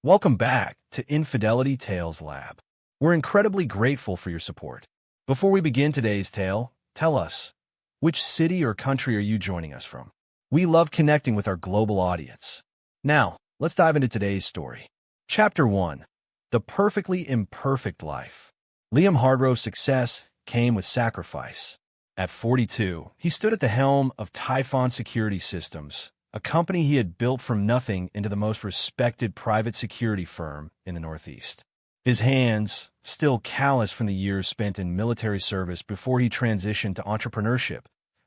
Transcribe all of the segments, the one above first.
Welcome back to Infidelity Tales Lab. We're incredibly grateful for your support. Before we begin today's tale, tell us, which city or country are you joining us from? We love connecting with our global audience. Now, let's dive into today's story. Chapter 1. The Perfectly Imperfect Life. Liam Hardrove's success came with sacrifice. At 42, he stood at the helm of Typhon Security Systems, a company he had built from nothing into the most respected private security firm in the Northeast. His hands, still callous from the years spent in military service before he transitioned to entrepreneurship,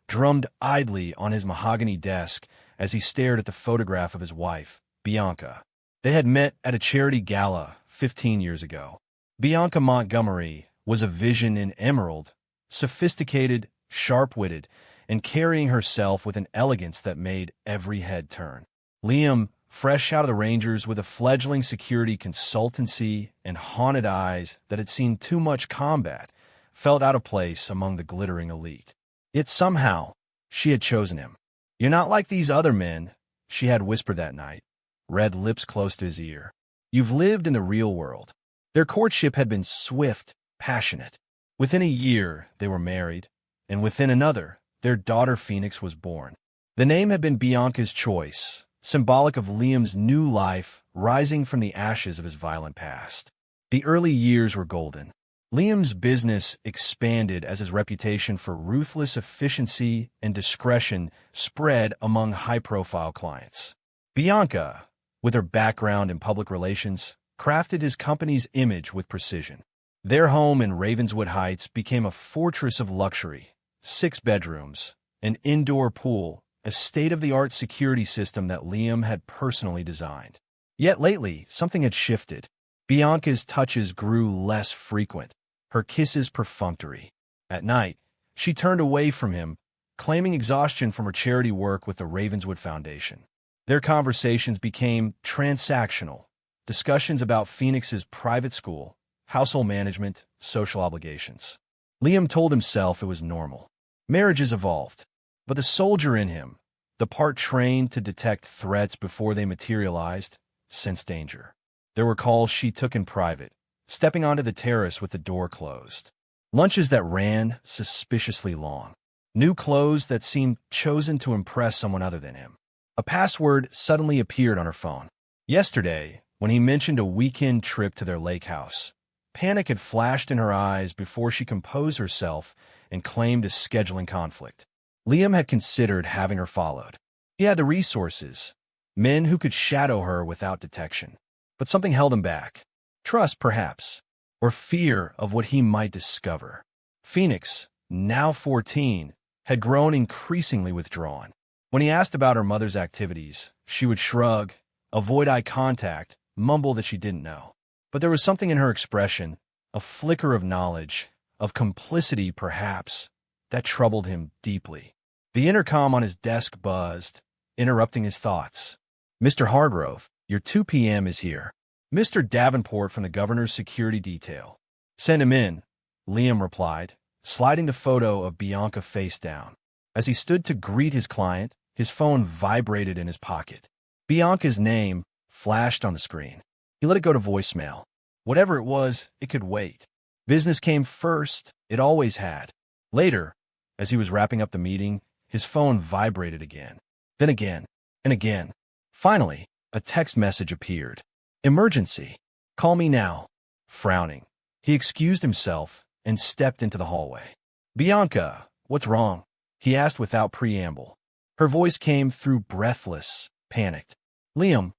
drummed idly on his mahogany desk as he stared at the photograph of his wife, Bianca. They had met at a charity gala 15 years ago. Bianca Montgomery was a vision in emerald, sophisticated, sharp-witted, and carrying herself with an elegance that made every head turn. Liam, fresh out of the Rangers with a fledgling security consultancy and haunted eyes that had seen too much combat, felt out of place among the glittering elite. Yet somehow, she had chosen him. "You're not like these other men," she had whispered that night, red lips close to his ear. "You've lived in the real world." Their courtship had been swift, passionate. Within a year, they were married, and within another, their daughter Phoenix was born. The name had been Bianca's choice, symbolic of Liam's new life rising from the ashes of his violent past. The early years were golden. Liam's business expanded as his reputation for ruthless efficiency and discretion spread among high-profile clients. Bianca, with her background in public relations, crafted his company's image with precision. Their home in Ravenswood Heights became a fortress of luxury. 6 bedrooms, an indoor pool, a state-of-the-art security system that Liam had personally designed. Yet lately, something had shifted. Bianca's touches grew less frequent, her kisses perfunctory. At night, she turned away from him, claiming exhaustion from her charity work with the Ravenswood Foundation. Their conversations became transactional, discussions about Phoenix's private school, household management, social obligations. Liam told himself it was normal. Marriages evolved, but the soldier in him, the part trained to detect threats before they materialized, sensed danger. There were calls she took in private, stepping onto the terrace with the door closed. Lunches that ran suspiciously long. New clothes that seemed chosen to impress someone other than him. A password suddenly appeared on her phone. Yesterday, when he mentioned a weekend trip to their lake house, panic had flashed in her eyes before she composed herself and claimed a scheduling conflict. Liam had considered having her followed. He had the resources, men who could shadow her without detection. But something held him back. Trust, perhaps, or fear of what he might discover. Phoenix, now 14, had grown increasingly withdrawn. When he asked about her mother's activities, she would shrug, avoid eye contact, mumble that she didn't know. But there was something in her expression, a flicker of knowledge, of complicity perhaps, that troubled him deeply. The intercom on his desk buzzed, interrupting his thoughts. "Mr. Hardrove, your 2 p.m. is here. Mr. Davenport from the governor's security detail." "Send him in," Liam replied, sliding the photo of Bianca face down. As he stood to greet his client, his phone vibrated in his pocket. Bianca's name flashed on the screen. He let it go to voicemail. Whatever it was, it could wait. Business came first, it always had. Later, as he was wrapping up the meeting, his phone vibrated again. Then again, and again. Finally, a text message appeared. "Emergency. Call me now." Frowning, he excused himself and stepped into the hallway. "Bianca, what's wrong?" he asked without preamble. Her voice came through breathless, panicked. "Liam,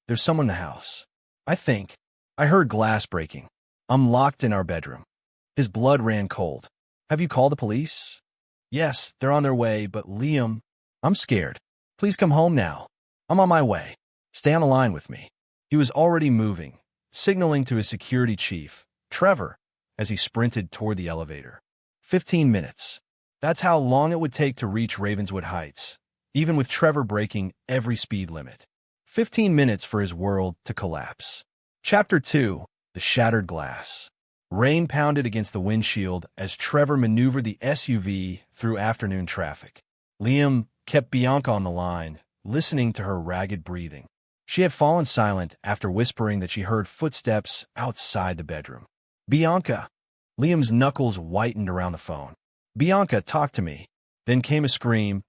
there's someone in the house. I heard glass breaking. I'm locked in our bedroom." His blood ran cold. "Have you called the police?" "Yes, they're on their way, but Liam, I'm scared. Please come home now. I'm on my way. Stay on the line with me." He was already moving, signaling to his security chief, Trevor, as he sprinted toward the elevator. 15 minutes. That's how long it would take to reach Ravenswood Heights, even with Trevor breaking every speed limit. 15 minutes for his world to collapse. Chapter 2. The Shattered Glass. Rain pounded against the windshield as Trevor maneuvered the SUV through afternoon traffic. Liam kept Bianca on the line, listening to her ragged breathing. She had fallen silent after whispering that she heard footsteps outside the bedroom. Bianca! Liam's knuckles whitened around the phone. Bianca, talk to me. Then came a scream,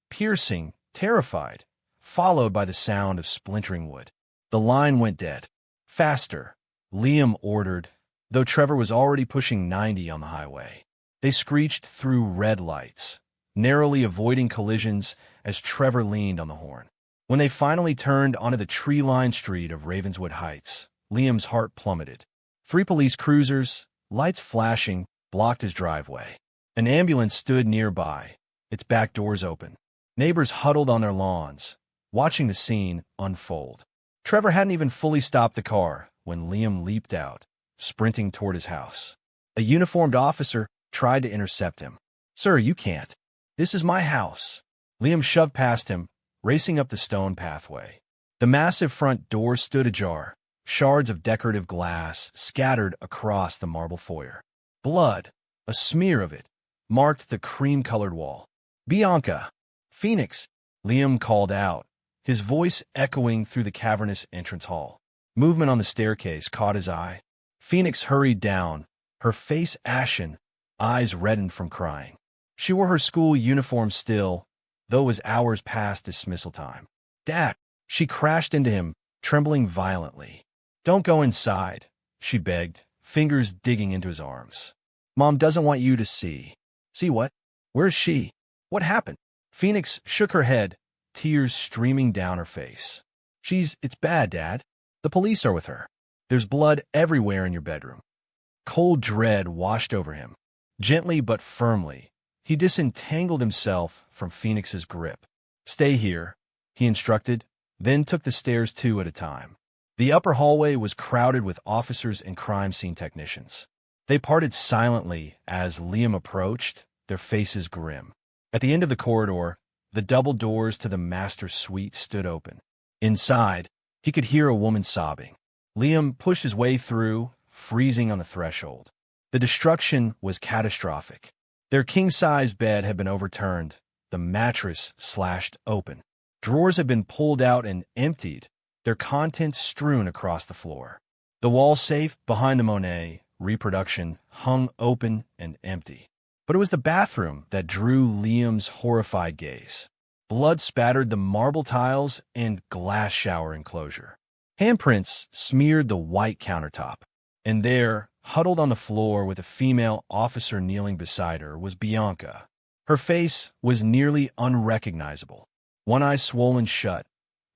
piercing, terrified, followed by the sound of splintering wood. The line went dead. Faster, Liam ordered, though Trevor was already pushing 90 on the highway. They screeched through red lights, narrowly avoiding collisions as Trevor leaned on the horn. When they finally turned onto the tree-lined street of Ravenswood Heights, Liam's heart plummeted. 3 police cruisers, lights flashing, blocked his driveway. An ambulance stood nearby, its back doors open. Neighbors huddled on their lawns, watching the scene unfold. Trevor hadn't even fully stopped the car when Liam leaped out, sprinting toward his house. A uniformed officer tried to intercept him. "Sir, you can't. This is my house." Liam shoved past him, racing up the stone pathway. The massive front door stood ajar, shards of decorative glass scattered across the marble foyer. Blood, a smear of it, marked the cream-colored wall. "Bianca! Phoenix!" Liam called out, his voice echoing through the cavernous entrance hall. Movement on the staircase caught his eye. Phoenix hurried down, her face ashen, eyes reddened from crying. She wore her school uniform still, though it was hours past dismissal time. "Dad!" She crashed into him, trembling violently. "Don't go inside," she begged, fingers digging into his arms. "Mom doesn't want you to see." "See what? Where's she? What happened?" Phoenix shook her head, tears streaming down her face. It's bad, Dad. The police are with her. There's blood everywhere in your bedroom." Cold dread washed over him. Gently but firmly, he disentangled himself from Phoenix's grip. "Stay here," he instructed, then took the stairs 2 at a time. The upper hallway was crowded with officers and crime scene technicians. They parted silently as Liam approached, their faces grim. At the end of the corridor, the double doors to the master suite stood open. Inside, he could hear a woman sobbing. Liam pushed his way through, freezing on the threshold. The destruction was catastrophic. Their king-size bed had been overturned, the mattress slashed open. Drawers had been pulled out and emptied, their contents strewn across the floor. The wall safe behind the Monet reproduction hung open and empty. But it was the bathroom that drew Liam's horrified gaze. Blood spattered the marble tiles and glass shower enclosure. Handprints smeared the white countertop. And there, huddled on the floor with a female officer kneeling beside her, was Bianca. Her face was nearly unrecognizable. One eye swollen shut,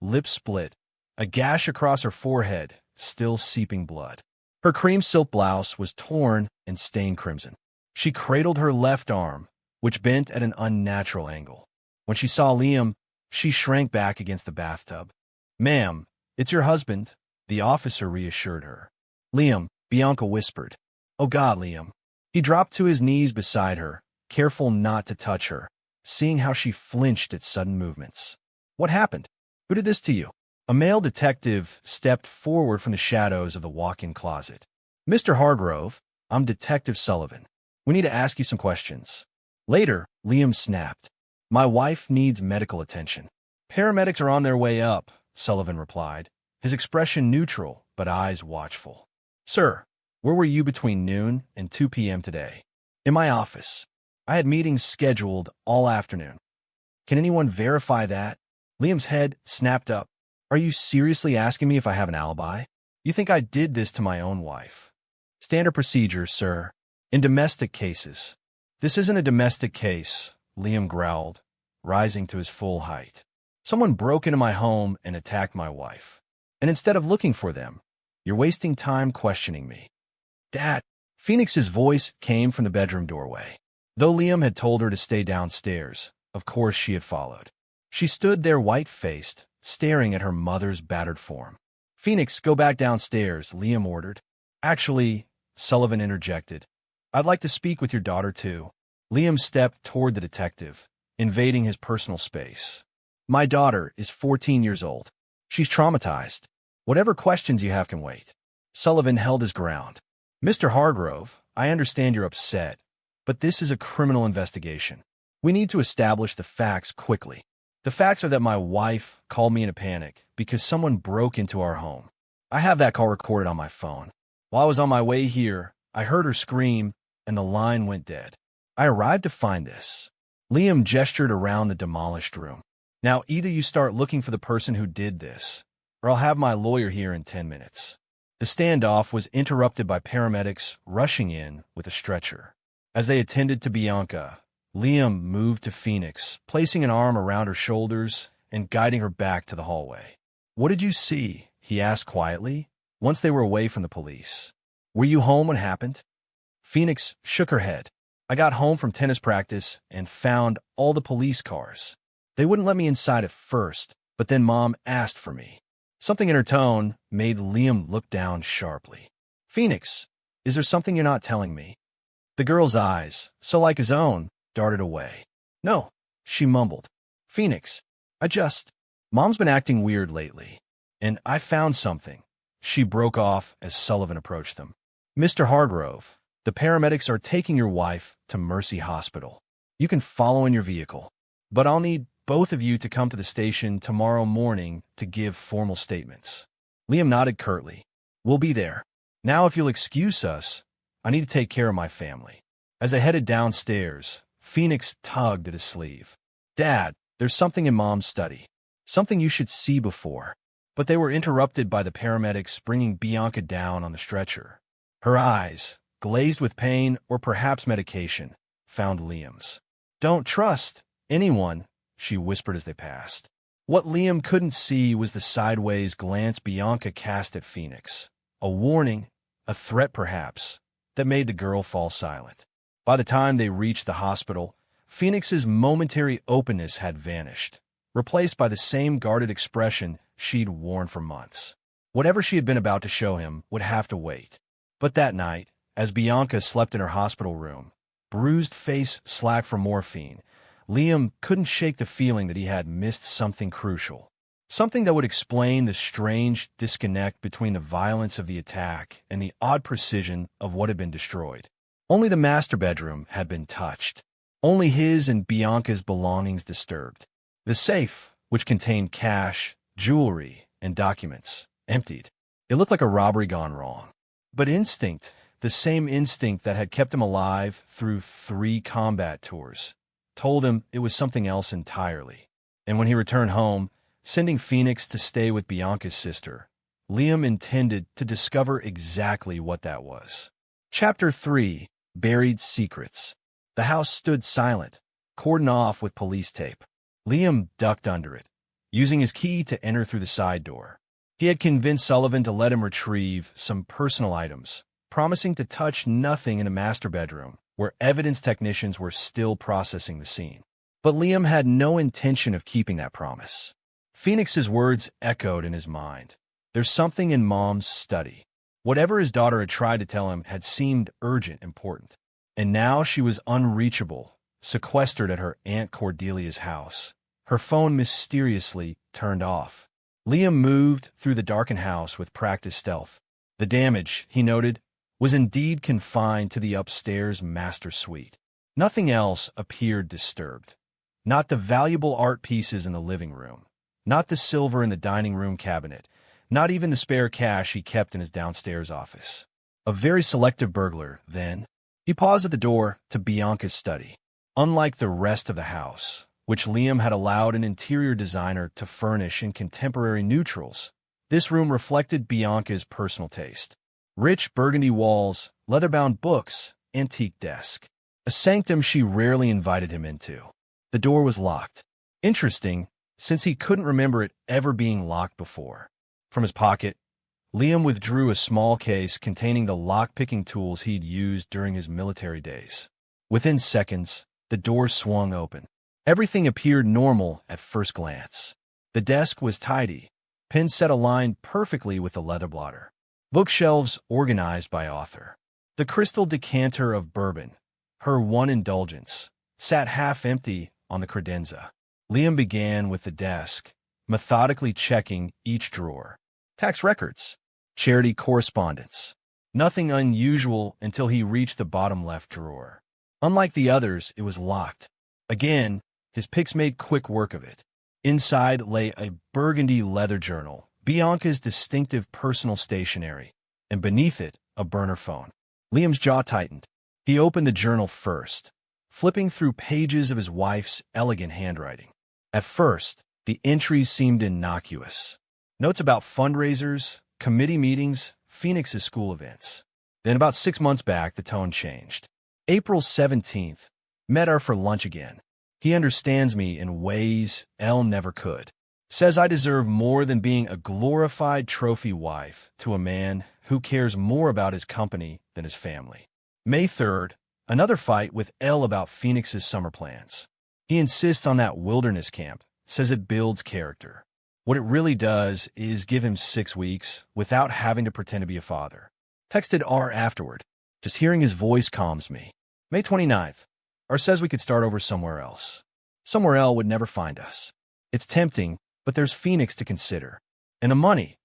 lips split, a gash across her forehead, still seeping blood. Her cream silk blouse was torn and stained crimson. She cradled her left arm, which bent at an unnatural angle. When she saw Liam, she shrank back against the bathtub. "Ma'am, it's your husband," the officer reassured her. "Liam," Bianca whispered. "Oh God, Liam." He dropped to his knees beside her, careful not to touch her, seeing how she flinched at sudden movements. "What happened? Who did this to you?" A male detective stepped forward from the shadows of the walk-in closet. "Mr. Hargrove, I'm Detective Sullivan. We need to ask you some questions." Later, Liam snapped. "My wife needs medical attention." "Paramedics are on their way up," Sullivan replied, his expression neutral but eyes watchful. "Sir, where were you between noon and 2 p.m. today?" "In my office. I had meetings scheduled all afternoon." "Can anyone verify that?" Liam's head snapped up. "Are you seriously asking me if I have an alibi? You think I did this to my own wife?" "Standard procedure, sir. In domestic cases." "This isn't a domestic case," Liam growled, rising to his full height. "Someone broke into my home and attacked my wife. And instead of looking for them, you're wasting time questioning me." "Dad!" Phoenix's voice came from the bedroom doorway. Though Liam had told her to stay downstairs, of course she had followed. She stood there white-faced, staring at her mother's battered form. "Phoenix, go back downstairs," Liam ordered. "Actually," Sullivan interjected, "I'd like to speak with your daughter, too." Liam stepped toward the detective, invading his personal space. "My daughter is 14 years old. She's traumatized. Whatever questions you have can wait." Sullivan held his ground. "Mr. Hargrove, I understand you're upset, but this is a criminal investigation. We need to establish the facts quickly." The facts are that my wife called me in a panic because someone broke into our home. I have that call recorded on my phone. While I was on my way here, I heard her scream, and the line went dead. I arrived to find this. Liam gestured around the demolished room. Now, either you start looking for the person who did this, or I'll have my lawyer here in 10 minutes. The standoff was interrupted by paramedics rushing in with a stretcher. As they attended to Bianca, Liam moved to Phoenix, placing an arm around her shoulders and guiding her back to the hallway. "What did you see?" he asked quietly, once they were away from the police. "Were you home when it happened?" Phoenix shook her head. "I got home from tennis practice and found all the police cars. They wouldn't let me inside at first, but then Mom asked for me." Something in her tone made Liam look down sharply. "Phoenix, is there something you're not telling me?" The girl's eyes, so like his own, darted away. "No," she mumbled. "Phoenix, Mom's been acting weird lately, and I found something." She broke off as Sullivan approached them. "Mr. Hargrove, the paramedics are taking your wife to Mercy Hospital. You can follow in your vehicle, but I'll need both of you to come to the station tomorrow morning to give formal statements." Liam nodded curtly. "We'll be there. Now, if you'll excuse us, I need to take care of my family." As they headed downstairs, Phoenix tugged at his sleeve. "Dad, there's something in Mom's study. Something you should see before." But they were interrupted by the paramedics bringing Bianca down on the stretcher. Her eyes, glazed with pain or perhaps medication, found Liam's. "Don't trust anyone," she whispered as they passed. What Liam couldn't see was the sideways glance Bianca cast at Phoenix. A warning, a threat perhaps, that made the girl fall silent. By the time they reached the hospital, Phoenix's momentary openness had vanished, replaced by the same guarded expression she'd worn for months. Whatever she had been about to show him would have to wait. But that night, as Bianca slept in her hospital room, bruised face slack from morphine, Liam couldn't shake the feeling that he had missed something crucial. Something that would explain the strange disconnect between the violence of the attack and the odd precision of what had been destroyed. Only the master bedroom had been touched. Only his and Bianca's belongings disturbed. The safe, which contained cash, jewelry, and documents, emptied. It looked like a robbery gone wrong. But instinct, the same instinct that had kept him alive through 3 combat tours, told him it was something else entirely. And when he returned home, sending Phoenix to stay with Bianca's sister, Liam intended to discover exactly what that was. Chapter 3: Buried Secrets. The house stood silent, cordoned off with police tape. Liam ducked under it, using his key to enter through the side door. He had convinced Sullivan to let him retrieve some personal items, promising to touch nothing in the master bedroom, where evidence technicians were still processing the scene. But Liam had no intention of keeping that promise. Phoenix's words echoed in his mind. "There's something in Mom's study." Whatever his daughter had tried to tell him had seemed urgent, important. And now she was unreachable, sequestered at her Aunt Cordelia's house, her phone mysteriously turned off. Liam moved through the darkened house with practiced stealth. The damage, he noted, was indeed confined to the upstairs master suite. Nothing else appeared disturbed. Not the valuable art pieces in the living room, not the silver in the dining room cabinet, not even the spare cash he kept in his downstairs office. A very selective burglar, then. He paused at the door to Bianca's study. Unlike the rest of the house, which Liam had allowed an interior designer to furnish in contemporary neutrals, this room reflected Bianca's personal taste. Rich burgundy walls, leather-bound books, antique desk. A sanctum she rarely invited him into. The door was locked. Interesting, since he couldn't remember it ever being locked before. From his pocket, Liam withdrew a small case containing the lock-picking tools he'd used during his military days. Within seconds, the door swung open. Everything appeared normal at first glance. The desk was tidy, pins set aligned perfectly with the leather blotter. Bookshelves organized by author. The crystal decanter of bourbon, her one indulgence, sat half-empty on the credenza. Liam began with the desk, methodically checking each drawer. Tax records, charity correspondence. Nothing unusual until he reached the bottom left drawer. Unlike the others, it was locked. Again, his picks made quick work of it. Inside lay a burgundy leather journal, Bianca's distinctive personal stationery, and beneath it, a burner phone. Liam's jaw tightened. He opened the journal first, flipping through pages of his wife's elegant handwriting. At first, the entries seemed innocuous. Notes about fundraisers, committee meetings, Phoenix's school events. Then about 6 months back, the tone changed. April 17th. Met her for lunch again. He understands me in ways Elle never could. Says I deserve more than being a glorified trophy wife to a man who cares more about his company than his family. May 3rd. Another fight with Elle about Phoenix's summer plans. He insists on that wilderness camp, says it builds character. What it really does is give him 6 weeks without having to pretend to be a father. Texted R afterward. Just hearing his voice calms me. May 29th. R says we could start over somewhere else. Somewhere Elle would never find us. It's tempting, but there's Phoenix to consider. And the money.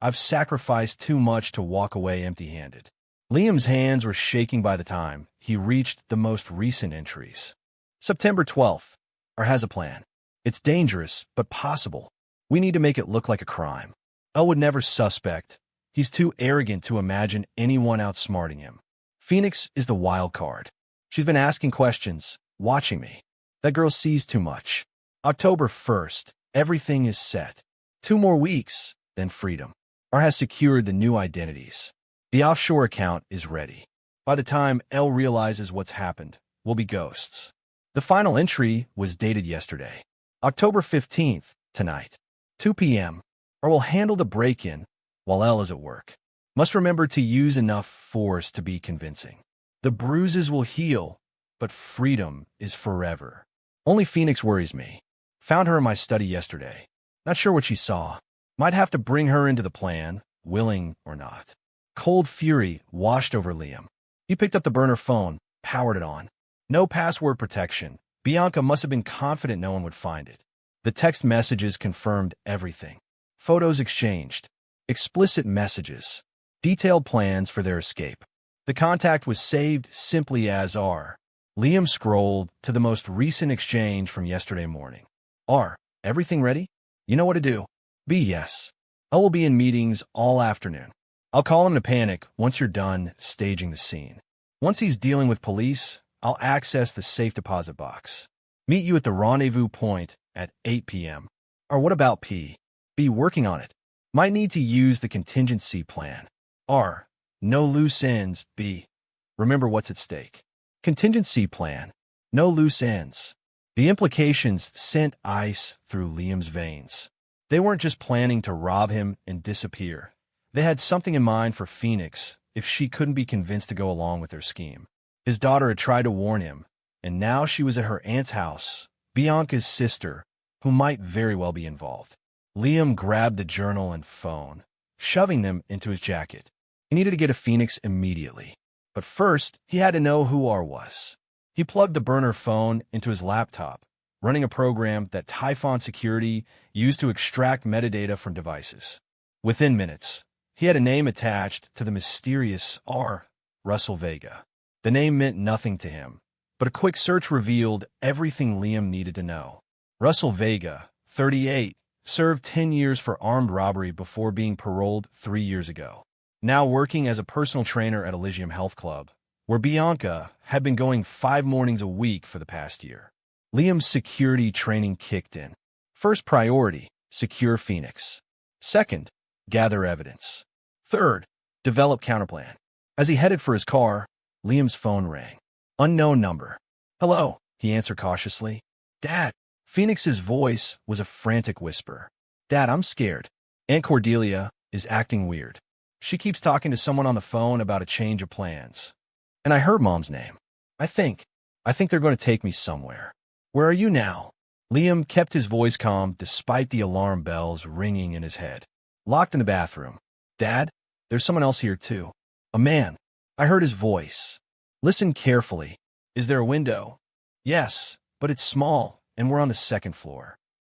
I've sacrificed too much to walk away empty-handed. Liam's hands were shaking by the time he reached the most recent entries. September 12th. R has a plan. It's dangerous, but possible. We need to make it look like a crime. Elle would never suspect. He's too arrogant to imagine anyone outsmarting him. Phoenix is the wild card. She's been asking questions, watching me. That girl sees too much. October 1st. Everything is set. 2 more weeks, then freedom. R has secured the new identities. The offshore account is ready. By the time Elle realizes what's happened, we'll be ghosts. The final entry was dated yesterday. October 15th, tonight. 2 p.m. R will handle the break-in while Elle is at work. Must remember to use enough force to be convincing. The bruises will heal, but freedom is forever. Only Phoenix worries me. Found her in my study yesterday. Not sure what she saw. Might have to bring her into the plan, willing or not. Cold fury washed over Liam. He picked up the burner phone, powered it on. No password protection. Bianca must have been confident no one would find it. The text messages confirmed everything. Photos exchanged. Explicit messages. Detailed plans for their escape. The contact was saved simply as R. Liam scrolled to the most recent exchange from yesterday morning. R, everything ready? You know what to do. B, yes. I will be in meetings all afternoon. I'll call him to panic once you're done staging the scene. Once he's dealing with police, I'll access the safe deposit box. Meet you at the rendezvous point at 8 p.m. Or what about P? B, working on it. Might need to use the contingency plan. R, no loose ends. B, remember what's at stake. Contingency plan. No loose ends. The implications sent ice through Liam's veins. They weren't just planning to rob him and disappear. They had something in mind for Phoenix if she couldn't be convinced to go along with their scheme. His daughter had tried to warn him, and now she was at her aunt's house, Bianca's sister, who might very well be involved. Liam grabbed the journal and phone, shoving them into his jacket. He needed to get to Phoenix immediately. But first, he had to know who R was. He plugged the burner phone into his laptop, running a program that Typhon Security used to extract metadata from devices. Within minutes, he had a name attached to the mysterious R. Russell Vega. The name meant nothing to him, but a quick search revealed everything Liam needed to know. Russell Vega, 38, served 10 years for armed robbery before being paroled 3 years ago. Now working as a personal trainer at Elysium Health Club, where Bianca had been going 5 mornings a week for the past year. Liam's security training kicked in. First priority, secure Phoenix. Second, gather evidence. Third, develop counterplan. As he headed for his car, Liam's phone rang. Unknown number. Hello, he answered cautiously. Dad. Phoenix's voice was a frantic whisper. Dad, I'm scared. Aunt Cordelia is acting weird. She keeps talking to someone on the phone about a change of plans. And I heard Mom's name. I think they're going to take me somewhere. Where are you now? Liam kept his voice calm despite the alarm bells ringing in his head. Locked in the bathroom. Dad, there's someone else here too. A man. I heard his voice. Listen carefully. Is there a window? Yes, but it's small, and we're on the 2nd floor.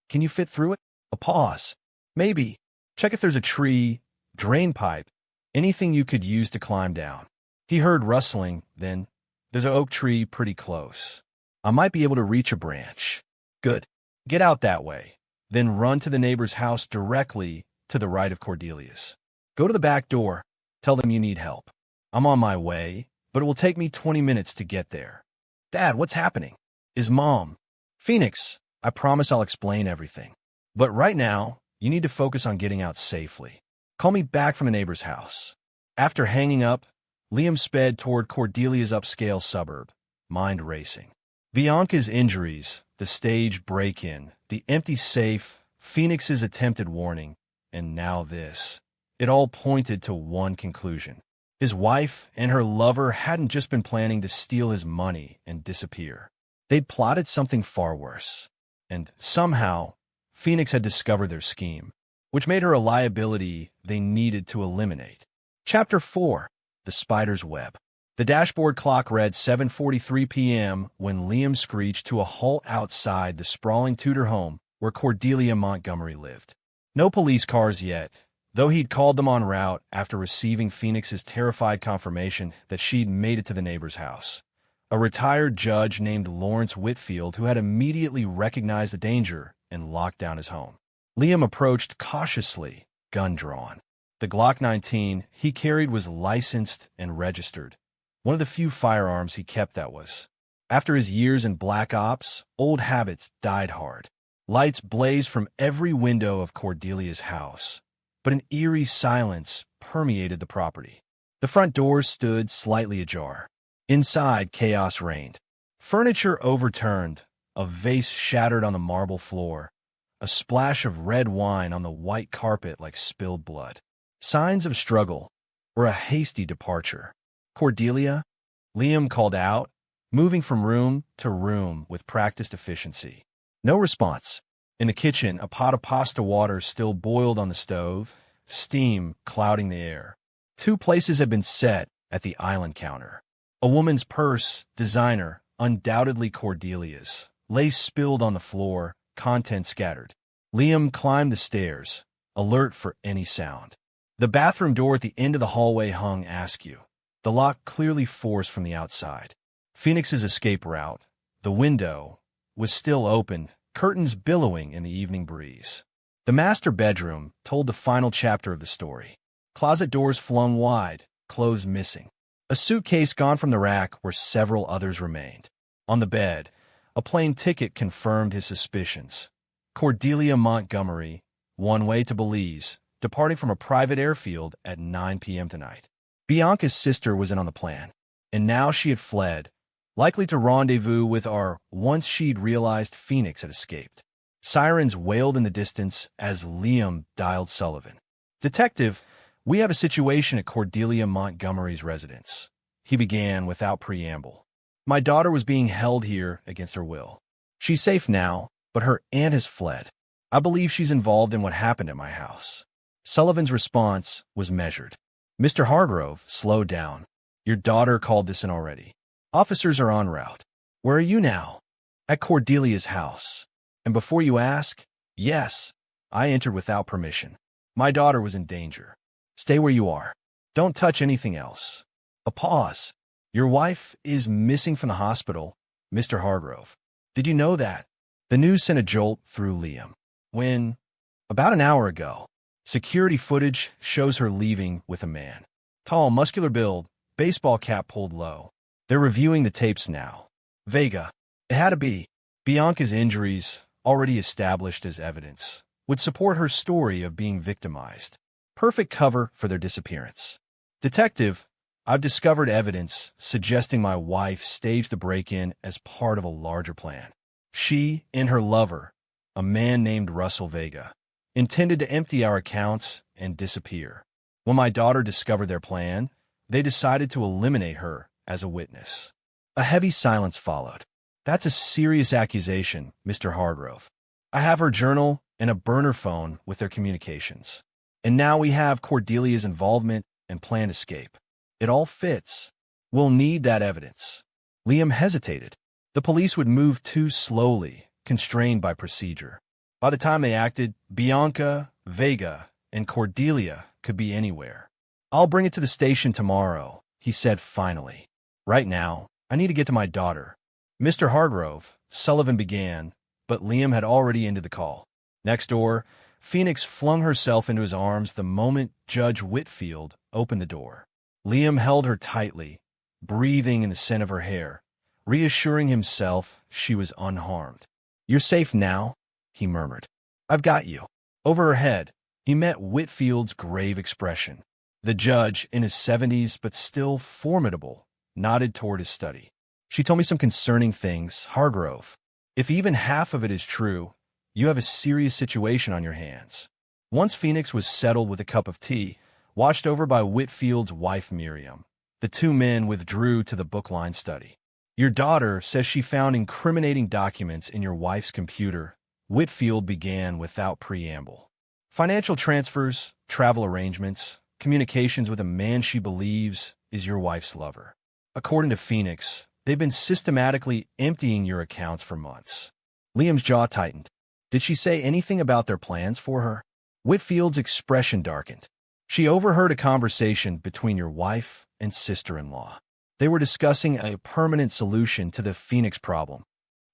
Can you fit through it? A pause. Maybe. Check if there's a tree, drain pipe, anything you could use to climb down. He heard rustling, then, there's an oak tree pretty close. I might be able to reach a branch. Good. Get out that way. then run to the neighbor's house directly to the right of Cordelia's. Go to the back door. Tell them you need help. I'm on my way, but it will take me 20 minutes to get there. Dad, what's happening? Is Mom? Phoenix, I promise I'll explain everything. But right now, you need to focus on getting out safely. Call me back from the neighbor's house. After hanging up, Liam sped toward Cordelia's upscale suburb, mind racing. Bianca's injuries, the stage break-in, the empty safe, Phoenix's attempted warning, and now this. It all pointed to one conclusion. His wife and her lover hadn't just been planning to steal his money and disappear. They'd plotted something far worse. And somehow, Phoenix had discovered their scheme, which made her a liability they needed to eliminate. Chapter 4. The Spider's Web. The dashboard clock read 7:43 p.m. when Liam screeched to a halt outside the sprawling Tudor home where Cordelia Montgomery lived. No police cars yet, though he'd called them en route after receiving Phoenix's terrified confirmation that she'd made it to the neighbor's house. A retired judge named Lawrence Whitfield who had immediately recognized the danger and locked down his home. Liam approached cautiously, gun drawn. The Glock 19 he carried was licensed and registered, one of the few firearms he kept that was. After his years in black ops, old habits died hard. Lights blazed from every window of Cordelia's house, but an eerie silence permeated the property. The front door stood slightly ajar. Inside, chaos reigned. Furniture overturned, a vase shattered on the marble floor, a splash of red wine on the white carpet like spilled blood. Signs of struggle or a hasty departure. Cordelia? Liam called out, moving from room to room with practiced efficiency. No response. In the kitchen, a pot of pasta water still boiled on the stove, steam clouding the air. 2 places had been set at the island counter. A woman's purse, designer, undoubtedly Cordelia's, lay spilled on the floor, contents scattered. Liam climbed the stairs, alert for any sound. The bathroom door at the end of the hallway hung askew, the lock clearly forced from the outside. Phoenix's escape route, the window, was still open, curtains billowing in the evening breeze. The master bedroom told the final chapter of the story. Closet doors flung wide, clothes missing. A suitcase gone from the rack where several others remained. On the bed, a plane ticket confirmed his suspicions. Cordelia Montgomery, one way to Belize, departing from a private airfield at 9 p.m. tonight. Bianca's sister was in on the plan, and now she had fled, likely to rendezvous with our once she'd realized Phoenix had escaped. Sirens wailed in the distance as Liam dialed Sullivan. Detective, we have a situation at Cordelia Montgomery's residence. He began without preamble. My daughter was being held here against her will. She's safe now, but her aunt has fled. I believe she's involved in what happened at my house. Sullivan's response was measured. Mr. Hargrove slowed down. Your daughter called this in already. Officers are en route. Where are you now? At Cordelia's house. And before you ask, yes, I entered without permission. My daughter was in danger. Stay where you are. Don't touch anything else. A pause. Your wife is missing from the hospital, Mr. Hargrove. Did you know that? The news sent a jolt through Liam. When, about an hour ago, security footage shows her leaving with a man. Tall, muscular build, baseball cap pulled low. They're reviewing the tapes now. Vega. It had to be. Bianca's injuries, already established as evidence, would support her story of being victimized. Perfect cover for their disappearance. Detective, I've discovered evidence suggesting my wife staged the break-in as part of a larger plan. She and her lover, a man named Russell Vega, intended to empty our accounts and disappear. When my daughter discovered their plan, they decided to eliminate her as a witness. A heavy silence followed. That's a serious accusation, Mr. Hargrove. I have her journal and a burner phone with their communications. And now we have Cordelia's involvement and planned escape. It all fits. We'll need that evidence. Liam hesitated. The police would move too slowly, constrained by procedure. By the time they acted, Bianca, Vega, and Cordelia could be anywhere. I'll bring it to the station tomorrow, he said finally. Right now, I need to get to my daughter. Mr. Hargrove, Sullivan began, but Liam had already ended the call. Next door, Phoenix flung herself into his arms the moment Judge Whitfield opened the door. Liam held her tightly, breathing in the scent of her hair, reassuring himself she was unharmed. "You're safe now," he murmured. "I've got you." Over her head, he met Whitfield's grave expression. The judge, in his 70s but still formidable, nodded toward his study. "She told me some concerning things, Hargrove. If even half of it is true, you have a serious situation on your hands." Once Phoenix was settled with a cup of tea, watched over by Whitfield's wife Miriam, the two men withdrew to the book-lined study. "Your daughter says she found incriminating documents in your wife's computer," Whitfield began without preamble. "Financial transfers, travel arrangements, communications with a man she believes is your wife's lover. According to Phoenix, they've been systematically emptying your accounts for months." Liam's jaw tightened. "Did she say anything about their plans for her?" Whitfield's expression darkened. "She overheard a conversation between your wife and sister-in-law. They were discussing a permanent solution to the Phoenix problem.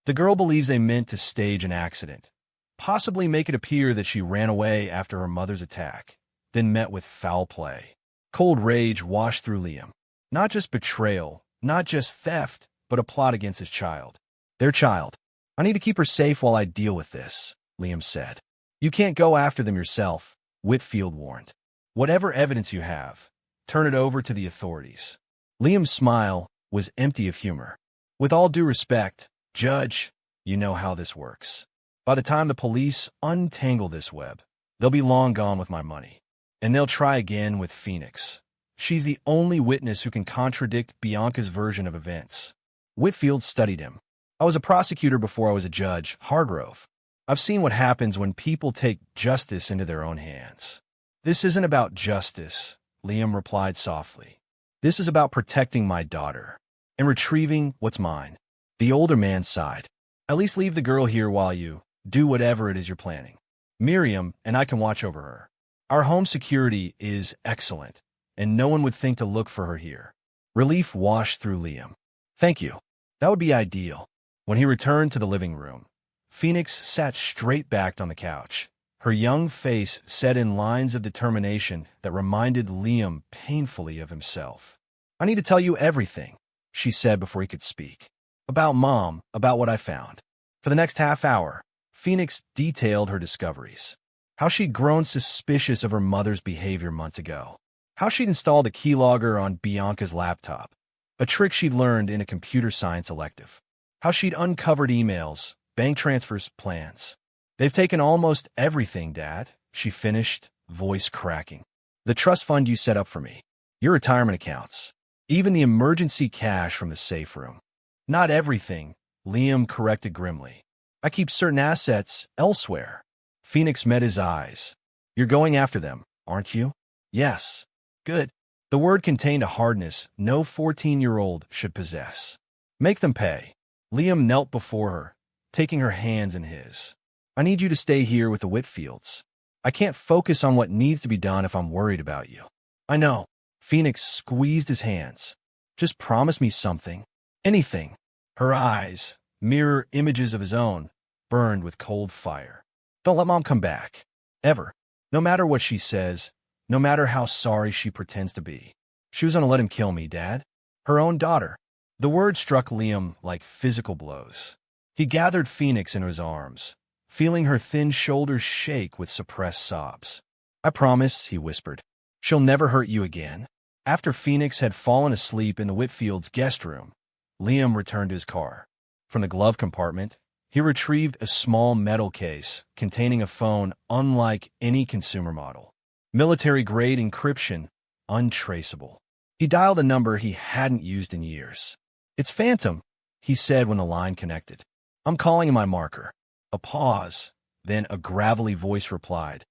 The girl believes they meant to stage an accident, possibly make it appear that she ran away after her mother's attack, then met with foul play." Cold rage washed through Liam. Not just betrayal, not just theft, but a plot against his child. "Their child. I need to keep her safe while I deal with this," Liam said. "You can't go after them yourself," Whitfield warned. "Whatever evidence you have, turn it over to the authorities." Liam's smile was empty of humor. "With all due respect, Judge, you know how this works. By the time the police untangle this web, they'll be long gone with my money. And they'll try again with Phoenix. She's the only witness who can contradict Bianca's version of events." Whitfield studied him. "I was a prosecutor before I was a judge, Hargrove. I've seen what happens when people take justice into their own hands." "This isn't about justice," Liam replied softly. "This is about protecting my daughter and retrieving what's mine." The older man sighed. "At least leave the girl here while you do whatever it is you're planning. Miriam and I can watch over her. Our home security is excellent, and no one would think to look for her here." Relief washed through Liam. "Thank you. That would be ideal." When he returned to the living room, Phoenix sat straight-backed on the couch, her young face set in lines of determination that reminded Liam painfully of himself. "I need to tell you everything," she said before he could speak. "About Mom, about what I found." For the next half hour, Phoenix detailed her discoveries. How she'd grown suspicious of her mother's behavior months ago. How she'd installed a keylogger on Bianca's laptop, a trick she'd learned in a computer science elective. How she'd uncovered emails, bank transfers, plans. "They've taken almost everything, Dad," she finished, voice cracking. "The trust fund you set up for me. Your retirement accounts. Even the emergency cash from the safe room." "Not everything," Liam corrected grimly. "I keep certain assets elsewhere." Phoenix met his eyes. "You're going after them, aren't you?" "Yes." "Good." The word contained a hardness no 14-year-old should possess. "Make them pay." Liam knelt before her, taking her hands in his. "I need you to stay here with the Whitfields. I can't focus on what needs to be done if I'm worried about you." "I know." Phoenix squeezed his hands. "Just promise me something. Anything." Her eyes, mirror images of his own, burned with cold fire. "Don't let Mom come back. Ever. No matter what she says, no matter how sorry she pretends to be. She was gonna let him kill me, Dad. Her own daughter." The word struck Liam like physical blows. He gathered Phoenix into his arms, feeling her thin shoulders shake with suppressed sobs. "I promise," he whispered. "She'll never hurt you again." After Phoenix had fallen asleep in the Whitfields' guest room, Liam returned to his car. From the glove compartment, he retrieved a small metal case containing a phone unlike any consumer model. Military-grade encryption, untraceable. He dialed a number he hadn't used in years. "It's Phantom," he said when the line connected. "I'm calling in my marker." A pause, then a gravelly voice replied.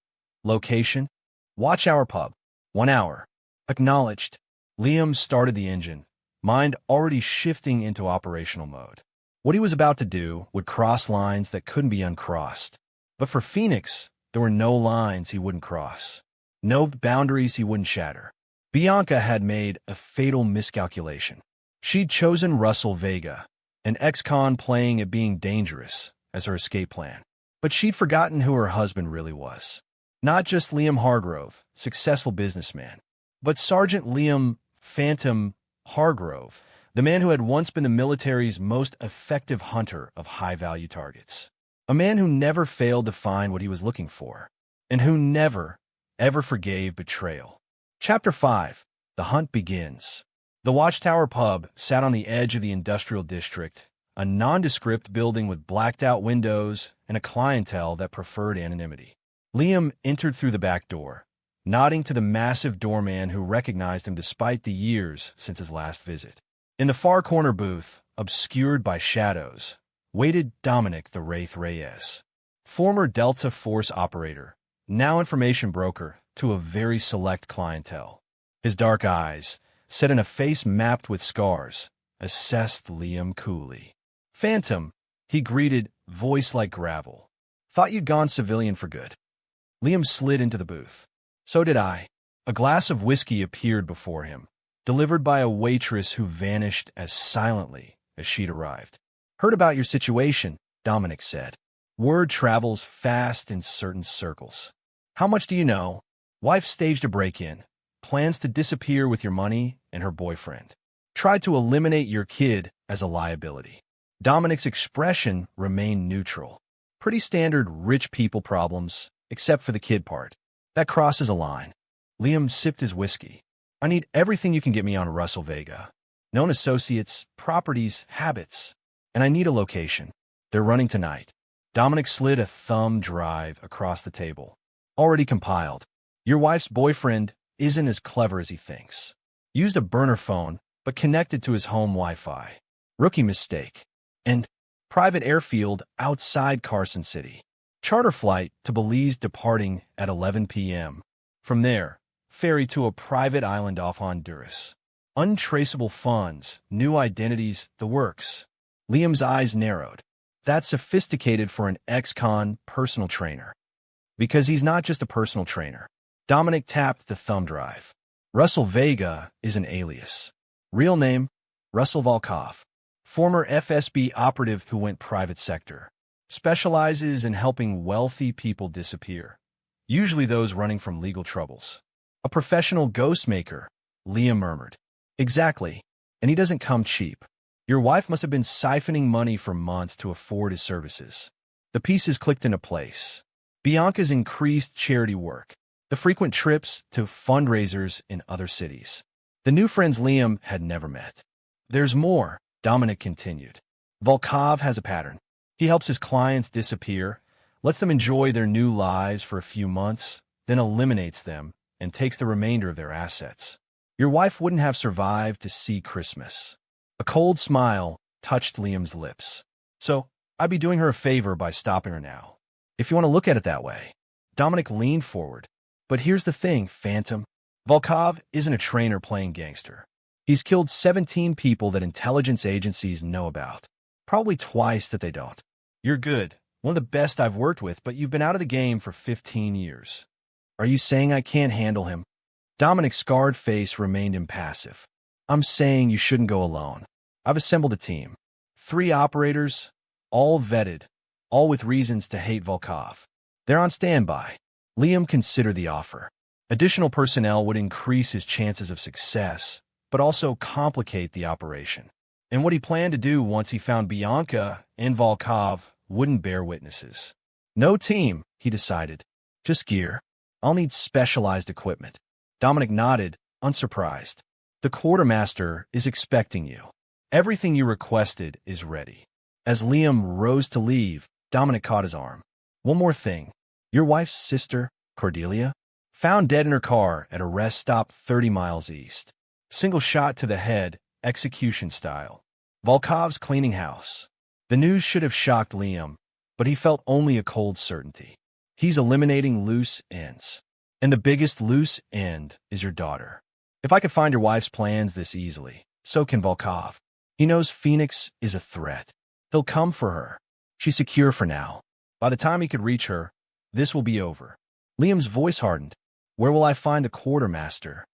"Location? Watch Hour Pub. 1 hour." Acknowledged. Liam started the engine, mind already shifting into operational mode. What he was about to do would cross lines that couldn't be uncrossed. But for Phoenix, there were no lines he wouldn't cross, no boundaries he wouldn't shatter. Bianca had made a fatal miscalculation. She'd chosen Russell Vega, an ex-con playing at being dangerous, as her escape plan. But she'd forgotten who her husband really was. Not just Liam Hargrove, successful businessman, but Sergeant Liam Phantom Hargrove, the man who had once been the military's most effective hunter of high-value targets. A man who never failed to find what he was looking for, and who never, ever forgave betrayal. Chapter 5. The Hunt Begins. The Watchtower Pub sat on the edge of the industrial district, a nondescript building with blacked-out windows and a clientele that preferred anonymity. Liam entered through the back door, nodding to the massive doorman who recognized him despite the years since his last visit. In the far corner booth, obscured by shadows, waited Dominic the Wraith Reyes, former Delta Force operator, now information broker to a very select clientele. His dark eyes, set in a face mapped with scars, assessed Liam coolly. "Phantom," he greeted, voice like gravel. "Thought you'd gone civilian for good." Liam slid into the booth. "So did I." A glass of whiskey appeared before him, delivered by a waitress who vanished as silently as she'd arrived. "Heard about your situation," Dominic said. "Word travels fast in certain circles." "How much do you know?" "Wife staged a break-in. Plans to disappear with your money and her boyfriend. Tried to eliminate your kid as a liability." Dominic's expression remained neutral. "Pretty standard rich people problems, except for the kid part. That crosses a line." Liam sipped his whiskey. "I need everything you can get me on Russell Vega. Known associates, properties, habits. And I need a location. They're running tonight." Dominic slid a thumb drive across the table. "Already compiled. Your wife's boyfriend isn't as clever as he thinks. Used a burner phone, but connected to his home Wi-Fi. Rookie mistake. And private airfield outside Carson City. Charter flight to Belize departing at 11 p.m. From there, ferry to a private island off Honduras. Untraceable funds, new identities, the works." Liam's eyes narrowed. "That's sophisticated for an ex-con personal trainer." "Because he's not just a personal trainer." Dominic tapped the thumb drive. "Russell Vega is an alias. Real name, Russell Volkov. Former FSB operative who went private sector. Specializes in helping wealthy people disappear. Usually those running from legal troubles." "A professional ghost maker," Liam murmured. "Exactly. And he doesn't come cheap. Your wife must have been siphoning money for months to afford his services." The pieces clicked into place. Bianca's increased charity work. The frequent trips to fundraisers in other cities. The new friends Liam had never met. "There's more," Dominic continued. "Volkov has a pattern. He helps his clients disappear, lets them enjoy their new lives for a few months, then eliminates them and takes the remainder of their assets. Your wife wouldn't have survived to see Christmas." A cold smile touched Liam's lips. "So, I'd be doing her a favor by stopping her now. If you want to look at it that way." Dominic leaned forward. "But here's the thing, Phantom. Volkov isn't a trainer playing gangster. He's killed 17 people that intelligence agencies know about. Probably twice that they don't. You're good, one of the best I've worked with, but you've been out of the game for 15 years. Are you saying I can't handle him?" Dominic's scarred face remained impassive. "I'm saying you shouldn't go alone. I've assembled a team. 3 operators, all vetted, all with reasons to hate Volkov. They're on standby." Liam considered the offer. Additional personnel would increase his chances of success, but also complicate the operation. And what he planned to do once he found Bianca and Volkov wouldn't bear witnesses. "No team," he decided. "Just gear. I'll need specialized equipment." Dominic nodded, unsurprised. "The quartermaster is expecting you. Everything you requested is ready." As Liam rose to leave, Dominic caught his arm. "One more thing. Your wife's sister, Cordelia, found dead in her car at a rest stop 30 miles east. Single shot to the head, execution style. Volkov's cleaning house." The news should have shocked Liam, but he felt only a cold certainty. He's eliminating loose ends. And the biggest loose end is your daughter. If I could find your wife's plans this easily, so can Volkov. He knows Phoenix is a threat. He'll come for her. She's secure for now. By the time he could reach her, this will be over. Liam's voice hardened. "Where will I find the quartermaster?"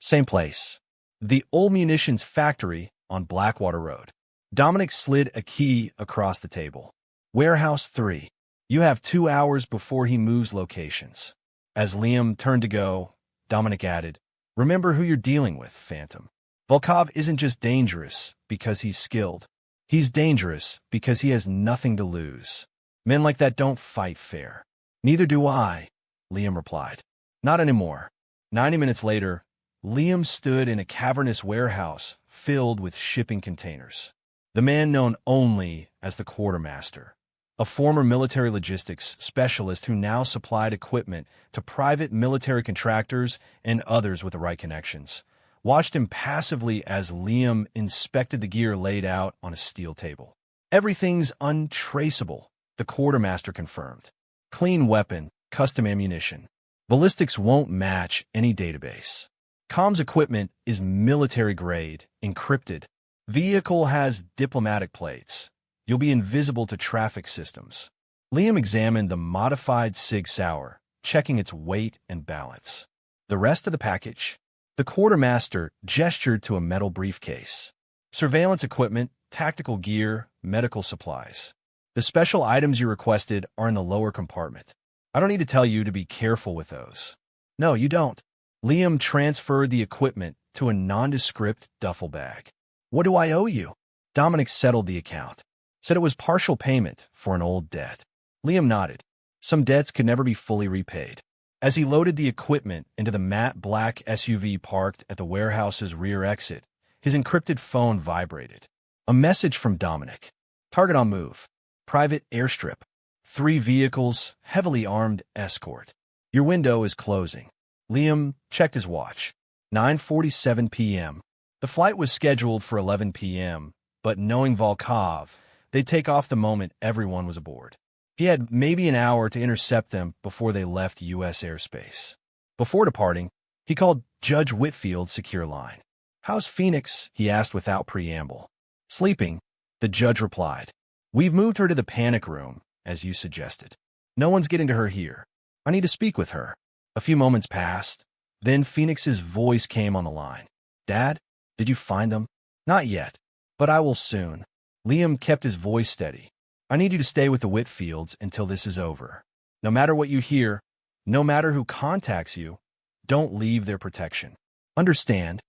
"Same place. The old munitions factory on Blackwater Road." Dominic slid a key across the table. "Warehouse 3. You have 2 hours before he moves locations. As Liam turned to go, Dominic added, remember who you're dealing with, Phantom. Volkov isn't just dangerous because he's skilled. He's dangerous because he has nothing to lose. Men like that don't fight fair. Neither do I, Liam replied. Not anymore. 90 minutes later, Liam stood in a cavernous warehouse filled with shipping containers. The man known only as the quartermaster, a former military logistics specialist who now supplied equipment to private military contractors and others with the right connections, watched impassively as Liam inspected the gear laid out on a steel table. Everything's untraceable, the quartermaster confirmed. Clean weapon, custom ammunition. Ballistics won't match any database. Comms equipment is military-grade, encrypted. Vehicle has diplomatic plates. You'll be invisible to traffic systems. Liam examined the modified Sig Sauer, checking its weight and balance. The rest of the package? The quartermaster gestured to a metal briefcase. Surveillance equipment, tactical gear, medical supplies. The special items you requested are in the lower compartment. I don't need to tell you to be careful with those. No, you don't. Liam transferred the equipment to a nondescript duffel bag. What do I owe you? Dominic settled the account. Said it was partial payment for an old debt. Liam nodded. Some debts could never be fully repaid. As he loaded the equipment into the matte black SUV parked at the warehouse's rear exit, his encrypted phone vibrated. A message from Dominic. Target on move. Private airstrip. 3 vehicles, heavily armed escort. Your window is closing. Liam checked his watch. 9:47 p.m. The flight was scheduled for 11 p.m., but knowing Volkov, they'd take off the moment everyone was aboard. He had maybe an hour to intercept them before they left U.S. airspace. Before departing, he called Judge Whitfield's secure line. How's Phoenix? He asked without preamble. Sleeping, the judge replied. We've moved her to the panic room, as you suggested. No one's getting to her here. I need to speak with her. A few moments passed. Then Phoenix's voice came on the line. Dad, did you find them? Not yet, but I will soon. Liam kept his voice steady. I need you to stay with the Whitfields until this is over. No matter what you hear, no matter who contacts you, don't leave their protection. Understand?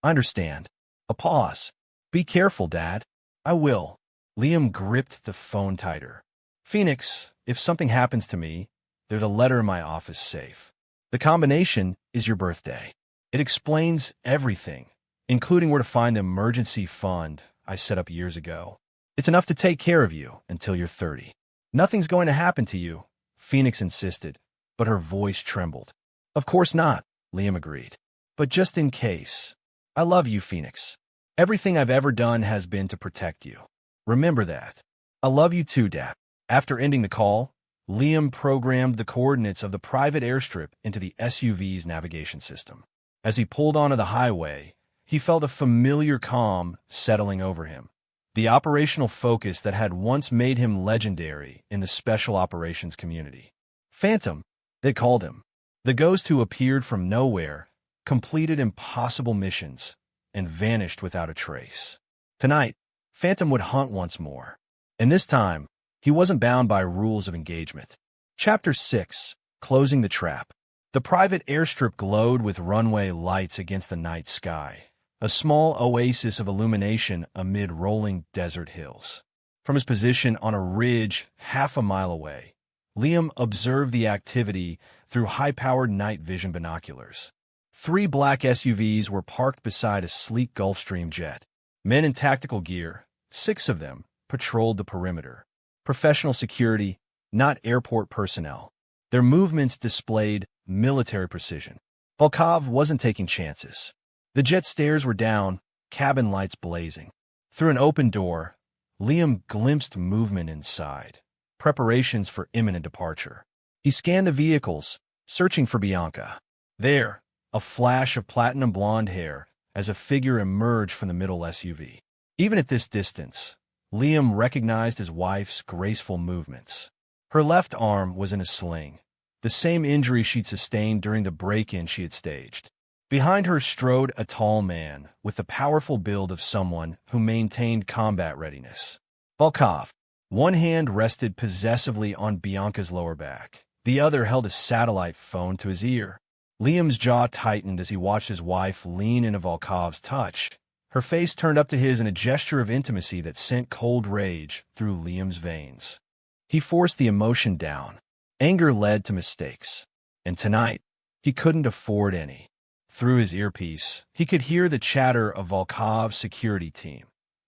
I understand. A pause. Be careful, Dad. I will. Liam gripped the phone tighter. Phoenix, if something happens to me, there's a letter in my office safe. The combination is your birthday. It explains everything, including where to find the emergency fund I set up years ago. It's enough to take care of you until you're 30. Nothing's going to happen to you, Phoenix insisted, but her voice trembled. Of course not, Liam agreed. But just in case. I love you, Phoenix. Everything I've ever done has been to protect you. Remember that. I love you too, Dad. After ending the call, Liam programmed the coordinates of the private airstrip into the SUV's navigation system. As he pulled onto the highway, he felt a familiar calm settling over him. The operational focus that had once made him legendary in the special operations community. Phantom, they called him. The ghost who appeared from nowhere, completed impossible missions, and vanished without a trace. Tonight, Phantom would hunt once more. And this time, he wasn't bound by rules of engagement. Chapter 6. Closing the Trap. The private airstrip glowed with runway lights against the night sky, a small oasis of illumination amid rolling desert hills. From his position on a ridge half a mile away, Liam observed the activity through high-powered night vision binoculars. 3 black SUVs were parked beside a sleek Gulfstream jet. Men in tactical gear, 6 of them, patrolled the perimeter. Professional security, not airport personnel. Their movements displayed military precision. Volkov wasn't taking chances. The jet stairs were down, cabin lights blazing. Through an open door, Liam glimpsed movement inside, preparations for imminent departure. He scanned the vehicles, searching for Bianca. There, a flash of platinum blonde hair as a figure emerged from the middle SUV. Even at this distance, Liam recognized his wife's graceful movements. Her left arm was in a sling, the same injury she'd sustained during the break-in she had staged. Behind her strode a tall man with the powerful build of someone who maintained combat readiness. Volkov. One hand rested possessively on Bianca's lower back. The other held a satellite phone to his ear. Liam's jaw tightened as he watched his wife lean into Volkov's touch. Her face turned up to his in a gesture of intimacy that sent cold rage through Liam's veins. He forced the emotion down. Anger led to mistakes. And tonight, he couldn't afford any. Through his earpiece, he could hear the chatter of Volkov's security team,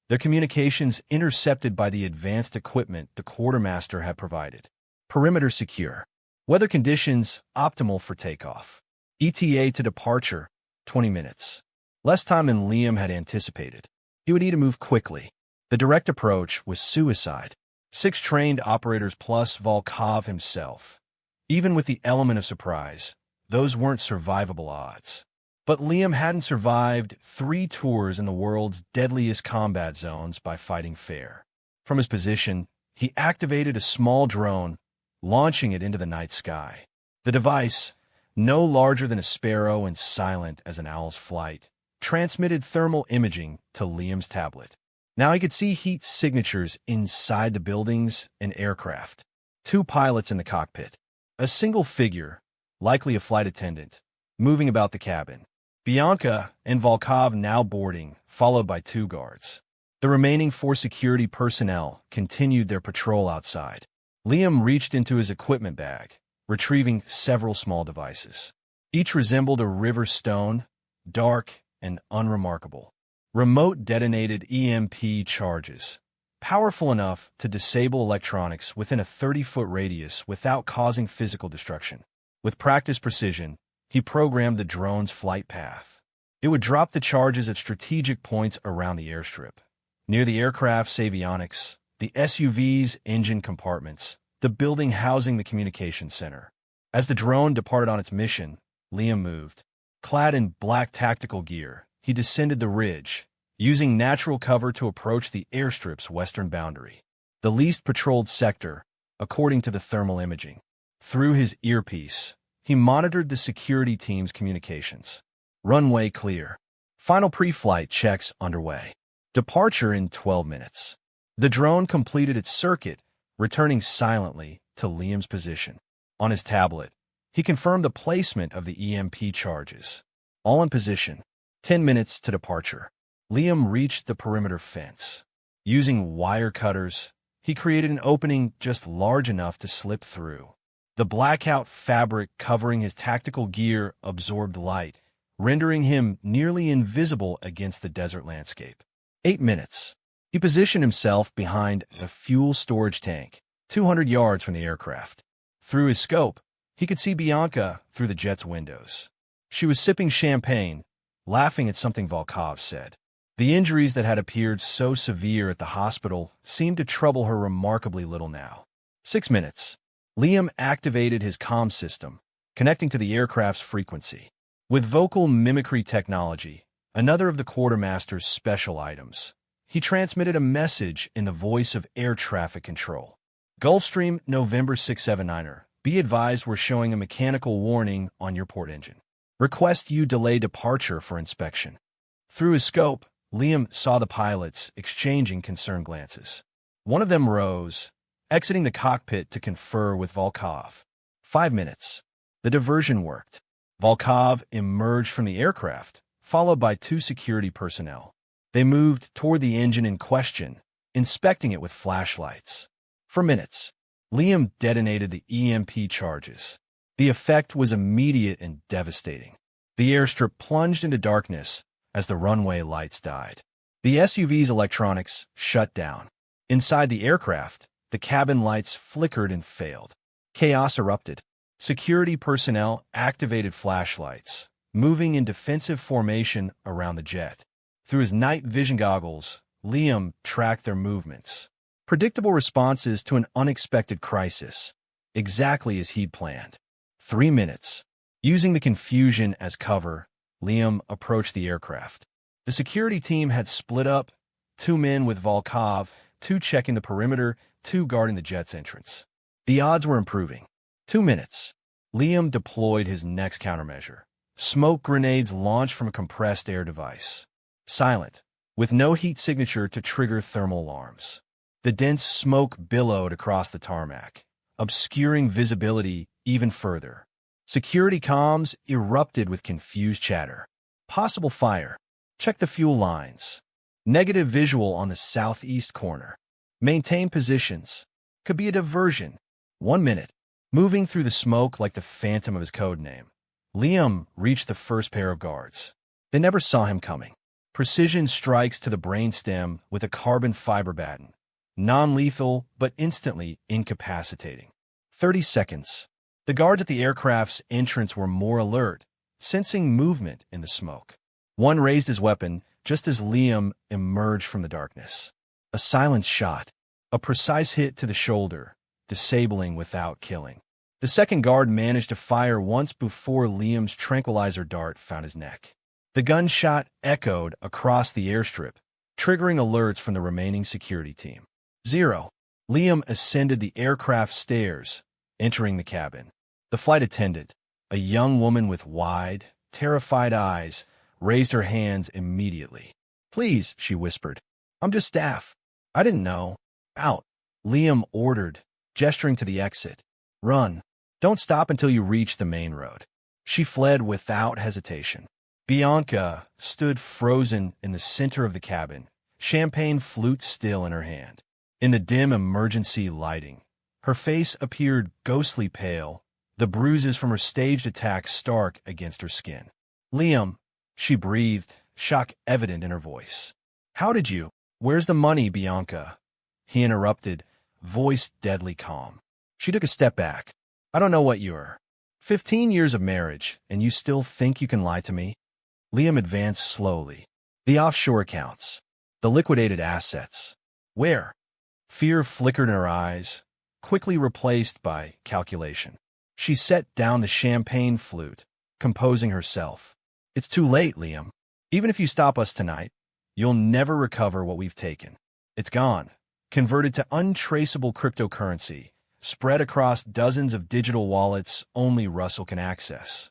their communications intercepted by the advanced equipment the quartermaster had provided. Perimeter secure. Weather conditions optimal for takeoff. ETA to departure, 20 minutes. Less time than Liam had anticipated. He would need to move quickly. The direct approach was suicide. 6 trained operators plus Volkov himself. Even with the element of surprise, those weren't survivable odds. But Liam hadn't survived 3 tours in the world's deadliest combat zones by fighting fair. From his position, he activated a small drone, launching it into the night sky. The device, no larger than a sparrow and silent as an owl's flight, transmitted thermal imaging to Liam's tablet. Now he could see heat signatures inside the buildings and aircraft. 2 pilots in the cockpit. A single figure, likely a flight attendant, moving about the cabin. Bianca and Volkov now boarding, followed by 2 guards. The remaining 4 security personnel continued their patrol outside. Liam reached into his equipment bag, retrieving several small devices. Each resembled a river stone, dark and unremarkable. Remote detonated EMP charges, powerful enough to disable electronics within a 30-foot radius without causing physical destruction. With practiced precision, he programmed the drone's flight path. It would drop the charges at strategic points around the airstrip, near the aircraft's avionics, the SUV's engine compartments, the building housing the communications center. As the drone departed on its mission, Liam moved. Clad in black tactical gear, he descended the ridge, using natural cover to approach the airstrip's western boundary, the least patrolled sector, according to the thermal imaging. Through his earpiece, he monitored the security team's communications. Runway clear. Final pre-flight checks underway. Departure in 12 minutes. The drone completed its circuit, returning silently to Liam's position. On his tablet, he confirmed the placement of the EMP charges. All in position. 10 minutes to departure. Liam reached the perimeter fence. Using wire cutters, he created an opening just large enough to slip through. The blackout fabric covering his tactical gear absorbed light, rendering him nearly invisible against the desert landscape. 8 minutes. He positioned himself behind a fuel storage tank, 200 yards from the aircraft. Through his scope, he could see Bianca through the jet's windows. She was sipping champagne, laughing at something Volkov said. The injuries that had appeared so severe at the hospital seemed to trouble her remarkably little now. 6 minutes. Liam activated his comm system, connecting to the aircraft's frequency. With vocal mimicry technology, another of the quartermaster's special items, he transmitted a message in the voice of air traffic control. Gulfstream November 679er, be advised we're showing a mechanical warning on your port engine. Request you delay departure for inspection. Through his scope, Liam saw the pilots exchanging concerned glances. One of them rose, exiting the cockpit to confer with Volkov. 5 minutes. The diversion worked. Volkov emerged from the aircraft, followed by 2 security personnel. They moved toward the engine in question, inspecting it with flashlights. For minutes, Liam detonated the EMP charges. The effect was immediate and devastating. The airstrip plunged into darkness as the runway lights died. The SUV's electronics shut down. Inside the aircraft, the cabin lights flickered and failed. Chaos erupted. Security personnel activated flashlights, moving in defensive formation around the jet. Through his night vision goggles, Liam tracked their movements. Predictable responses to an unexpected crisis, exactly as he'd planned. 3 minutes. Using the confusion as cover, Liam approached the aircraft. The security team had split up, 2 men with Volkov, 2 checking the perimeter, 2 guarding the jet's entrance. The odds were improving. 2 minutes. Liam deployed his next countermeasure. Smoke grenades launched from a compressed air device. Silent, with no heat signature to trigger thermal alarms. The dense smoke billowed across the tarmac, obscuring visibility even further. Security comms erupted with confused chatter. Possible fire. Check the fuel lines. Negative visual on the southeast corner. Maintain positions. Could be a diversion. 1 minute. Moving through the smoke like the phantom of his code name, Liam reached the first pair of guards. They never saw him coming. Precision strikes to the brainstem with a carbon fiber baton. Non-lethal, but instantly incapacitating. 30 seconds. The guards at the aircraft's entrance were more alert, sensing movement in the smoke. One raised his weapon just as Liam emerged from the darkness. A silenced shot. A precise hit to the shoulder, disabling without killing. The second guard managed to fire once before Liam's tranquilizer dart found his neck. The gunshot echoed across the airstrip, triggering alerts from the remaining security team. 0. Liam ascended the aircraft stairs, entering the cabin. The flight attendant, a young woman with wide, terrified eyes, raised her hands immediately. "Please," she whispered. "I'm just staff. I didn't know." "Out," Liam ordered, gesturing to the exit. "Run. Don't stop until you reach the main road." She fled without hesitation. Bianca stood frozen in the center of the cabin, champagne flute still in her hand. In the dim emergency lighting, her face appeared ghostly pale, the bruises from her staged attack stark against her skin. "Liam," she breathed, shock evident in her voice. "How did you? Where's the money, Bianca?" He interrupted, voice deadly calm. She took a step back. "I don't know what you're. 15 years of marriage, and you still think you can lie to me?" Liam advanced slowly. "The offshore accounts. The liquidated assets. Where?" Fear flickered in her eyes, quickly replaced by calculation. She set down the champagne flute, composing herself. "It's too late, Liam. Even if you stop us tonight, you'll never recover what we've taken. It's gone, converted to untraceable cryptocurrency, spread across dozens of digital wallets only Russell can access."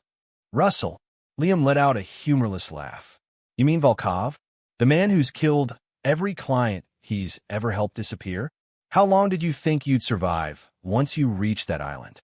"Russell?" Liam let out a humorless laugh. "You mean Volkov? The man who's killed every client he's ever helped disappear? How long did you think you'd survive once you reached that island?"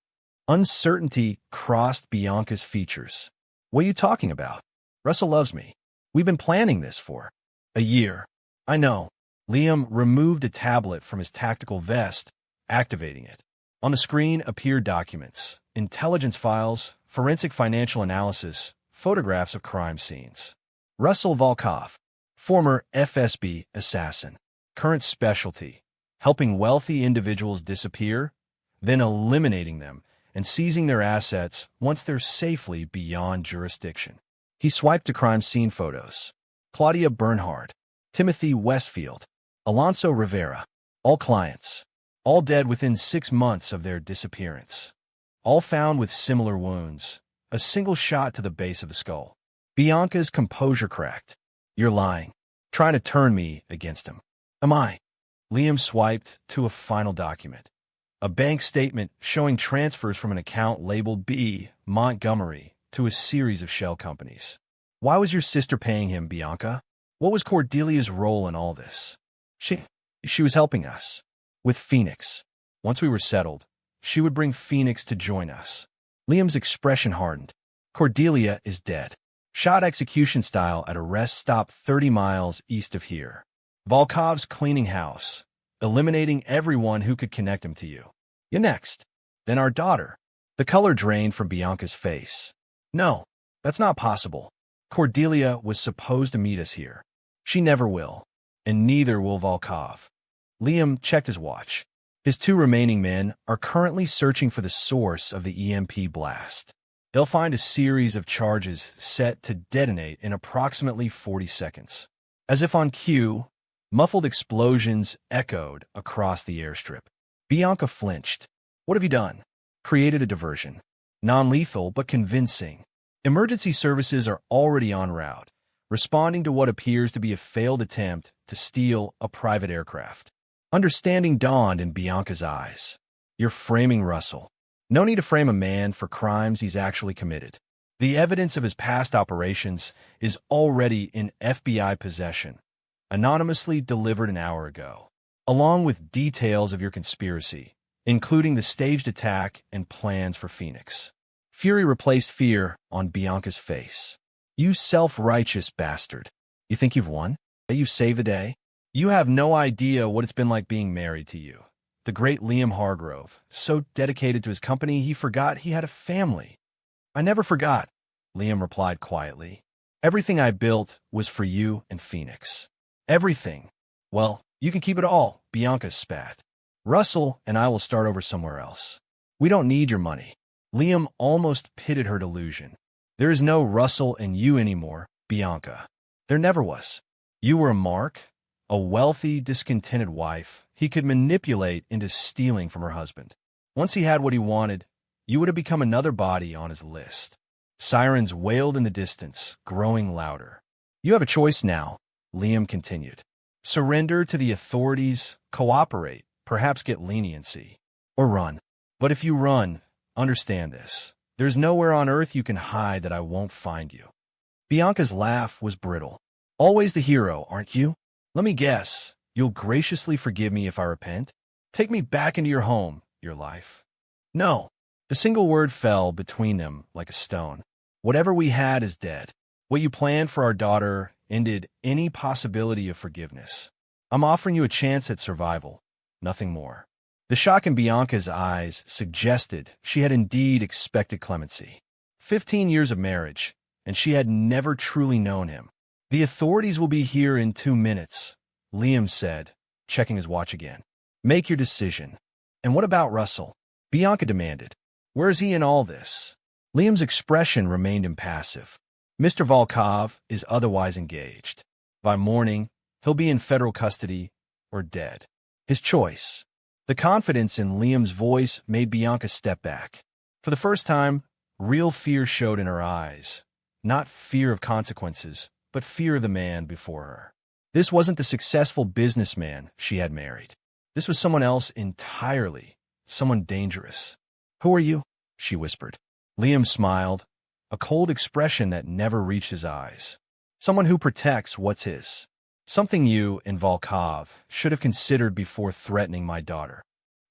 Uncertainty crossed Bianca's features. "What are you talking about? Russell loves me. We've been planning this for a year." "I know." Liam removed a tablet from his tactical vest, activating it. On the screen appeared documents, intelligence files, forensic financial analysis, photographs of crime scenes. Russell Volkov, former FSB assassin. Current specialty, helping wealthy individuals disappear, then eliminating them and seizing their assets once they're safely beyond jurisdiction. He swiped to crime scene photos. Claudia Bernhard, Timothy Westfield, Alonso Rivera, all clients, all dead within 6 months of their disappearance. All found with similar wounds, a single shot to the base of the skull. Bianca's composure cracked. "You're lying, trying to turn me against him." "Am I?" Liam swiped to a final document. A bank statement showing transfers from an account labeled B. Montgomery to a series of shell companies. "Why was your sister paying him, Bianca? What was Cordelia's role in all this?" She was helping us. With Phoenix. Once we were settled, she would bring Phoenix to join us." Liam's expression hardened. "Cordelia is dead. Shot execution style at a rest stop 30 miles east of here. Volkov's cleaning house, eliminating everyone who could connect him to you. You next. Then our daughter." The color drained from Bianca's face. "No, that's not possible. Cordelia was supposed to meet us here. She never will, and neither will Volkov." Liam checked his watch. His 2 remaining men are currently searching for the source of the EMP blast. They'll find a series of charges set to detonate in approximately 40 seconds. As if on cue, muffled explosions echoed across the airstrip. Bianca flinched. "What have you done?" "Created a diversion. Non-lethal, but convincing. Emergency services are already en route, responding to what appears to be a failed attempt to steal a private aircraft." Understanding dawned in Bianca's eyes. "You're framing Russell. No need to frame a man for crimes he's actually committed. The evidence of his past operations is already in FBI possession, anonymously delivered an hour ago. along with details of your conspiracy, including the staged attack and plans for Phoenix. Fury replaced fear on Bianca's face. You self-righteous bastard. You think you've won? That you've saved the day? You have no idea what it's been like being married to you. The great Liam Hargrove, so dedicated to his company he forgot he had a family. I never forgot, Liam replied quietly. Everything I built was for you and Phoenix. Everything. Well, you can keep it all, Bianca spat. Russell and I will start over somewhere else. We don't need your money. Liam almost pitted her delusion. There is no Russell and you anymore, Bianca. There never was. You were a mark, a wealthy, discontented wife he could manipulate into stealing from her husband. Once he had what he wanted, you would have become another body on his list. Sirens wailed in the distance, growing louder. You have a choice now, Liam continued. Surrender to the authorities, cooperate, perhaps get leniency, or run. But if you run, understand this. There's nowhere on earth you can hide that I won't find you. Bianca's laugh was brittle. Always the hero, aren't you? Let me guess, you'll graciously forgive me if I repent? Take me back into your home, your life. No. The single word fell between them like a stone. Whatever we had is dead. What you planned for our daughter ended any possibility of forgiveness. I'm offering you a chance at survival, nothing more. The shock in Bianca's eyes suggested she had indeed expected clemency. 15 years of marriage, and she had never truly known him. The authorities will be here in 2 minutes, Liam said, checking his watch again. Make your decision. And what about Russell? Bianca demanded. Where is he in all this? Liam's expression remained impassive. Mr. Volkov is otherwise engaged. By morning, he'll be in federal custody or dead. His choice. The confidence in Liam's voice made Bianca step back. For the first time, real fear showed in her eyes. Not fear of consequences, but fear of the man before her. This wasn't the successful businessman she had married. This was someone else entirely, someone dangerous. Who are you? She whispered. Liam smiled, a cold expression that never reached his eyes. Someone who protects what's his. Something you and Volkov should have considered before threatening my daughter.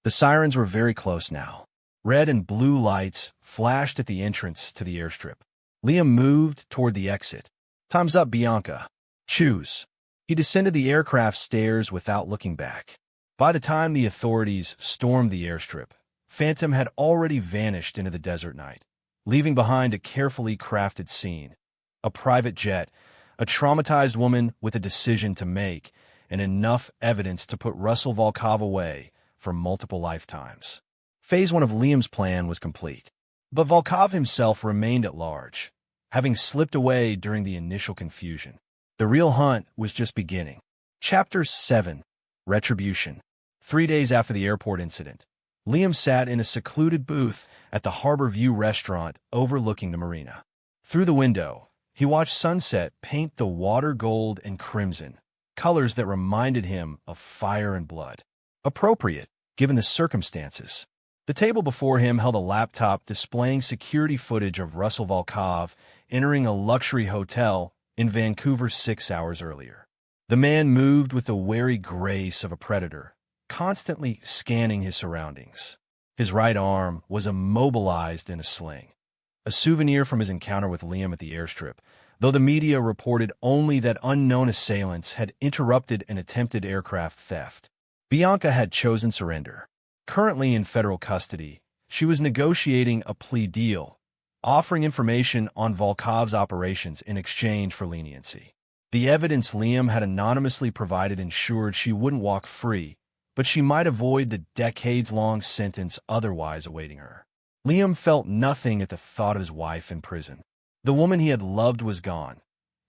The sirens were very close now. Red and blue lights flashed at the entrance to the airstrip. Liam moved toward the exit. Time's up, Bianca. Choose. He descended the aircraft stairs without looking back. By the time the authorities stormed the airstrip, Phantom had already vanished into the desert night, leaving behind a carefully crafted scene. A private jet, a traumatized woman with a decision to make, and enough evidence to put Russell Volkov away for multiple lifetimes. Phase 1 of Liam's plan was complete. But Volkov himself remained at large, having slipped away during the initial confusion. The real hunt was just beginning. Chapter 7. Retribution. 3 days after the airport incident, Liam sat in a secluded booth at the Harbor View restaurant overlooking the marina. Through the window, he watched sunset paint the water gold and crimson, colors that reminded him of fire and blood. Appropriate, given the circumstances. The table before him held a laptop displaying security footage of Russell Volkov entering a luxury hotel in Vancouver 6 hours earlier. The man moved with the wary grace of a predator, constantly scanning his surroundings. His right arm was immobilized in a sling, a souvenir from his encounter with Liam at the airstrip, though the media reported only that unknown assailants had interrupted an attempted aircraft theft. Bianca had chosen surrender. Currently in federal custody, she was negotiating a plea deal, offering information on Volkov's operations in exchange for leniency. The evidence Liam had anonymously provided ensured she wouldn't walk free, but she might avoid the decades-long sentence otherwise awaiting her. Liam felt nothing at the thought of his wife in prison. The woman he had loved was gone,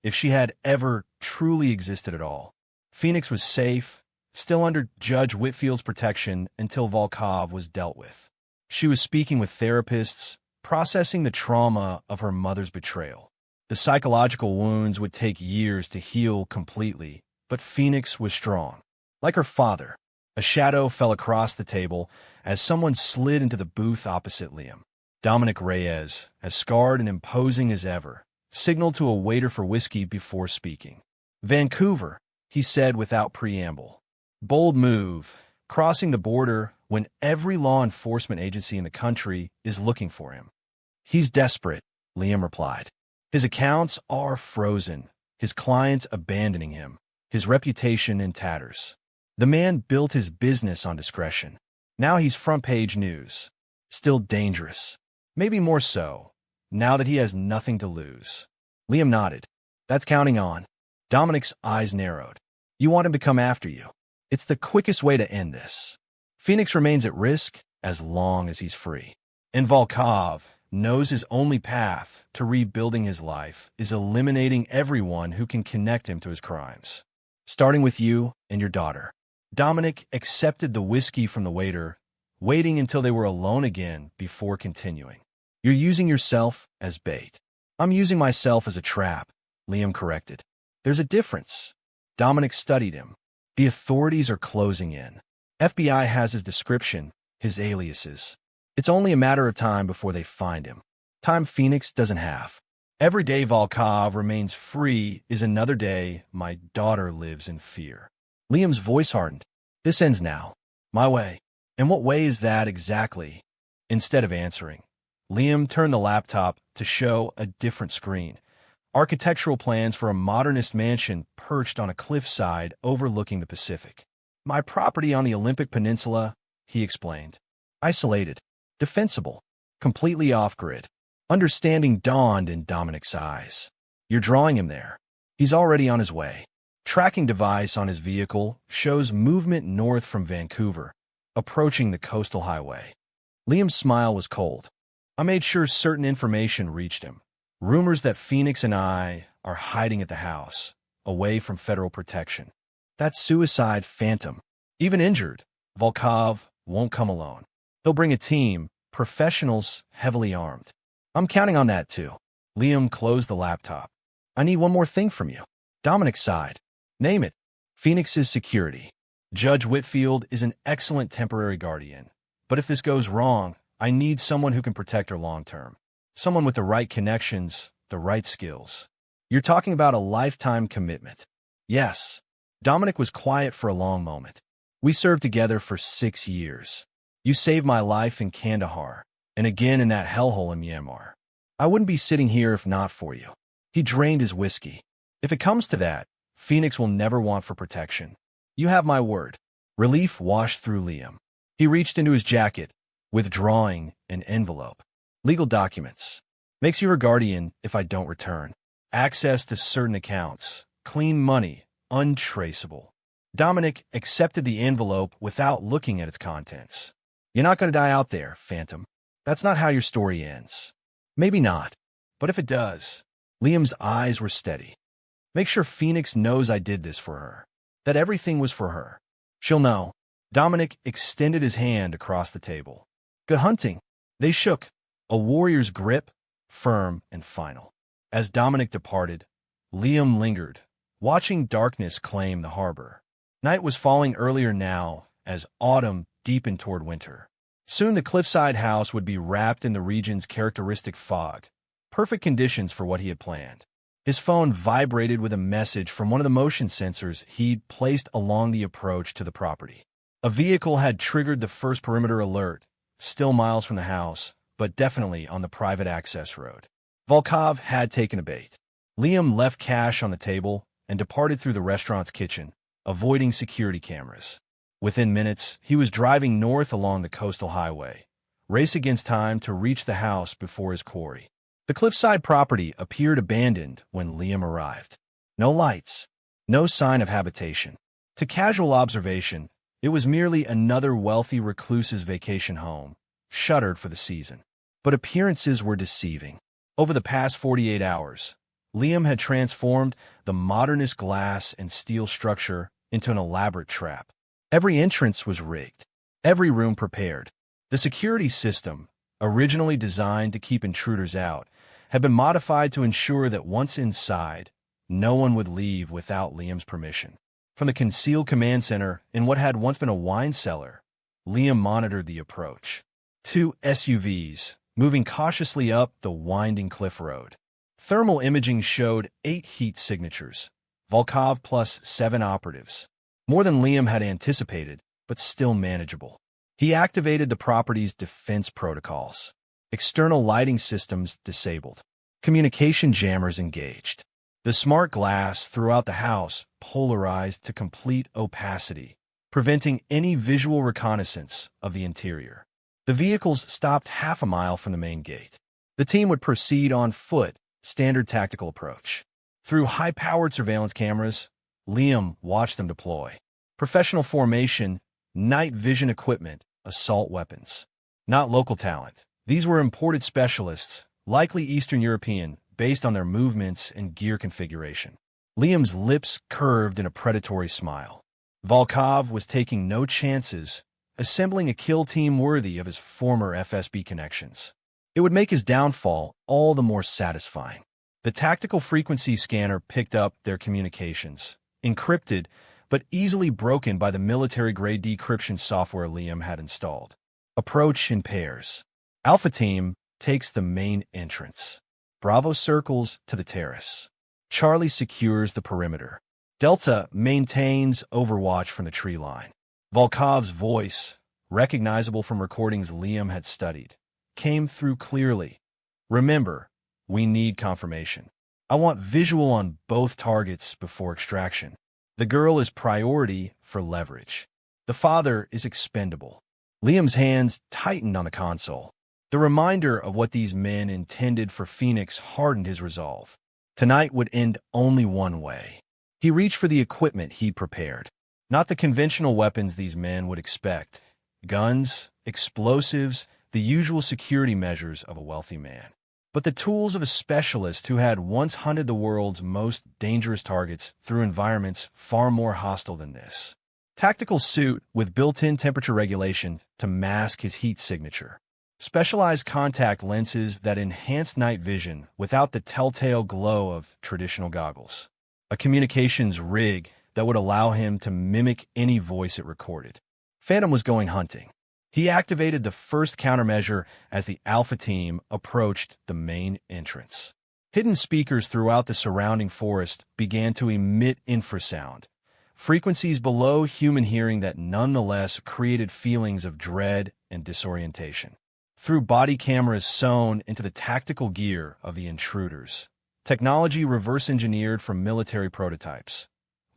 if she had ever truly existed at all. Phoenix was safe, still under Judge Whitfield's protection until Volkov was dealt with. She was speaking with therapists, processing the trauma of her mother's betrayal. The psychological wounds would take years to heal completely, but Phoenix was strong. Like her father, a shadow fell across the table as someone slid into the booth opposite Liam. Dominic Reyes, as scarred and imposing as ever, signaled to a waiter for whiskey before speaking. Vancouver, he said without preamble. Bold move, crossing the border when every law enforcement agency in the country is looking for him. He's desperate, Liam replied. His accounts are frozen, his clients abandoning him, his reputation in tatters. The man built his business on discretion. Now he's front-page news. Still dangerous. Maybe more so, now that he has nothing to lose. Liam nodded. That's counting on. Dominic's eyes narrowed. You want him to come after you. It's the quickest way to end this. Phoenix remains at risk as long as he's free. And Volkov knows his only path to rebuilding his life is eliminating everyone who can connect him to his crimes. Starting with you and your daughter. Dominic accepted the whiskey from the waiter, waiting until they were alone again before continuing. You're using yourself as bait. I'm using myself as a trap, Liam corrected. There's a difference. Dominic studied him. The authorities are closing in. FBI has his description, his aliases. It's only a matter of time before they find him. Time Phoenix doesn't have. Every day Volkov remains free is another day my daughter lives in fear. Liam's voice hardened. This ends now. My way. And what way is that exactly? Instead of answering, Liam turned the laptop to show a different screen. Architectural plans for a modernist mansion perched on a cliffside overlooking the Pacific. My property on the Olympic Peninsula, he explained. Isolated. Defensible. Completely off-grid. Understanding dawned in Dominic's eyes. You're drawing him there. He's already on his way. Tracking device on his vehicle shows movement north from Vancouver, approaching the coastal highway. Liam's smile was cold. I made sure certain information reached him. Rumors that Phoenix and I are hiding at the house, away from federal protection. That's suicide phantom. Even injured, Volkov won't come alone. He'll bring a team, professionals heavily armed. I'm counting on that too. Liam closed the laptop. I need one more thing from you. Dominic sighed. Name it. Phoenix's security. Judge Whitfield is an excellent temporary guardian. But if this goes wrong, I need someone who can protect her long-term. Someone with the right connections, the right skills. You're talking about a lifetime commitment. Yes. Dominic was quiet for a long moment. We served together for 6 years. You saved my life in Kandahar, and again in that hellhole in Myanmar. I wouldn't be sitting here if not for you. He drained his whiskey. If it comes to that, Phoenix will never want for protection. You have my word. Relief washed through Liam. He reached into his jacket, withdrawing an envelope. Legal documents. Makes you her guardian if I don't return. Access to certain accounts. Clean money. Untraceable. Dominic accepted the envelope without looking at its contents. You're not going to die out there, Phantom. That's not how your story ends. Maybe not. But if it does, Liam's eyes were steady. Make sure Phoenix knows I did this for her. That everything was for her. She'll know. Dominic extended his hand across the table. Good hunting. They shook. A warrior's grip, firm and final. As Dominic departed, Liam lingered, watching darkness claim the harbor. Night was falling earlier now, as autumn deepened toward winter. Soon the cliffside house would be wrapped in the region's characteristic fog. Perfect conditions for what he had planned. His phone vibrated with a message from one of the motion sensors he'd placed along the approach to the property. A vehicle had triggered the first perimeter alert, still miles from the house, but definitely on the private access road. Volkov had taken a bait. Liam left cash on the table and departed through the restaurant's kitchen, avoiding security cameras. Within minutes, he was driving north along the coastal highway, race against time to reach the house before his quarry. The cliffside property appeared abandoned when Liam arrived. No lights, no sign of habitation. To casual observation, it was merely another wealthy recluse's vacation home, shuttered for the season. But appearances were deceiving. Over the past 48 hours, Liam had transformed the modernist glass and steel structure into an elaborate trap. Every entrance was rigged, every room prepared. The security system, originally designed to keep intruders out, had been modified to ensure that once inside, no one would leave without Liam's permission. From the concealed command center in what had once been a wine cellar, Liam monitored the approach. 2 SUVs, moving cautiously up the winding cliff road. Thermal imaging showed 8 heat signatures, Volkov plus 7 operatives. More than Liam had anticipated, but still manageable. He activated the property's defense protocols. External lighting systems disabled. Communication jammers engaged. The smart glass throughout the house polarized to complete opacity, preventing any visual reconnaissance of the interior. The vehicles stopped half a mile from the main gate. The team would proceed on foot, standard tactical approach. Through high-powered surveillance cameras, Liam watched them deploy. Professional formation, night vision equipment, assault weapons. Not local talent. These were imported specialists, likely Eastern European, based on their movements and gear configuration. Liam's lips curved in a predatory smile. Volkov was taking no chances, assembling a kill team worthy of his former FSB connections. It would make his downfall all the more satisfying. The tactical frequency scanner picked up their communications, encrypted but easily broken by the military-grade decryption software Liam had installed. Approach in pairs. Alpha Team takes the main entrance. Bravo circles to the terrace. Charlie secures the perimeter. Delta maintains overwatch from the tree line. Volkov's voice, recognizable from recordings Liam had studied, came through clearly. Remember, we need confirmation. I want visual on both targets before extraction. The girl is priority for leverage. The father is expendable. Liam's hands tightened on the console. The reminder of what these men intended for Phoenix hardened his resolve. Tonight would end only one way. He reached for the equipment he'd prepared. Not the conventional weapons these men would expect. Guns, explosives, the usual security measures of a wealthy man. But the tools of a specialist who had once hunted the world's most dangerous targets through environments far more hostile than this. Tactical suit with built-in temperature regulation to mask his heat signature. Specialized contact lenses that enhanced night vision without the telltale glow of traditional goggles. A communications rig that would allow him to mimic any voice it recorded. Phantom was going hunting. He activated the first countermeasure as the Alpha Team approached the main entrance. Hidden speakers throughout the surrounding forest began to emit infrasound, frequencies below human hearing that nonetheless created feelings of dread and disorientation. Through body cameras sewn into the tactical gear of the intruders, technology reverse-engineered from military prototypes,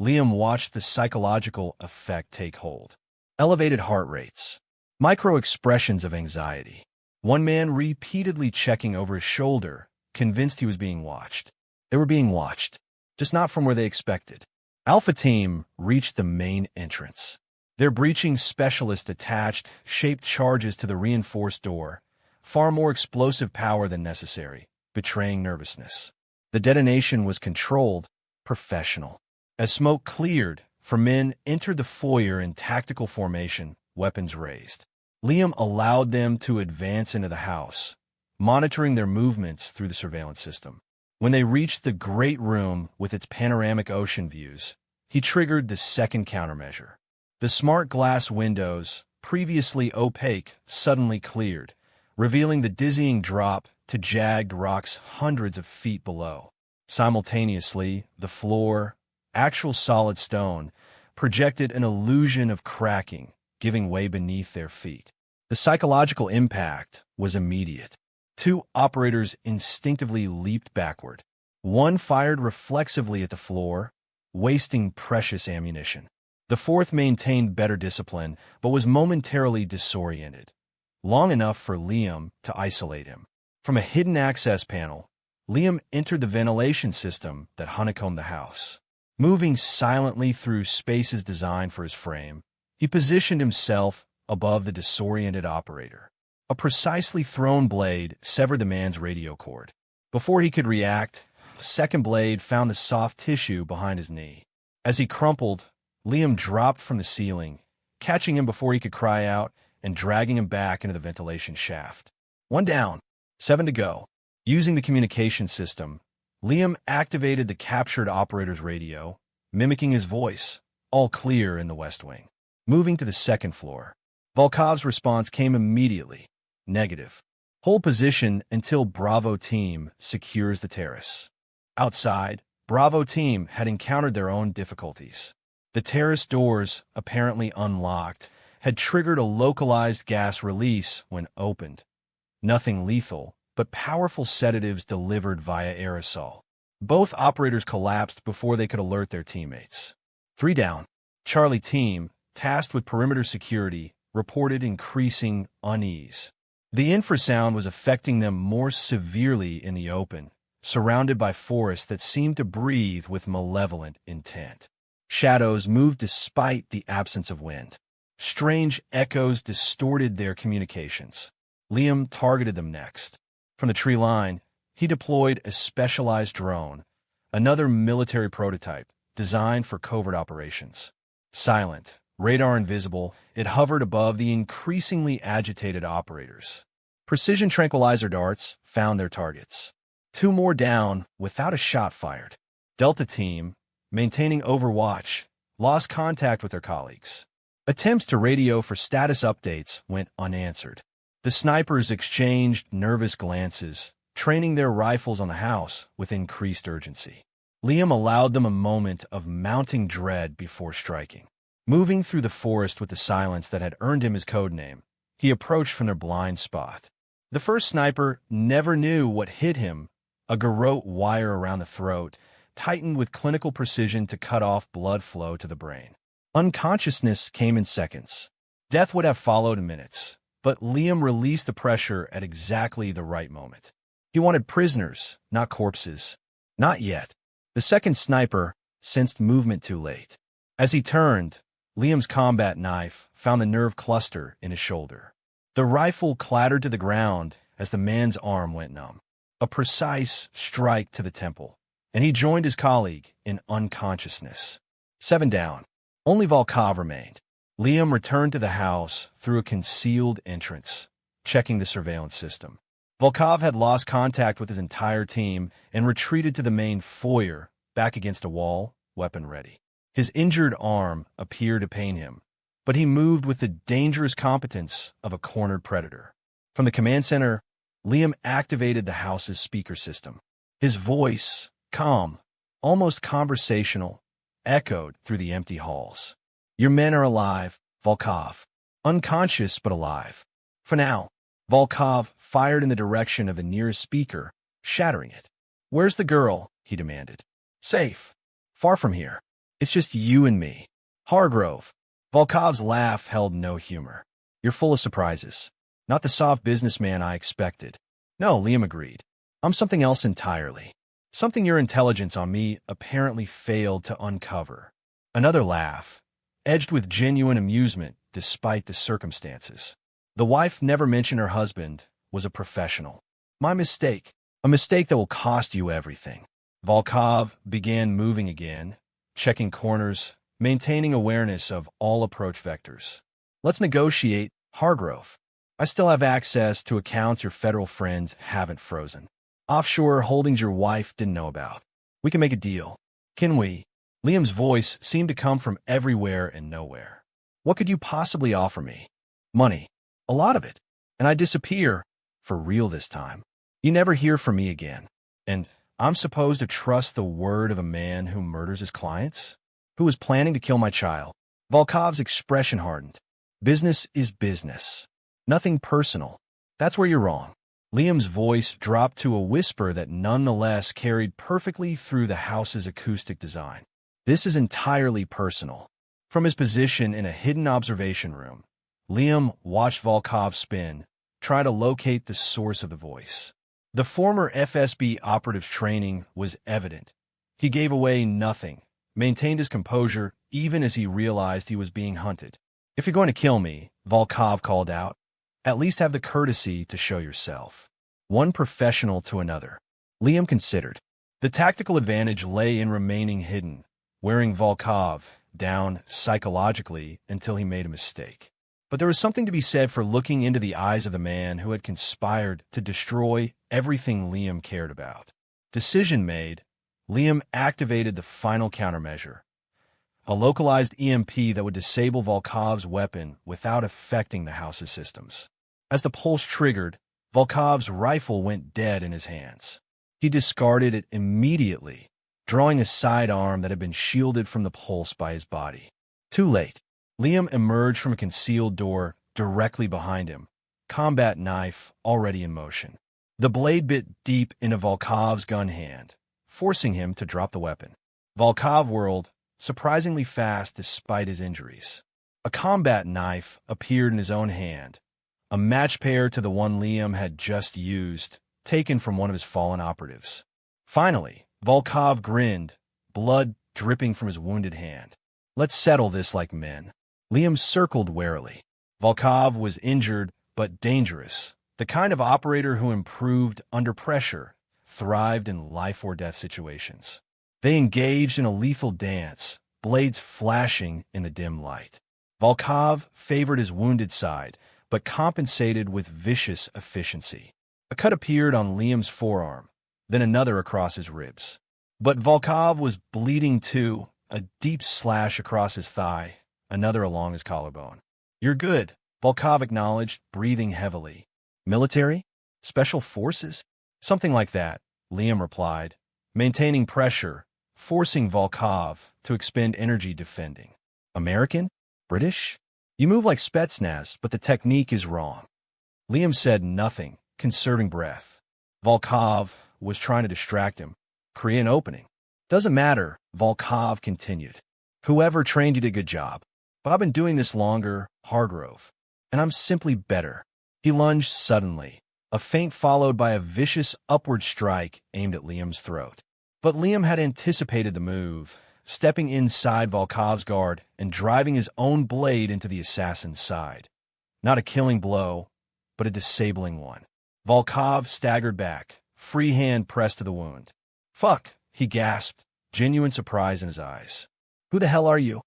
Liam watched the psychological effect take hold. Elevated heart rates, micro-expressions of anxiety. One man repeatedly checking over his shoulder, convinced he was being watched. They were being watched, just not from where they expected. Alpha Team reached the main entrance. Their breaching specialist attached shaped charges to the reinforced door, far more explosive power than necessary, betraying nervousness. The detonation was controlled, professional. As smoke cleared, men entered the foyer in tactical formation, weapons raised. Liam allowed them to advance into the house, monitoring their movements through the surveillance system. When they reached the great room with its panoramic ocean views, he triggered the second countermeasure. The smart glass windows, previously opaque, suddenly cleared, revealing the dizzying drop to jagged rocks hundreds of feet below. Simultaneously, the floor, actual solid stone, projected an illusion of cracking, giving way beneath their feet. The psychological impact was immediate. Two operators instinctively leaped backward. One fired reflexively at the floor, wasting precious ammunition. The fourth maintained better discipline, but was momentarily disoriented, long enough for Liam to isolate him. From a hidden access panel, Liam entered the ventilation system that honeycombed the house. Moving silently through spaces designed for his frame, he positioned himself above the disoriented operator. A precisely thrown blade severed the man's radio cord. Before he could react, a second blade found the soft tissue behind his knee. As he crumpled, Liam dropped from the ceiling, catching him before he could cry out and dragging him back into the ventilation shaft. 1 down, 7 to go. Using the communication system, Liam activated the captured operator's radio, mimicking his voice, all clear in the West Wing. Moving to the second floor, Volkov's response came immediately, negative. Hold position until Bravo Team secures the terrace. Outside, Bravo Team had encountered their own difficulties. The terrace doors, apparently unlocked, had triggered a localized gas release when opened. Nothing lethal, but powerful sedatives delivered via aerosol. Both operators collapsed before they could alert their teammates. 3 down. Charlie team, tasked with perimeter security, reported increasing unease. The infrasound was affecting them more severely in the open, surrounded by forests that seemed to breathe with malevolent intent. Shadows moved despite the absence of wind. Strange echoes distorted their communications. Liam targeted them next. From the tree line, he deployed a specialized drone, another military prototype designed for covert operations. Silent, radar invisible, it hovered above the increasingly agitated operators. Precision tranquilizer darts found their targets. 2 more down without a shot fired. Delta team, maintaining overwatch, lost contact with their colleagues. Attempts to radio for status updates went unanswered. The snipers exchanged nervous glances, training their rifles on the house with increased urgency. Liam allowed them a moment of mounting dread before striking. Moving through the forest with the silence that had earned him his code name, he approached from their blind spot. The first sniper never knew what hit him, a garrote wire around the throat, tightened with clinical precision to cut off blood flow to the brain. Unconsciousness came in seconds. Death would have followed in minutes, but Liam released the pressure at exactly the right moment. He wanted prisoners, not corpses. Not yet. The second sniper sensed movement too late. As he turned, Liam's combat knife found the nerve cluster in his shoulder. The rifle clattered to the ground as the man's arm went numb. A precise strike to the temple, and he joined his colleague in unconsciousness. 7 down. Only Volkov remained. Liam returned to the house through a concealed entrance, checking the surveillance system. Volkov had lost contact with his entire team and retreated to the main foyer, back against a wall, weapon ready. His injured arm appeared to pain him, but he moved with the dangerous competence of a cornered predator. From the command center, Liam activated the house's speaker system. His voice, calm, almost conversational, echoed through the empty halls. Your men are alive, Volkov. Unconscious but alive. For now. Volkov fired in the direction of the nearest speaker, shattering it. Where's the girl? He demanded. Safe. Far from here. It's just you and me. Hargrove. Volkov's laugh held no humor. You're full of surprises. Not the soft businessman I expected. No, Liam agreed. I'm something else entirely. Something your intelligence on me apparently failed to uncover. Another laugh, edged with genuine amusement despite the circumstances. The wife never mentioned her husband was a professional. My mistake. A mistake that will cost you everything. Volkov began moving again, checking corners, maintaining awareness of all approach vectors. Let's negotiate, Hargrove. I still have access to accounts your federal friends haven't frozen. Offshore holdings your wife didn't know about. We can make a deal. Can we? Liam's voice seemed to come from everywhere and nowhere. What could you possibly offer me? Money. A lot of it. And I disappear. For real this time. You never hear from me again. And I'm supposed to trust the word of a man who murders his clients? Who is planning to kill my child? Volkov's expression hardened. Business is business. Nothing personal. That's where you're wrong. Liam's voice dropped to a whisper that nonetheless carried perfectly through the house's acoustic design. This is entirely personal. From his position in a hidden observation room, Liam watched Volkov spin, try to locate the source of the voice. The former FSB operative's training was evident. He gave away nothing, maintained his composure even as he realized he was being hunted. If you're going to kill me, Volkov called out, at least have the courtesy to show yourself. One professional to another. Liam considered. The tactical advantage lay in remaining hidden, wearing Volkov down psychologically until he made a mistake. But there was something to be said for looking into the eyes of the man who had conspired to destroy everything Liam cared about. Decision made, Liam activated the final countermeasure. A localized EMP that would disable Volkov's weapon without affecting the house's systems. As the pulse triggered, Volkov's rifle went dead in his hands. He discarded it immediately, drawing a sidearm that had been shielded from the pulse by his body. Too late. Liam emerged from a concealed door directly behind him, combat knife already in motion. The blade bit deep into Volkov's gun hand, forcing him to drop the weapon. Volkov whirled, surprisingly fast despite his injuries. A combat knife appeared in his own hand, a match pair to the one Liam had just used, taken from one of his fallen operatives. Finally, Volkov grinned, blood dripping from his wounded hand. Let's settle this like men. Liam circled warily. Volkov was injured but dangerous, the kind of operator who improved under pressure, thrived in life-or-death situations. They engaged in a lethal dance, blades flashing in the dim light. Volkov favored his wounded side, but compensated with vicious efficiency. A cut appeared on Liam's forearm, then another across his ribs. But Volkov was bleeding too, a deep slash across his thigh, another along his collarbone. You're good, Volkov acknowledged, breathing heavily. Military? Special forces? Something like that, Liam replied, maintaining pressure, forcing Volkov to expend energy defending. American? British? You move like Spetsnaz, but the technique is wrong. Liam said nothing, conserving breath. Volkov was trying to distract him, create an opening. Doesn't matter, Volkov continued. Whoever trained you did a good job. But I've been doing this longer, Hargrove, and I'm simply better. He lunged suddenly, a feint followed by a vicious upward strike aimed at Liam's throat. But Liam had anticipated the move, stepping inside Volkov's guard and driving his own blade into the assassin's side. Not a killing blow, but a disabling one. Volkov staggered back, free hand pressed to the wound. Fuck, he gasped, genuine surprise in his eyes. Who the hell are you?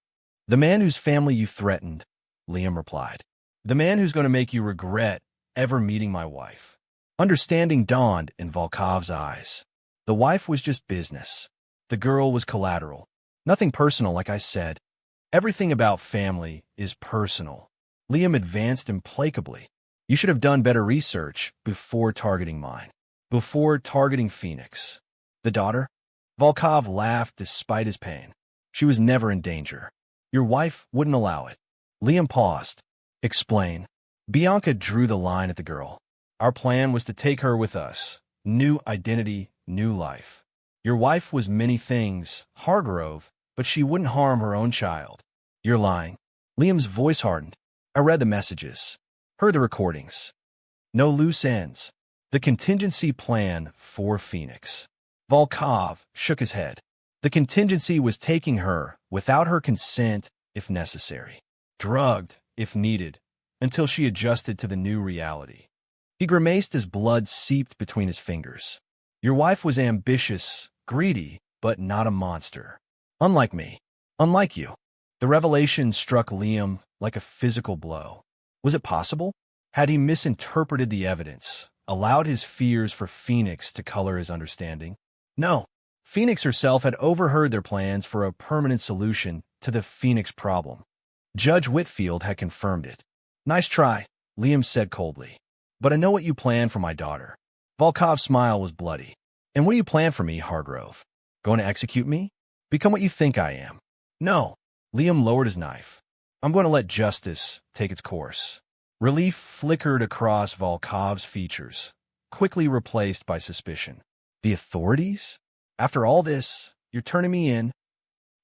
The man whose family you threatened, Liam replied. The man who's going to make you regret ever meeting my wife. Understanding dawned in Volkov's eyes. The wife was just business. The girl was collateral. Nothing personal, like I said. Everything about family is personal. Liam advanced implacably. You should have done better research before targeting mine. Before targeting Phoenix. The daughter? Volkov laughed despite his pain. She was never in danger. Your wife wouldn't allow it. Liam paused. Explain. Bianca drew the line at the girl. Our plan was to take her with us. New identity, new life. Your wife was many things, Hargrove, but she wouldn't harm her own child. You're lying. Liam's voice hardened. I read the messages. Heard the recordings. No loose ends. The contingency plan for Phoenix. Volkov shook his head. The contingency was taking her, without her consent, if necessary. Drugged, if needed, until she adjusted to the new reality. He grimaced as blood seeped between his fingers. Your wife was ambitious, greedy, but not a monster. Unlike me. Unlike you. The revelation struck Liam like a physical blow. Was it possible? Had he misinterpreted the evidence, allowed his fears for Phoenix to color his understanding? No. Phoenix herself had overheard their plans for a permanent solution to the Phoenix problem. Judge Whitfield had confirmed it. Nice try, Liam said coldly. But I know what you plan for my daughter. Volkov's smile was bloody. And what do you plan for me, Hargrove? Going to execute me? Become what you think I am? No. Liam lowered his knife. I'm going to let justice take its course. Relief flickered across Volkov's features, quickly replaced by suspicion. The authorities? After all this, you're turning me in?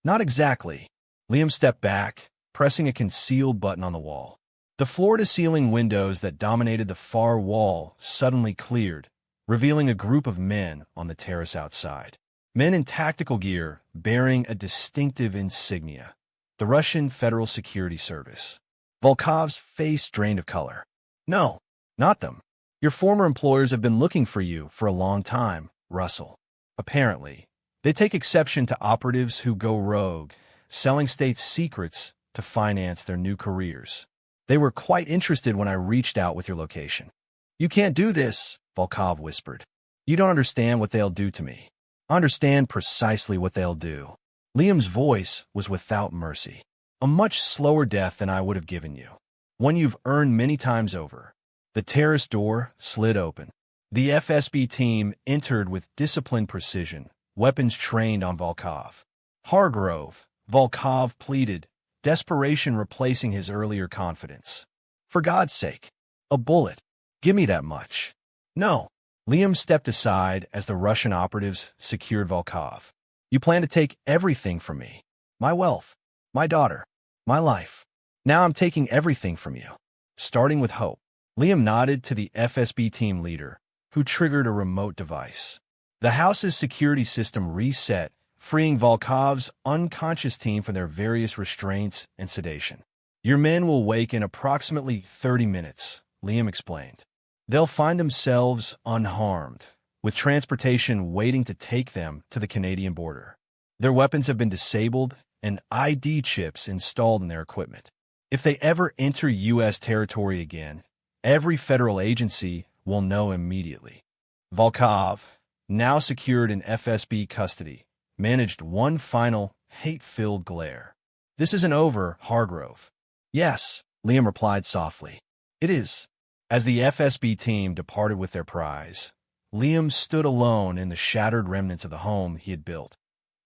Not exactly. Liam stepped back, pressing a concealed button on the wall. The floor-to-ceiling windows that dominated the far wall suddenly cleared, revealing a group of men on the terrace outside. Men in tactical gear, bearing a distinctive insignia. The Russian Federal Security Service. Volkov's face drained of color. No, not them. Your former employers have been looking for you for a long time, Russell. Apparently, they take exception to operatives who go rogue, selling state secrets to finance their new careers. They were quite interested when I reached out with your location. You can't do this, Volkov whispered. You don't understand what they'll do to me. I understand precisely what they'll do. Liam's voice was without mercy. A much slower death than I would have given you. One you've earned many times over. The terrace door slid open. The FSB team entered with disciplined precision, weapons trained on Volkov. Hargrove, Volkov pleaded, desperation replacing his earlier confidence. For God's sake, a bullet. Give me that much. No. Liam stepped aside as the Russian operatives secured Volkov. You plan to take everything from me. My wealth, my daughter, my life. Now I'm taking everything from you. Starting with hope. Liam nodded to the FSB team leader, who triggered a remote device. The house's security system reset, freeing Volkov's unconscious team from their various restraints and sedation. Your men will wake in approximately 30 minutes, Liam explained. They'll find themselves unharmed, with transportation waiting to take them to the Canadian border. Their weapons have been disabled and ID chips installed in their equipment. If they ever enter U.S. territory again, every federal agency will know immediately. Volkov, now secured in FSB custody, managed one final, hate-filled glare. This isn't over, Hargrove. Yes, Liam replied softly. It is. As the FSB team departed with their prize, Liam stood alone in the shattered remnants of the home he had built.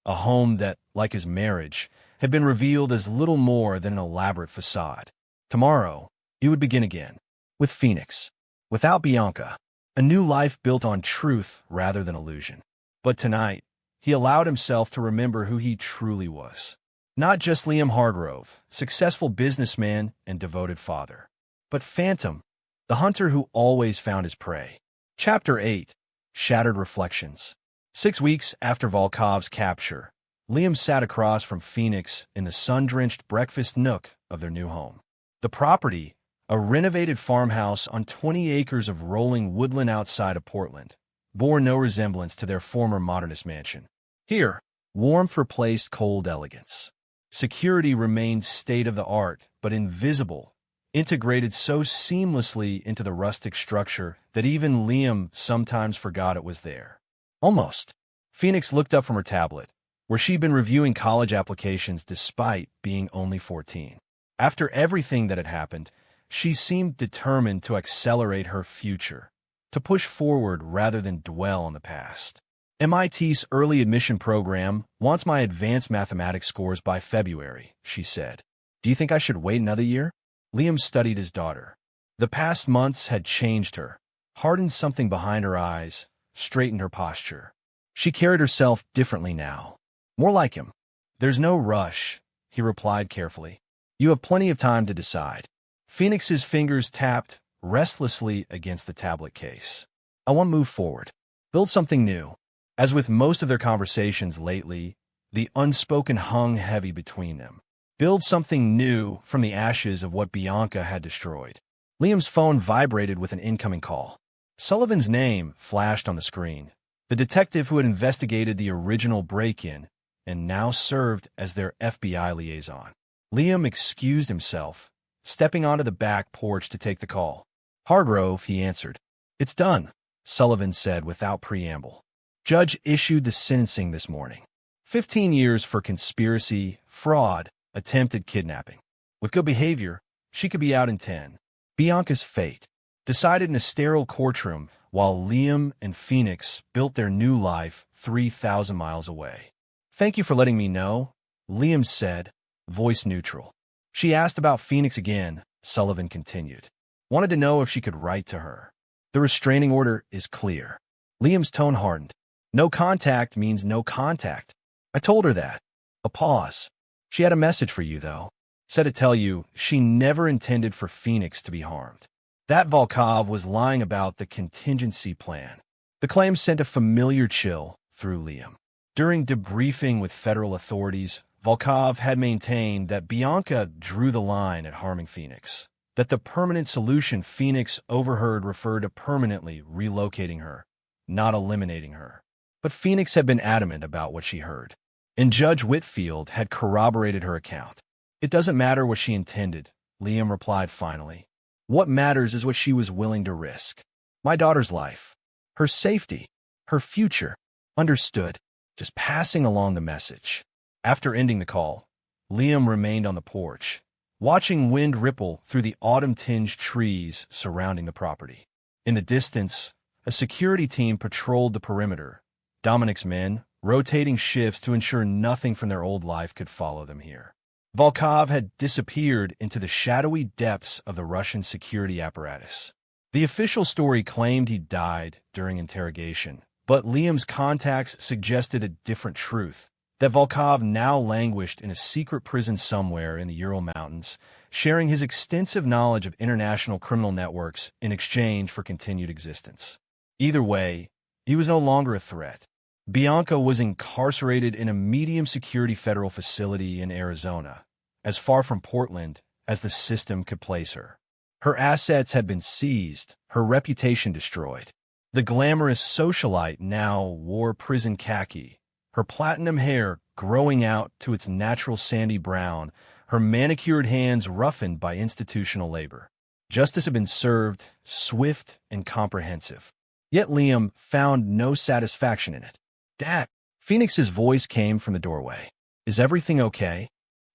A home that, like his marriage, had been revealed as little more than an elaborate facade. Tomorrow, it would begin again. With Phoenix. Without Bianca. A new life built on truth rather than illusion. But tonight, he allowed himself to remember who he truly was. Not just Liam Hargrove, successful businessman and devoted father, but Phantom, the hunter who always found his prey. Chapter 8. Shattered Reflections. 6 weeks after Volkov's capture, Liam sat across from Phoenix in the sun-drenched breakfast nook of their new home. The property, a renovated farmhouse on 20 acres of rolling woodland outside of Portland, bore no resemblance to their former modernist mansion. Here, warmth replaced cold elegance. Security remained state-of-the-art, but invisible, integrated so seamlessly into the rustic structure that even Liam sometimes forgot it was there. Almost. Phoenix looked up from her tablet, where she'd been reviewing college applications despite being only 14. After everything that had happened, she seemed determined to accelerate her future, to push forward rather than dwell on the past. MIT's early admission program wants my advanced mathematics scores by February, she said. Do you think I should wait another year? Liam studied his daughter. The past months had changed her, hardened something behind her eyes, straightened her posture. She carried herself differently now. More like him. There's no rush, he replied carefully. You have plenty of time to decide. Phoenix's fingers tapped restlessly against the tablet case. I want to move forward. Build something new. As with most of their conversations lately, the unspoken hung heavy between them. Build something new from the ashes of what Bianca had destroyed. Liam's phone vibrated with an incoming call. Sullivan's name flashed on the screen, the detective who had investigated the original break-in and now served as their FBI liaison. Liam excused himself, stepping onto the back porch to take the call. Hargrove, he answered. It's done, Sullivan said without preamble. Judge issued the sentencing this morning. 15 years for conspiracy, fraud, attempted kidnapping. With good behavior, she could be out in 10. Bianca's fate, decided in a sterile courtroom while Liam and Phoenix built their new life 3,000 miles away. Thank you for letting me know, Liam said, voice neutral. She asked about Phoenix again, Sullivan continued. Wanted to know if she could write to her. The restraining order is clear. Liam's tone hardened. No contact means no contact. I told her that. A pause. She had a message for you, though. Said to tell you she never intended for Phoenix to be harmed. That Volkov was lying about the contingency plan. The claim sent a familiar chill through Liam. During debriefing with federal authorities, Volkov had maintained that Bianca drew the line at harming Phoenix, that the permanent solution Phoenix overheard referred to permanently relocating her, not eliminating her. But Phoenix had been adamant about what she heard, and Judge Whitfield had corroborated her account. It doesn't matter what she intended, Liam replied finally. What matters is what she was willing to risk. My daughter's life, her safety, her future. Understood. Just passing along the message. After ending the call, Liam remained on the porch, watching wind ripple through the autumn-tinged trees surrounding the property. In the distance, a security team patrolled the perimeter, Dominic's men rotating shifts to ensure nothing from their old life could follow them here. Volkov had disappeared into the shadowy depths of the Russian security apparatus. The official story claimed he died during interrogation, but Liam's contacts suggested a different truth, that Volkov now languished in a secret prison somewhere in the Ural Mountains, sharing his extensive knowledge of international criminal networks in exchange for continued existence. Either way, he was no longer a threat. Bianca was incarcerated in a medium-security federal facility in Arizona, as far from Portland as the system could place her. Her assets had been seized, her reputation destroyed. The glamorous socialite now wore prison khaki, her platinum hair growing out to its natural sandy brown, her manicured hands roughened by institutional labor. Justice had been served, swift and comprehensive. Yet Liam found no satisfaction in it. "Dad," Phoenix's voice came from the doorway. "Is everything okay?"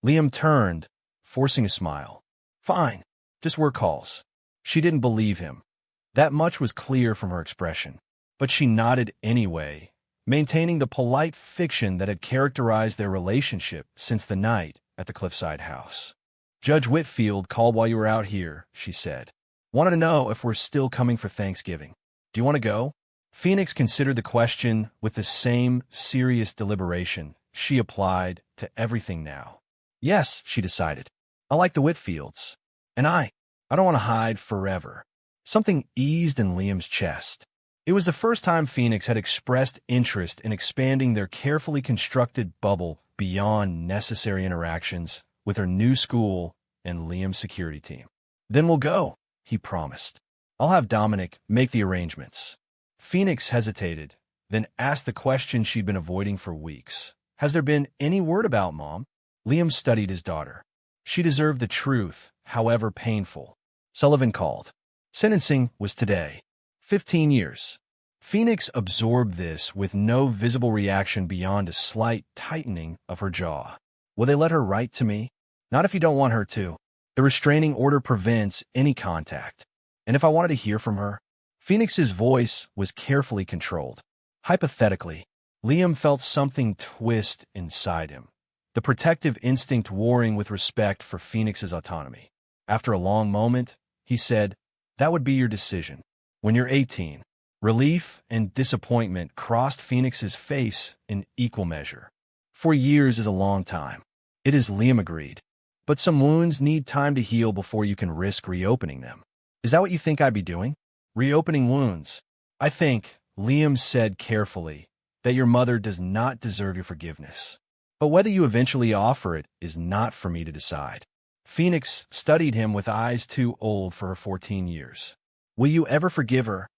Liam turned, forcing a smile. "Fine. Just work calls." She didn't believe him. That much was clear from her expression. But she nodded anyway, maintaining the polite fiction that had characterized their relationship since the night at the Cliffside house. "Judge Whitfield called while you were out here," she said. "Wanted to know if we're still coming for Thanksgiving. Do you want to go?" Phoenix considered the question with the same serious deliberation she applied to everything now. "Yes," she decided. "I like the Whitfields. And I don't want to hide forever." Something eased in Liam's chest. It was the first time Phoenix had expressed interest in expanding their carefully constructed bubble beyond necessary interactions with her new school and Liam's security team. "Then we'll go," he promised. "I'll have Dominic make the arrangements." Phoenix hesitated, then asked the question she'd been avoiding for weeks. "Has there been any word about Mom?" Liam studied his daughter. She deserved the truth, however painful. Sullivan called. Sentencing was today. 15 years. Phoenix absorbed this with no visible reaction beyond a slight tightening of her jaw. "Will they let her write to me?" "Not if you don't want her to. The restraining order prevents any contact. And if I wanted to hear from her?" Phoenix's voice was carefully controlled. Hypothetically, Liam felt something twist inside him, the protective instinct warring with respect for Phoenix's autonomy. After a long moment, he said, "That would be your decision. When you're 18. Relief and disappointment crossed Phoenix's face in equal measure. 4 years is a long time. It is, Liam agreed. But some wounds need time to heal before you can risk reopening them. Is that what you think I'd be doing? Reopening wounds? I think," Liam said carefully, "that your mother does not deserve your forgiveness. But whether you eventually offer it is not for me to decide." Phoenix studied him with eyes too old for her 14 years. "Will you ever forgive her?"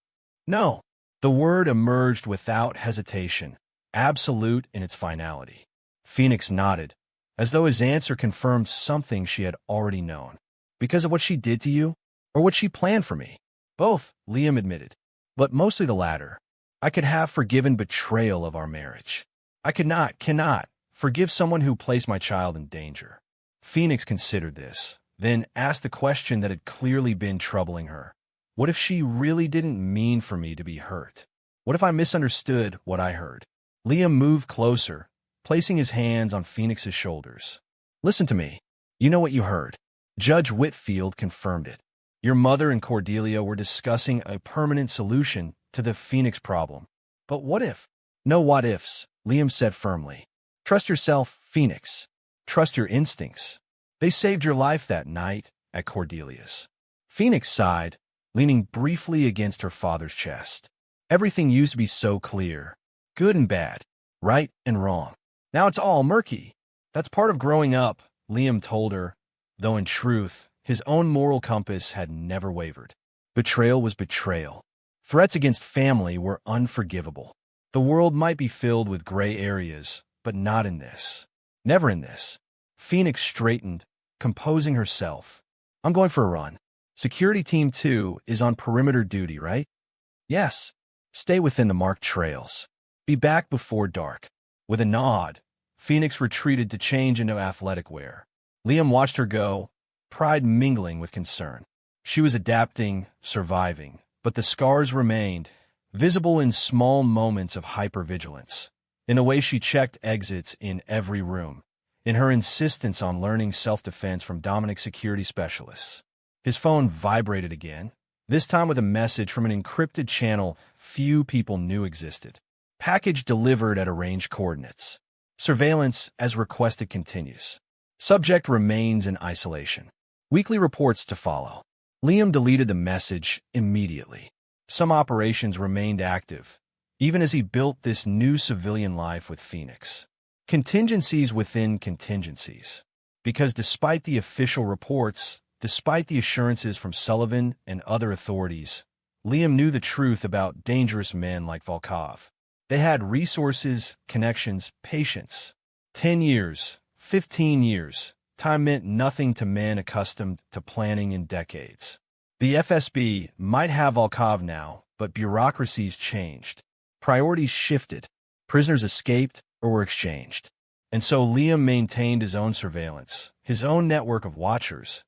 "No." The word emerged without hesitation, absolute in its finality. Phoenix nodded, as though his answer confirmed something she had already known. "Because of what she did to you? Or what she planned for me?" "Both," Liam admitted, "but mostly the latter. I could have forgiven betrayal of our marriage. I cannot forgive someone who placed my child in danger." Phoenix considered this, then asked the question that had clearly been troubling her. What if she really didn't mean for me to be hurt? What if I misunderstood what I heard? Liam moved closer, placing his hands on Phoenix's shoulders. "Listen to me. You know what you heard." Judge Whitfield confirmed it. "Your mother and Cordelia were discussing a permanent solution to the Phoenix problem. But what if?" "No what ifs," Liam said firmly. "Trust yourself, Phoenix. Trust your instincts. They saved your life that night at Cordelia's." Phoenix sighed, leaning briefly against her father's chest. Everything used to be so clear. Good and bad. Right and wrong. Now it's all murky. "That's part of growing up," Liam told her, though in truth, his own moral compass had never wavered. Betrayal was betrayal. Threats against family were unforgivable. The world might be filled with gray areas, but not in this. Never in this. Phoenix straightened, composing herself. "I'm going for a run. Security Team 2 is on perimeter duty, right?" "Yes. Stay within the marked trails. Be back before dark." With a nod, Phoenix retreated to change into athletic wear. Liam watched her go, pride mingling with concern. She was adapting, surviving, but the scars remained, visible in small moments of hypervigilance. in the way she checked exits in every room, in her insistence on learning self-defense from Dominic's security specialists. His phone vibrated again, this time with a message from an encrypted channel few people knew existed. Package delivered at arranged coordinates. Surveillance, as requested, continues. Subject remains in isolation. Weekly reports to follow. Liam deleted the message immediately. Some operations remained active, even as he built this new civilian life with Phoenix. Contingencies within contingencies. Because despite the official reports, despite the assurances from Sullivan and other authorities, Liam knew the truth about dangerous men like Volkov. They had resources, connections, patience. 10 years, 15 years. Time meant nothing to men accustomed to planning in decades. The FSB might have Volkov now, but bureaucracies changed. Priorities shifted. Prisoners escaped or were exchanged. And so Liam maintained his own surveillance, his own network of watchers,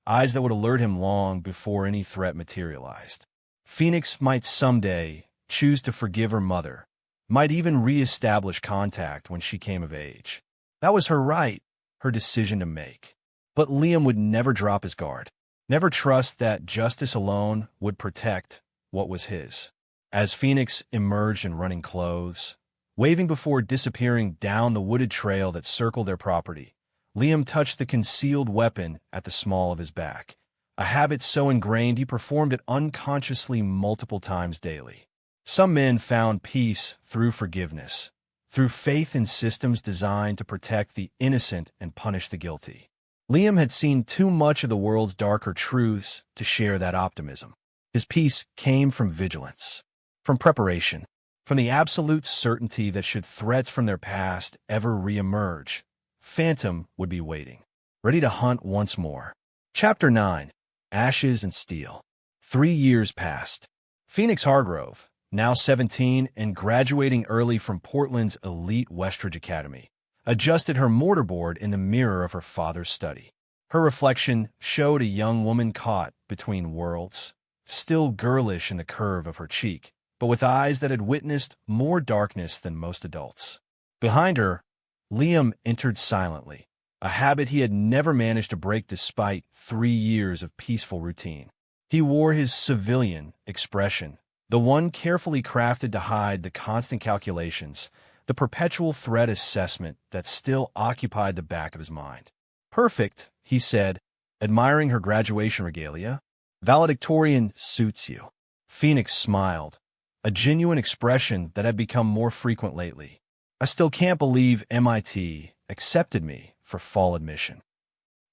eyes that would alert him long before any threat materialized. Phoenix might someday choose to forgive her mother, might even re-establish contact when she came of age. That was her right, her decision to make. But Liam would never drop his guard, never trust that justice alone would protect what was his. As Phoenix emerged in running clothes, waving before disappearing down the wooded trail that circled their property, Liam touched the concealed weapon at the small of his back, a habit so ingrained he performed it unconsciously multiple times daily. Some men found peace through forgiveness, through faith in systems designed to protect the innocent and punish the guilty. Liam had seen too much of the world's darker truths to share that optimism. His peace came from vigilance, from preparation, from the absolute certainty that should threats from their past ever re-emerge, Phantom would be waiting, ready to hunt once more. Chapter 9. Ashes and Steel. 3 years passed. Phoenix Hargrove, now 17 and graduating early from Portland's elite Westridge Academy, adjusted her mortarboard in the mirror of her father's study. Her reflection showed a young woman caught between worlds, still girlish in the curve of her cheek, but with eyes that had witnessed more darkness than most adults. Behind her, Liam entered silently, a habit he had never managed to break despite 3 years of peaceful routine. He wore his civilian expression, the one carefully crafted to hide the constant calculations, the perpetual threat assessment that still occupied the back of his mind. "Perfect," he said, admiring her graduation regalia. "Valedictorian suits you." Phoenix smiled, a genuine expression that had become more frequent lately. "I still can't believe MIT accepted me for fall admission."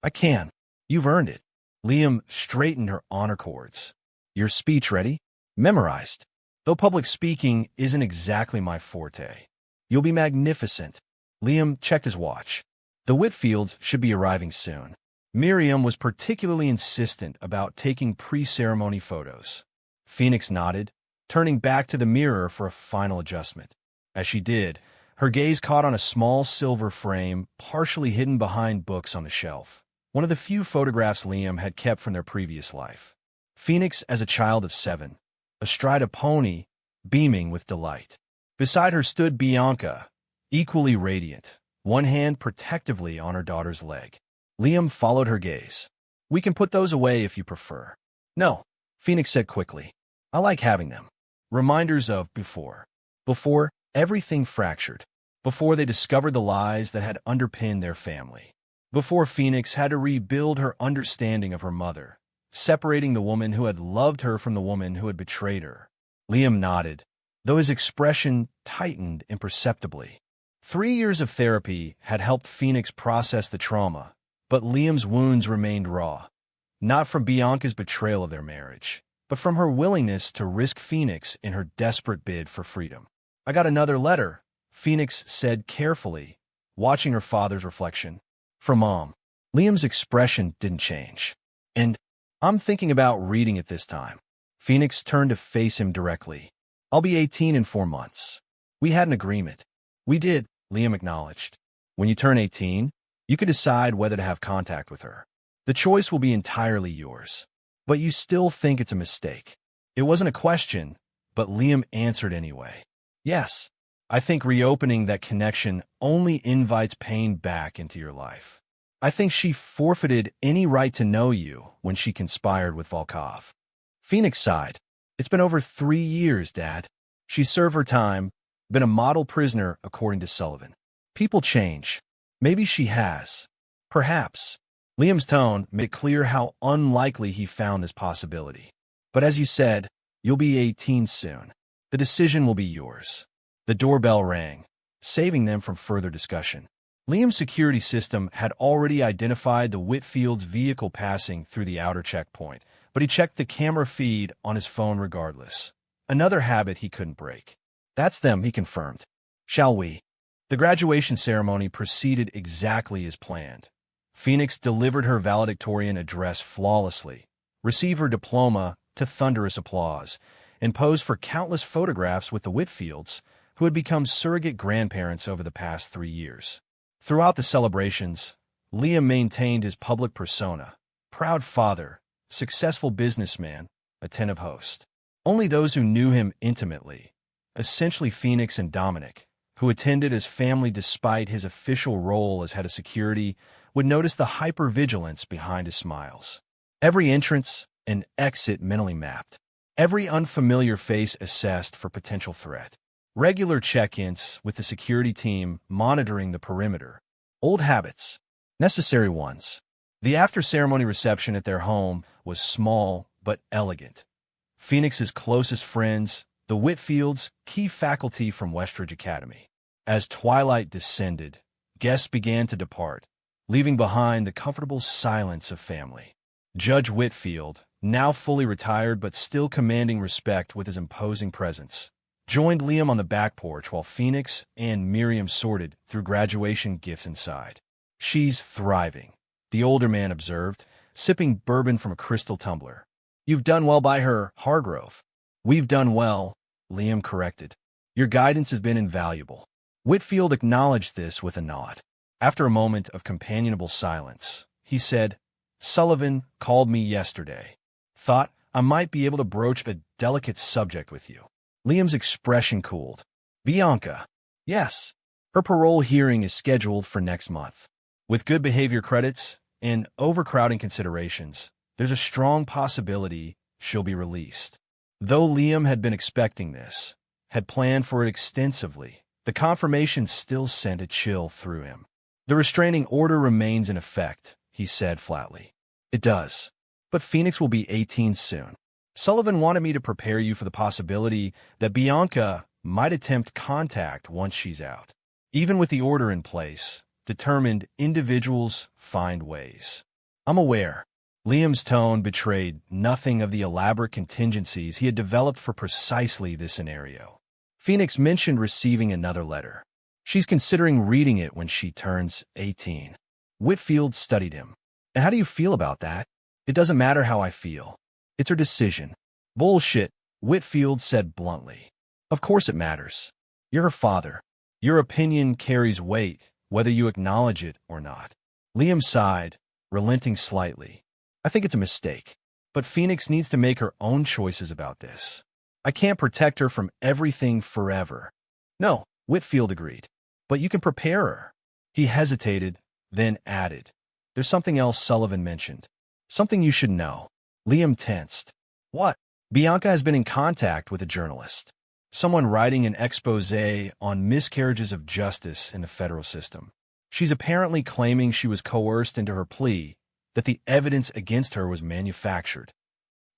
"I can. You've earned it." Liam straightened her honor cords. "Your speech ready?" "Memorized. Though public speaking isn't exactly my forte." "You'll be magnificent." Liam checked his watch. The Whitfields should be arriving soon. Miriam was particularly insistent about taking pre-ceremony photos. Phoenix nodded, turning back to the mirror for a final adjustment. As she did, her gaze caught on a small silver frame partially hidden behind books on the shelf, one of the few photographs Liam had kept from their previous life. Phoenix as a child of 7, astride a pony, beaming with delight. Beside her stood Bianca, equally radiant, one hand protectively on her daughter's leg. Liam followed her gaze. "We can put those away if you prefer." "No," Phoenix said quickly. "I like having them. Reminders of before. Before everything fractured. Before they discovered the lies that had underpinned their family. Before Phoenix had to rebuild her understanding of her mother, separating the woman who had loved her from the woman who had betrayed her." Liam nodded, though his expression tightened imperceptibly. 3 years of therapy had helped Phoenix process the trauma, but Liam's wounds remained raw, not from Bianca's betrayal of their marriage, but from her willingness to risk Phoenix in her desperate bid for freedom. "I got another letter," Phoenix said carefully, watching her father's reflection. "From Mom." Liam's expression didn't change. "And I'm thinking about reading it this time." Phoenix turned to face him directly. "I'll be 18 in 4 months. We had an agreement." "We did," Liam acknowledged. "When you turn 18, you can decide whether to have contact with her. The choice will be entirely yours. But you still think it's a mistake." It wasn't a question, but Liam answered anyway. "Yes." I think reopening that connection only invites pain back into your life. I think she forfeited any right to know you when she conspired with Volkov. Phoenix sighed. It's been over 3 years, Dad. She served her time, been a model prisoner, according to Sullivan. People change. Maybe she has. Perhaps. Liam's tone made it clear how unlikely he found this possibility. But as you said, you'll be 18 soon. The decision will be yours. The doorbell rang, saving them from further discussion. Liam's security system had already identified the Whitfield's vehicle passing through the outer checkpoint, but he checked the camera feed on his phone regardless. Another habit he couldn't break. That's them, he confirmed. Shall we? The graduation ceremony proceeded exactly as planned. Phoenix delivered her valedictorian address flawlessly, received her diploma to thunderous applause, and posed for countless photographs with the Whitfields, who had become surrogate grandparents over the past 3 years. Throughout the celebrations, Liam maintained his public persona: proud father, successful businessman, attentive host. Only those who knew him intimately, essentially Phoenix and Dominic, who attended as family despite his official role as head of security, would notice the hypervigilance behind his smiles. Every entrance and exit mentally mapped. Every unfamiliar face assessed for potential threat. Regular check-ins with the security team monitoring the perimeter. Old habits. Necessary ones. The after-ceremony reception at their home was small but elegant. Phoenix's closest friends, the Whitfields, key faculty from Westridge Academy. As twilight descended, guests began to depart, leaving behind the comfortable silence of family. Judge Whitfield, now fully retired but still commanding respect with his imposing presence, joined Liam on the back porch while Phoenix and Miriam sorted through graduation gifts inside. She's thriving, the older man observed, sipping bourbon from a crystal tumbler. You've done well by her, Hargrove. We've done well, Liam corrected. Your guidance has been invaluable. Whitfield acknowledged this with a nod. After a moment of companionable silence, he said, Sullivan called me yesterday. Thought I might be able to broach a delicate subject with you. Liam's expression cooled. Bianca. Yes. Her parole hearing is scheduled for next month. With good behavior credits and overcrowding considerations, there's a strong possibility she'll be released. Though Liam had been expecting this, had planned for it extensively, the confirmation still sent a chill through him. The restraining order remains in effect, he said flatly. It does. But Phoenix will be 18 soon. Sullivan wanted me to prepare you for the possibility that Bianca might attempt contact once she's out. Even with the order in place, determined individuals find ways. I'm aware. Liam's tone betrayed nothing of the elaborate contingencies he had developed for precisely this scenario. Phoenix mentioned receiving another letter. She's considering reading it when she turns 18. Whitfield studied him. And how do you feel about that? It doesn't matter how I feel. It's her decision. Bullshit, Whitfield said bluntly. Of course it matters. You're her father. Your opinion carries weight, whether you acknowledge it or not. Liam sighed, relenting slightly. I think it's a mistake. But Phoenix needs to make her own choices about this. I can't protect her from everything forever. No, Whitfield agreed. But you can prepare her. He hesitated, then added. There's something else Sullivan mentioned. Something you should know. Liam tensed. What? Bianca has been in contact with a journalist. Someone writing an expose on miscarriages of justice in the federal system. She's apparently claiming she was coerced into her plea, that the evidence against her was manufactured.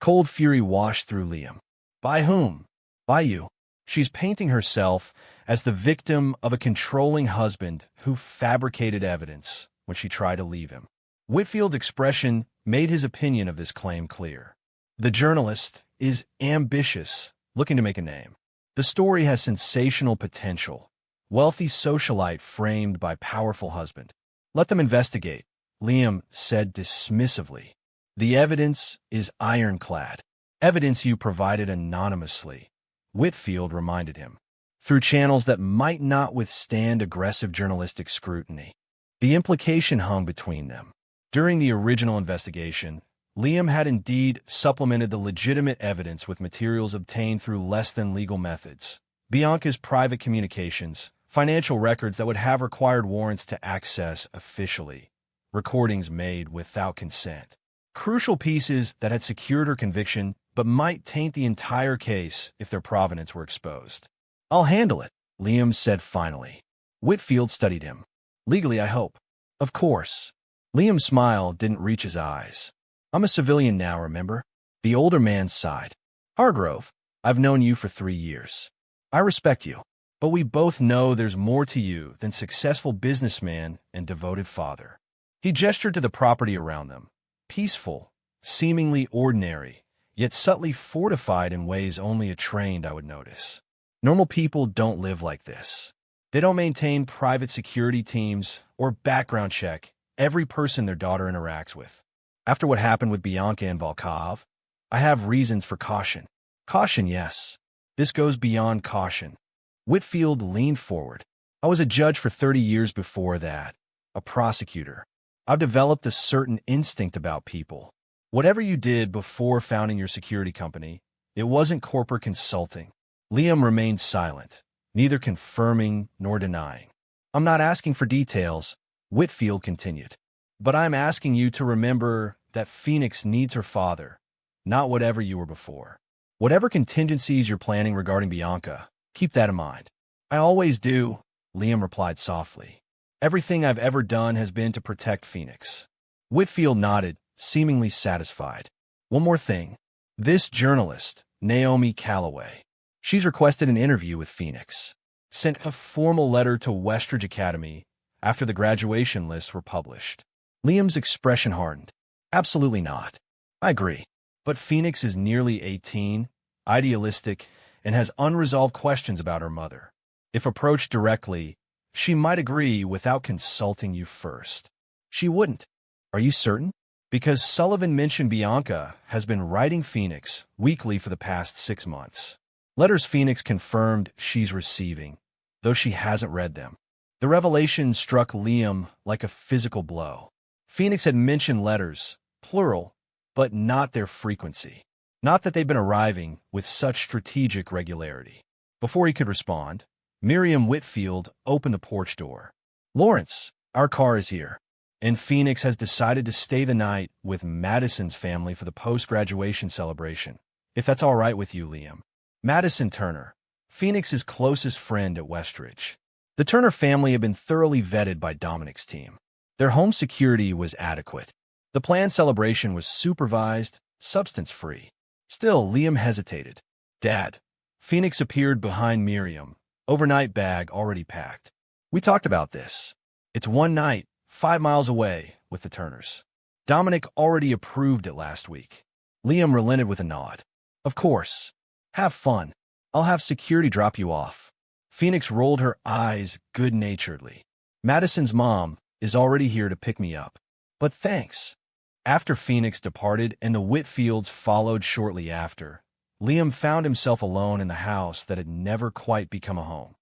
Cold fury washed through Liam. By whom? By you. She's painting herself as the victim of a controlling husband who fabricated evidence when she tried to leave him. Whitfield's expression made his opinion of this claim clear. The journalist is ambitious, looking to make a name. The story has sensational potential. Wealthy socialite framed by powerful husband. Let them investigate, Liam said dismissively. The evidence is ironclad. Evidence you provided anonymously, Whitfield reminded him, through channels that might not withstand aggressive journalistic scrutiny. The implication hung between them. During the original investigation, Liam had indeed supplemented the legitimate evidence with materials obtained through less than legal methods, Bianca's private communications, financial records that would have required warrants to access officially, recordings made without consent. Crucial pieces that had secured her conviction but might taint the entire case if their provenance were exposed. "I'll handle it," Liam said finally. Whitfield studied him. "Legally, I hope." "Of course." Liam's smile didn't reach his eyes. "I'm a civilian now, remember?" The older man sighed. "Hargrove, I've known you for 3 years. I respect you, but we both know there's more to you than successful businessman and devoted father." He gestured to the property around them. Peaceful, seemingly ordinary, yet subtly fortified in ways only a trained eye would notice. Normal people don't live like this. They don't maintain private security teams or background check every person their daughter interacts with. After what happened with Bianca and Volkov, I have reasons for caution. Caution, yes. This goes beyond caution. Whitfield leaned forward. "I was a judge for 30 years before that, a prosecutor. I've developed a certain instinct about people. Whatever you did before founding your security company, it wasn't corporate consulting." Liam remained silent, neither confirming nor denying. "I'm not asking for details," Whitfield continued, "but I'm asking you to remember that Phoenix needs her father, not whatever you were before. Whatever contingencies you're planning regarding Bianca, keep that in mind." "I always do," Liam replied softly. "Everything I've ever done has been to protect Phoenix." Whitfield nodded, seemingly satisfied. "One more thing. This journalist, Naomi Calloway, she's requested an interview with Phoenix. Sent a formal letter to Westridge Academy after the graduation lists were published." Liam's expression hardened. "Absolutely not. I agree. But Phoenix is nearly 18, idealistic, and has unresolved questions about her mother. If approached directly, she might agree without consulting you first." "She wouldn't." "Are you certain?" "Because Sullivan mentioned Bianca has been writing Phoenix weekly for the past 6 months. Letters Phoenix confirmed she's receiving, though she hasn't read them." The revelation struck Liam like a physical blow. Phoenix had mentioned letters, plural, but not their frequency. Not that they'd been arriving with such strategic regularity. Before he could respond, Miriam Whitfield opened the porch door. "Lawrence, our car is here, and Phoenix has decided to stay the night with Madison's family for the post-graduation celebration, if that's all right with you, Liam." Madison Turner, Phoenix's closest friend at Westridge. The Turner family had been thoroughly vetted by Dominic's team. Their home security was adequate. The planned celebration was supervised, substance-free. Still, Liam hesitated. "Dad." Phoenix appeared behind Miriam, overnight bag already packed. "We talked about this. It's one night, 5 miles away, with the Turners. Dominic already approved it last week." Liam relented with a nod. "Of course. Have fun. I'll have security drop you off." Phoenix rolled her eyes good-naturedly. "Madison's mom is already here to pick me up. But thanks." After Phoenix departed and the Whitfields followed shortly after, Liam found himself alone in the house that had never quite become a home.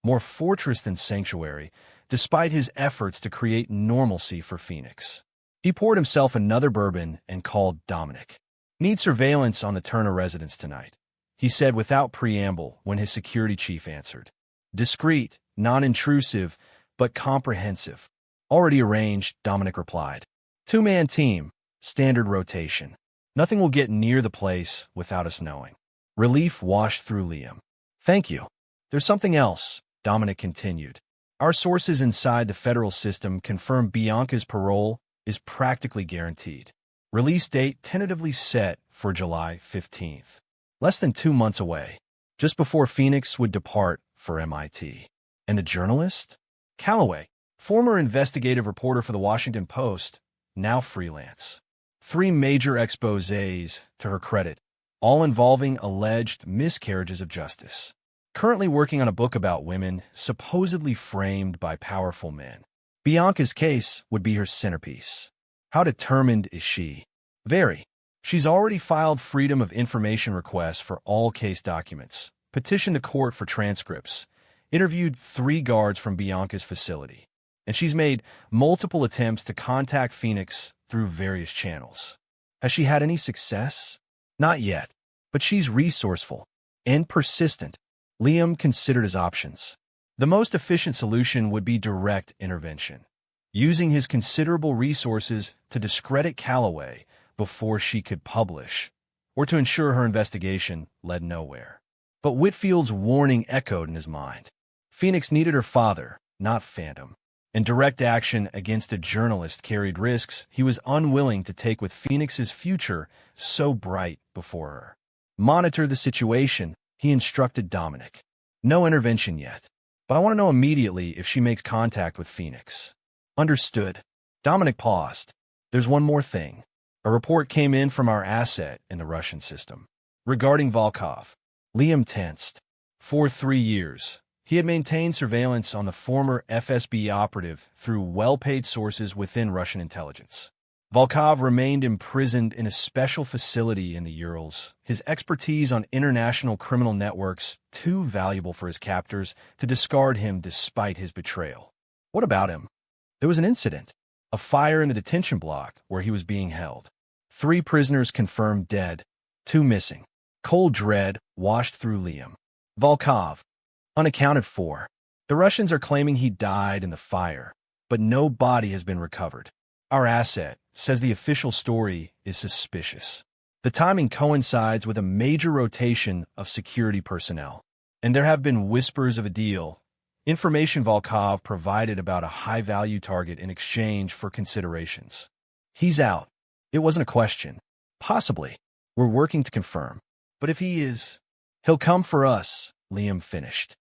More fortress than sanctuary, despite his efforts to create normalcy for Phoenix. He poured himself another bourbon and called Dominic. "Need surveillance on the Turner residence tonight," he said without preamble when his security chief answered. "Discreet, non-intrusive, but comprehensive." "Already arranged," Dominic replied. 2-man team, standard rotation. Nothing will get near the place without us knowing." Relief washed through Liam. "Thank you." "There's something else," Dominic continued. "Our sources inside the federal system confirm Bianca's parole is practically guaranteed. Release date tentatively set for July 15th. Less than 2 months away, just before Phoenix would depart for MIT. And the journalist? Calloway, former investigative reporter for the Washington Post, now freelance. 3 major exposés to her credit, all involving alleged miscarriages of justice. Currently working on a book about women supposedly framed by powerful men. Bianca's case would be her centerpiece. How determined is she? Very. She's already filed Freedom of Information requests for all case documents, petitioned the court for transcripts, interviewed 3 guards from Bianca's facility, and she's made multiple attempts to contact Phoenix through various channels. Has she had any success? Not yet, but she's resourceful and persistent. Liam considered his options. The most efficient solution would be direct intervention, using his considerable resources to discredit Calloway before she could publish, or to ensure her investigation led nowhere. But Whitfield's warning echoed in his mind. Phoenix needed her father, not Phantom, and direct action against a journalist carried risks he was unwilling to take with Phoenix's future so bright before her. Monitor the situation, he instructed Dominic. No intervention yet, but I want to know immediately if she makes contact with Phoenix. Understood. Dominic paused. There's one more thing. A report came in from our asset in the Russian system. Regarding Volkov, Liam tensed. For 3 years, he had maintained surveillance on the former FSB operative through well-paid sources within Russian intelligence. Volkov remained imprisoned in a special facility in the Urals, his expertise on international criminal networks too valuable for his captors to discard him despite his betrayal. What about him? There was an incident, a fire in the detention block where he was being held. 3 prisoners confirmed dead, 2 missing. Cold dread washed through Liam. Volkov, unaccounted for. The Russians are claiming he died in the fire, but no body has been recovered. Our asset says the official story is suspicious. The timing coincides with a major rotation of security personnel, and there have been whispers of a deal. Information Volkov provided about a high-value target in exchange for considerations. He's out. It wasn't a question. Possibly. We're working to confirm. But if he is, he'll come for us, Liam finished.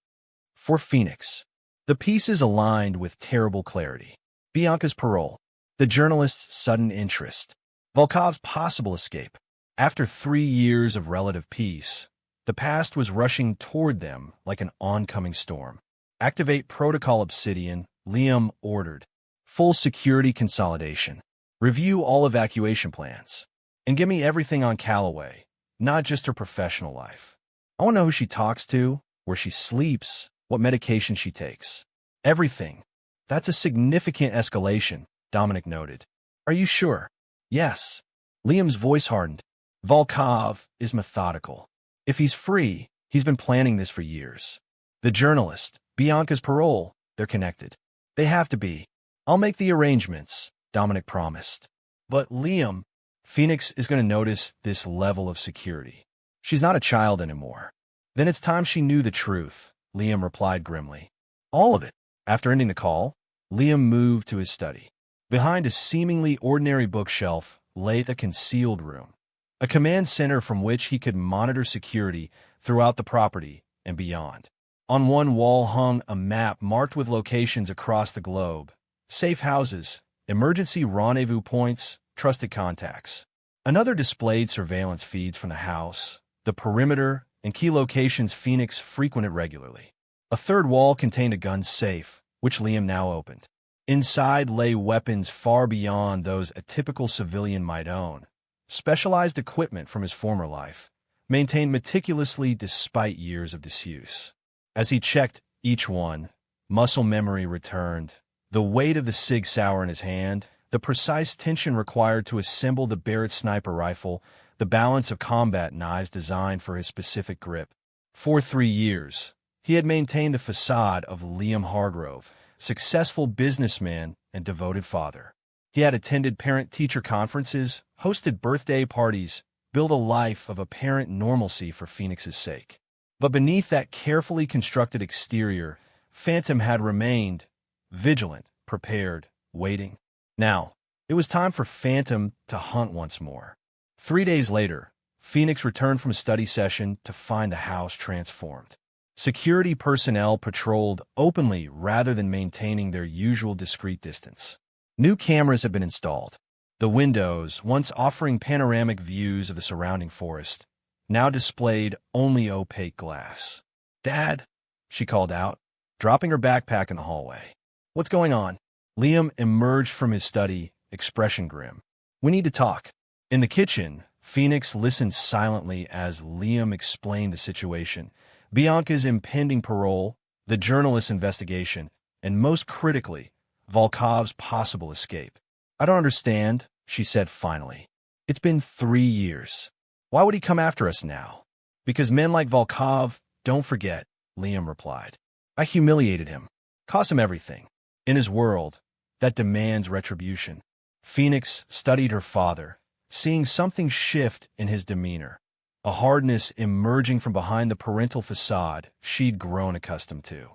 For Phoenix. The pieces aligned with terrible clarity. Bianca's parole. The journalist's sudden interest. Volkov's possible escape. After 3 years of relative peace, the past was rushing toward them like an oncoming storm. Activate Protocol Obsidian, Liam ordered. Full security consolidation. Review all evacuation plans. And give me everything on Calloway, not just her professional life. I want to know who she talks to, where she sleeps, what medication she takes. Everything. That's a significant escalation, Dominic noted. Are you sure? Yes. Liam's voice hardened. Volkov is methodical. If he's free, he's been planning this for years. The journalist, Bianca's parole, they're connected. They have to be. I'll make the arrangements, Dominic promised. But Liam, Phoenix is going to notice this level of security. She's not a child anymore. Then it's time she knew the truth, Liam replied grimly. All of it. After ending the call, Liam moved to his study. Behind a seemingly ordinary bookshelf lay the concealed room, a command center from which he could monitor security throughout the property and beyond. On one wall hung a map marked with locations across the globe, safe houses, emergency rendezvous points, trusted contacts. Another displayed surveillance feeds from the house, the perimeter, and key locations Phoenix frequented regularly. A third wall contained a gun safe, which Liam now opened. Inside lay weapons far beyond those a typical civilian might own, specialized equipment from his former life, maintained meticulously despite years of disuse. As he checked each one, muscle memory returned, the weight of the Sig Sauer in his hand, the precise tension required to assemble the Barrett sniper rifle, the balance of combat knives designed for his specific grip. For 3 years, he had maintained the facade of Liam Hargrove, successful businessman and devoted father. He had attended parent-teacher conferences, hosted birthday parties, built a life of apparent normalcy for Phoenix's sake. But beneath that carefully constructed exterior, Phantom had remained, vigilant, prepared, waiting. Now, it was time for Phantom to hunt once more. 3 days later, Phoenix returned from a study session to find the house transformed. Security personnel patrolled openly rather than maintaining their usual discreet distance. New cameras had been installed. The windows, once offering panoramic views of the surrounding forest, now displayed only opaque glass. "Dad," she called out, dropping her backpack in the hallway. "What's going on?" Liam emerged from his study, expression grim. "We need to talk." In the kitchen, Phoenix listened silently as Liam explained the situation, Bianca's impending parole, the journalist's investigation, and most critically, Volkov's possible escape. "I don't understand," she said finally. "It's been 3 years. Why would he come after us now?" "Because men like Volkov, don't forget, Liam replied. I humiliated him. Cost him everything. In his world, that demands retribution. Phoenix studied her father, seeing something shift in his demeanor, a hardness emerging from behind the parental facade she'd grown accustomed to.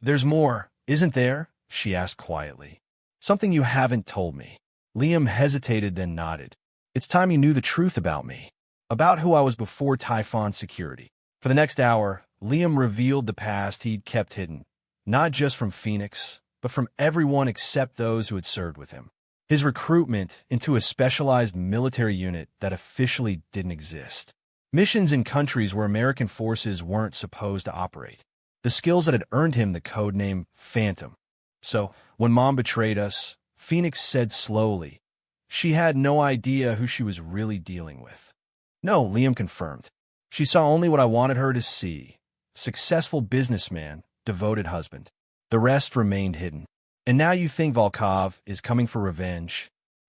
There's more, isn't there? She asked quietly. Something you haven't told me. Liam hesitated, then nodded. It's time you knew the truth about me, about who I was before Typhon Security. For the next hour, Liam revealed the past he'd kept hidden, not just from Phoenix, but from everyone except those who had served with him. His recruitment into a specialized military unit that officially didn't exist. Missions in countries where American forces weren't supposed to operate. The skills that had earned him the codename Phantom. So, when Mom betrayed us, Phoenix said slowly, she had no idea who she was really dealing with. No, Liam confirmed. She saw only what I wanted her to see. Successful businessman, devoted husband. The rest remained hidden. And now you think Volkov is coming for revenge?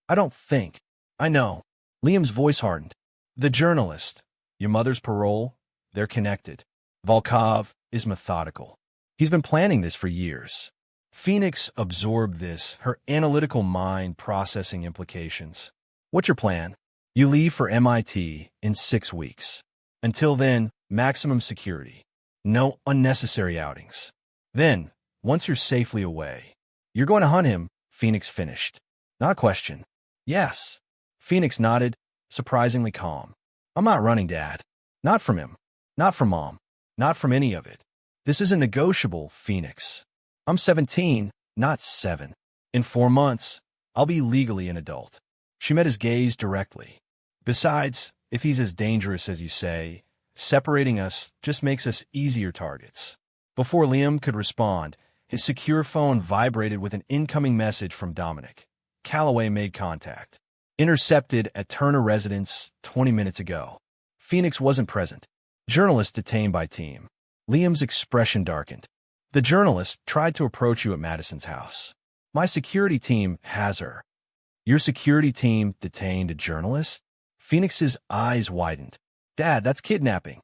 I don't think. I know. Liam's voice hardened. The journalist, your mother's parole, they're connected. Volkov is methodical. He's been planning this for years. Phoenix absorbed this, her analytical mind processing implications. What's your plan? You leave for MIT in 6 weeks. Until then, maximum security. No unnecessary outings. Then, once you're safely away, you're going to hunt him, Phoenix finished. Not a question. Yes. Phoenix nodded, surprisingly calm. I'm not running, Dad. Not from him. Not from Mom. Not from any of it. This isn't negotiable, Phoenix. I'm 17, not 7. In 4 months, I'll be legally an adult. She met his gaze directly. Besides, if he's as dangerous as you say, separating us just makes us easier targets. Before Liam could respond, his secure phone vibrated with an incoming message from Dominic. Calloway made contact. Intercepted at Turner residence 20 minutes ago. Phoenix wasn't present. Journalist detained by team. Liam's expression darkened. The journalist tried to approach you at Madison's house. My security team has her. Your security team detained a journalist? Phoenix's eyes widened. Dad, that's kidnapping.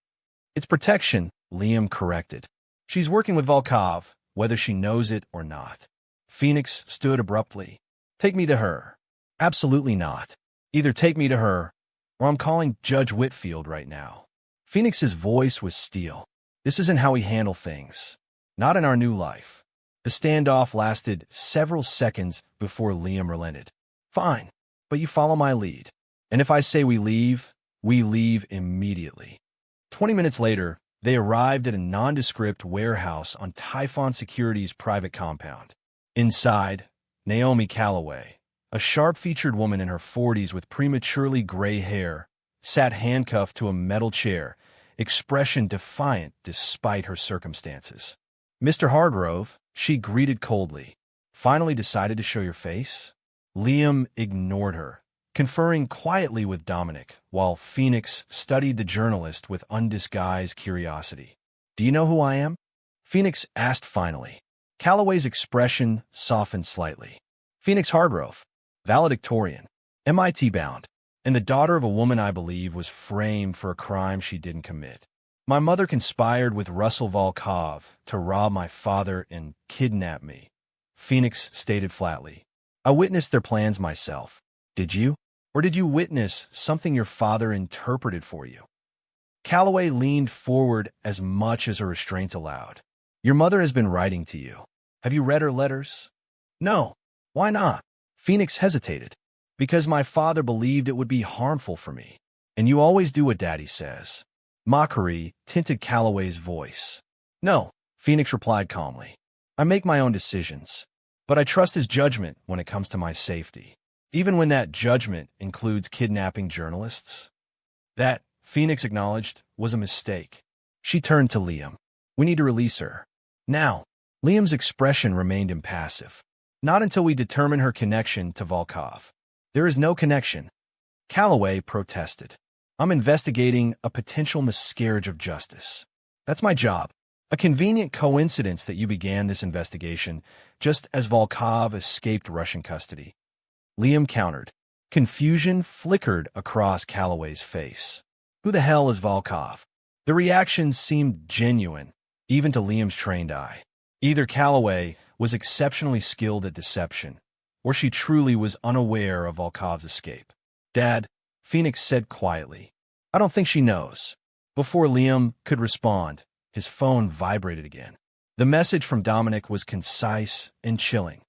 It's protection, Liam corrected. She's working with Volkov, whether she knows it or not. Phoenix stood abruptly. Take me to her. Absolutely not. Either take me to her, or I'm calling Judge Whitfield right now. Phoenix's voice was steel. This isn't how we handle things. Not in our new life. The standoff lasted several seconds before Liam relented. Fine, but you follow my lead. And if I say we leave immediately. 20 minutes later, they arrived at a nondescript warehouse on Typhon Security's private compound. Inside, Naomi Calloway, a sharp-featured woman in her 40s with prematurely gray hair, sat handcuffed to a metal chair, expression defiant despite her circumstances. Mr. Hargrove, she greeted coldly. Finally decided to show your face? Liam ignored her, conferring quietly with Dominic, while Phoenix studied the journalist with undisguised curiosity. Do you know who I am? Phoenix asked finally. Calloway's expression softened slightly. Phoenix Hargrove, valedictorian, MIT-bound, and the daughter of a woman I believe was framed for a crime she didn't commit. My mother conspired with Russell Volkov to rob my father and kidnap me, Phoenix stated flatly. I witnessed their plans myself. Did you? Or did you witness something your father interpreted for you? Calloway leaned forward as much as her restraints allowed. Your mother has been writing to you. Have you read her letters? No. Why not? Phoenix hesitated. Because my father believed it would be harmful for me. And you always do what Daddy says. Mockery tinted Calloway's voice. No, Phoenix replied calmly. I make my own decisions, but I trust his judgment when it comes to my safety, even when that judgment includes kidnapping journalists. That, Phoenix acknowledged, was a mistake. She turned to Liam. We need to release her. Now. Liam's expression remained impassive. Not until we determine her connection to Volkov. There is no connection. Calloway protested. I'm investigating a potential miscarriage of justice. That's my job. A convenient coincidence that you began this investigation just as Volkov escaped Russian custody. Liam countered. Confusion flickered across Calloway's face. Who the hell is Volkov? The reaction seemed genuine, even to Liam's trained eye. Either Calloway was exceptionally skilled at deception, or she truly was unaware of Volkov's escape. "Dad," Phoenix said quietly, "I don't think she knows." Before Liam could respond, his phone vibrated again. The message from Dominic was concise and chilling.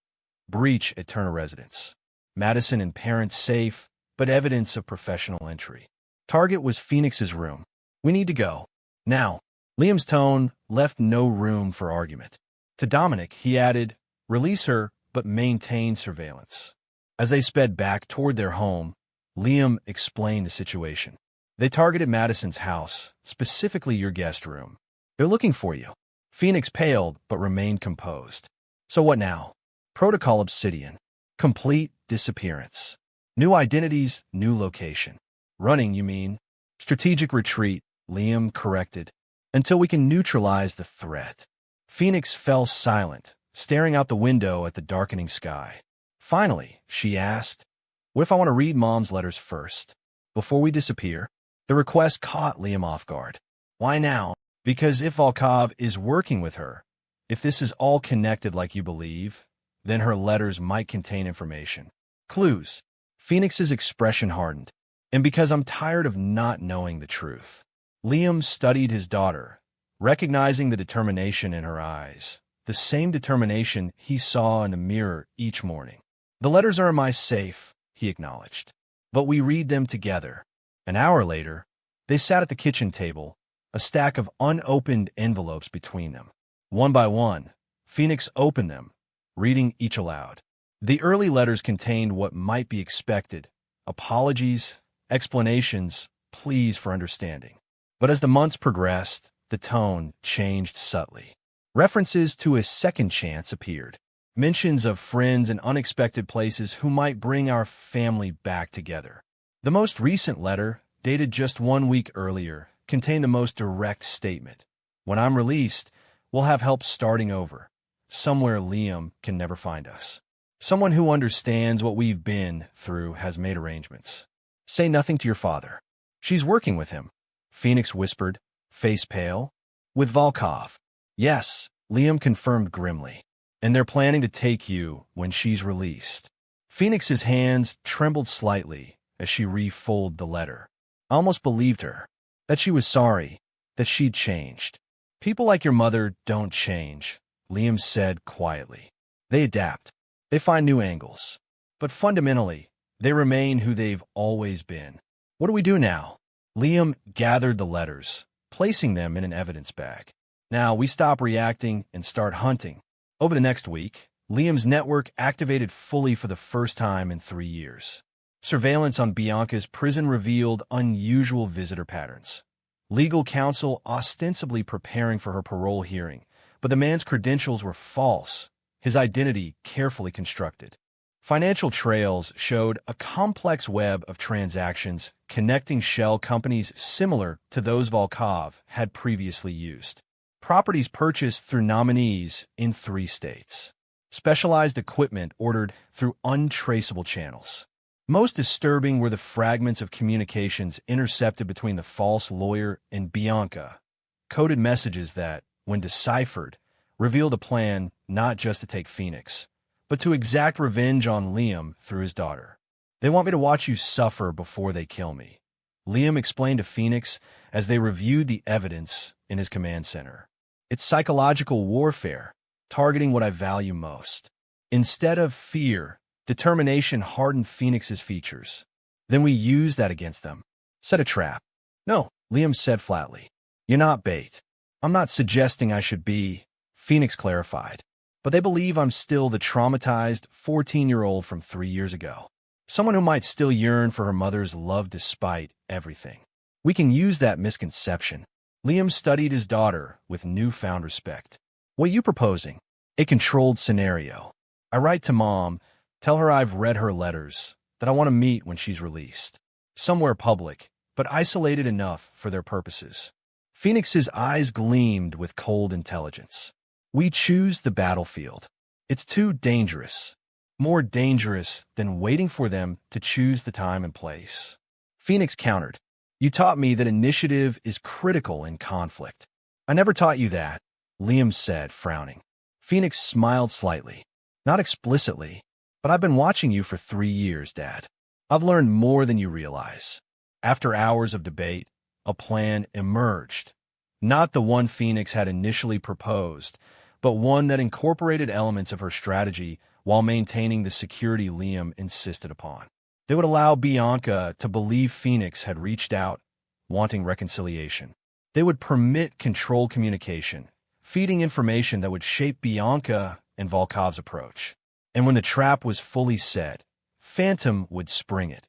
"Breach at Turner residence. Madison and parents safe, but evidence of professional entry. Target was Phoenix's room. We need to go. Now." Liam's tone left no room for argument. To Dominic, he added, "Release her, but maintain surveillance." As they sped back toward their home, Liam explained the situation. "They targeted Madison's house, specifically your guest room. They're looking for you." Phoenix paled but remained composed. "So what now?" "Protocol Obsidian. Complete disappearance. New identities, new location." "Running, you mean?" "Strategic retreat," Liam corrected, "until we can neutralize the threat." Phoenix fell silent, staring out the window at the darkening sky. Finally, she asked, "What if I want to read Mom's letters first, before we disappear?" The request caught Liam off guard. "Why now?" "Because if Volkov is working with her, if this is all connected like you believe, then her letters might contain information. Clues." Phoenix's expression hardened. "And because I'm tired of not knowing the truth." Liam studied his daughter, recognizing the determination in her eyes, the same determination he saw in the mirror each morning. "The letters are in my safe," he acknowledged, "but we read them together." An hour later, they sat at the kitchen table, a stack of unopened envelopes between them. One by one, Phoenix opened them, reading each aloud. The early letters contained what might be expected: apologies, explanations, pleas for understanding. But as the months progressed, the tone changed subtly. References to a second chance appeared. Mentions of friends and unexpected places who might bring our family back together. The most recent letter, dated just 1 week earlier, contained the most direct statement: "When I'm released, we'll have help starting over. Somewhere Liam can never find us. Someone who understands what we've been through has made arrangements. Say nothing to your father." "She's working with him," Phoenix whispered, face pale. "With Volkov." "Yes," Liam confirmed grimly. "And they're planning to take you when she's released." Phoenix's hands trembled slightly as she refolded the letter. I almost believed her, that she was sorry, that she'd changed. "People like your mother don't change," Liam said quietly. "They adapt. They find new angles. But fundamentally, they remain who they've always been." "What do we do now?" Liam gathered the letters, placing them in an evidence bag. "Now we stop reacting and start hunting." Over the next week, Liam's network activated fully for the first time in 3 years. Surveillance on Bianca's prison revealed unusual visitor patterns. Legal counsel ostensibly preparing for her parole hearing, but the man's credentials were false, his identity carefully constructed. Financial trails showed a complex web of transactions connecting shell companies similar to those Volkov had previously used. Properties purchased through nominees in 3 states. Specialized equipment ordered through untraceable channels. Most disturbing were the fragments of communications intercepted between the false lawyer and Bianca, coded messages that, when deciphered, revealed a plan not just to take Phoenix, but to exact revenge on Liam through his daughter. "They want me to watch you suffer before they kill me," Liam explained to Phoenix as they reviewed the evidence in his command center. "It's psychological warfare, targeting what I value most." Instead of fear, determination hardened Phoenix's features. "Then we use that against them. Set a trap." "No," Liam said flatly. "You're not bait." "I'm not suggesting I should be," Phoenix clarified. "But they believe I'm still the traumatized 14-year-old from 3 years ago. Someone who might still yearn for her mother's love despite everything. We can use that misconception." Liam studied his daughter with newfound respect. "What are you proposing?" "A controlled scenario. I write to Mom, tell her I've read her letters, that I want to meet when she's released. Somewhere public, but isolated enough for their purposes." Phoenix's eyes gleamed with cold intelligence. "We choose the battlefield. It's too dangerous. More dangerous than waiting for them to choose the time and place." Phoenix countered. "You taught me that initiative is critical in conflict." "I never taught you that." Liam said, frowning. Phoenix smiled slightly. Not explicitly, but I've been watching you for 3 years, Dad. I've learned more than you realize. After hours of debate, a plan emerged. Not the one Phoenix had initially proposed, but one that incorporated elements of her strategy while maintaining the security Liam insisted upon. They would allow Bianca to believe Phoenix had reached out, wanting reconciliation. They would permit controlled communication, feeding information that would shape Bianca and Volkov's approach. And when the trap was fully set, Phantom would spring it,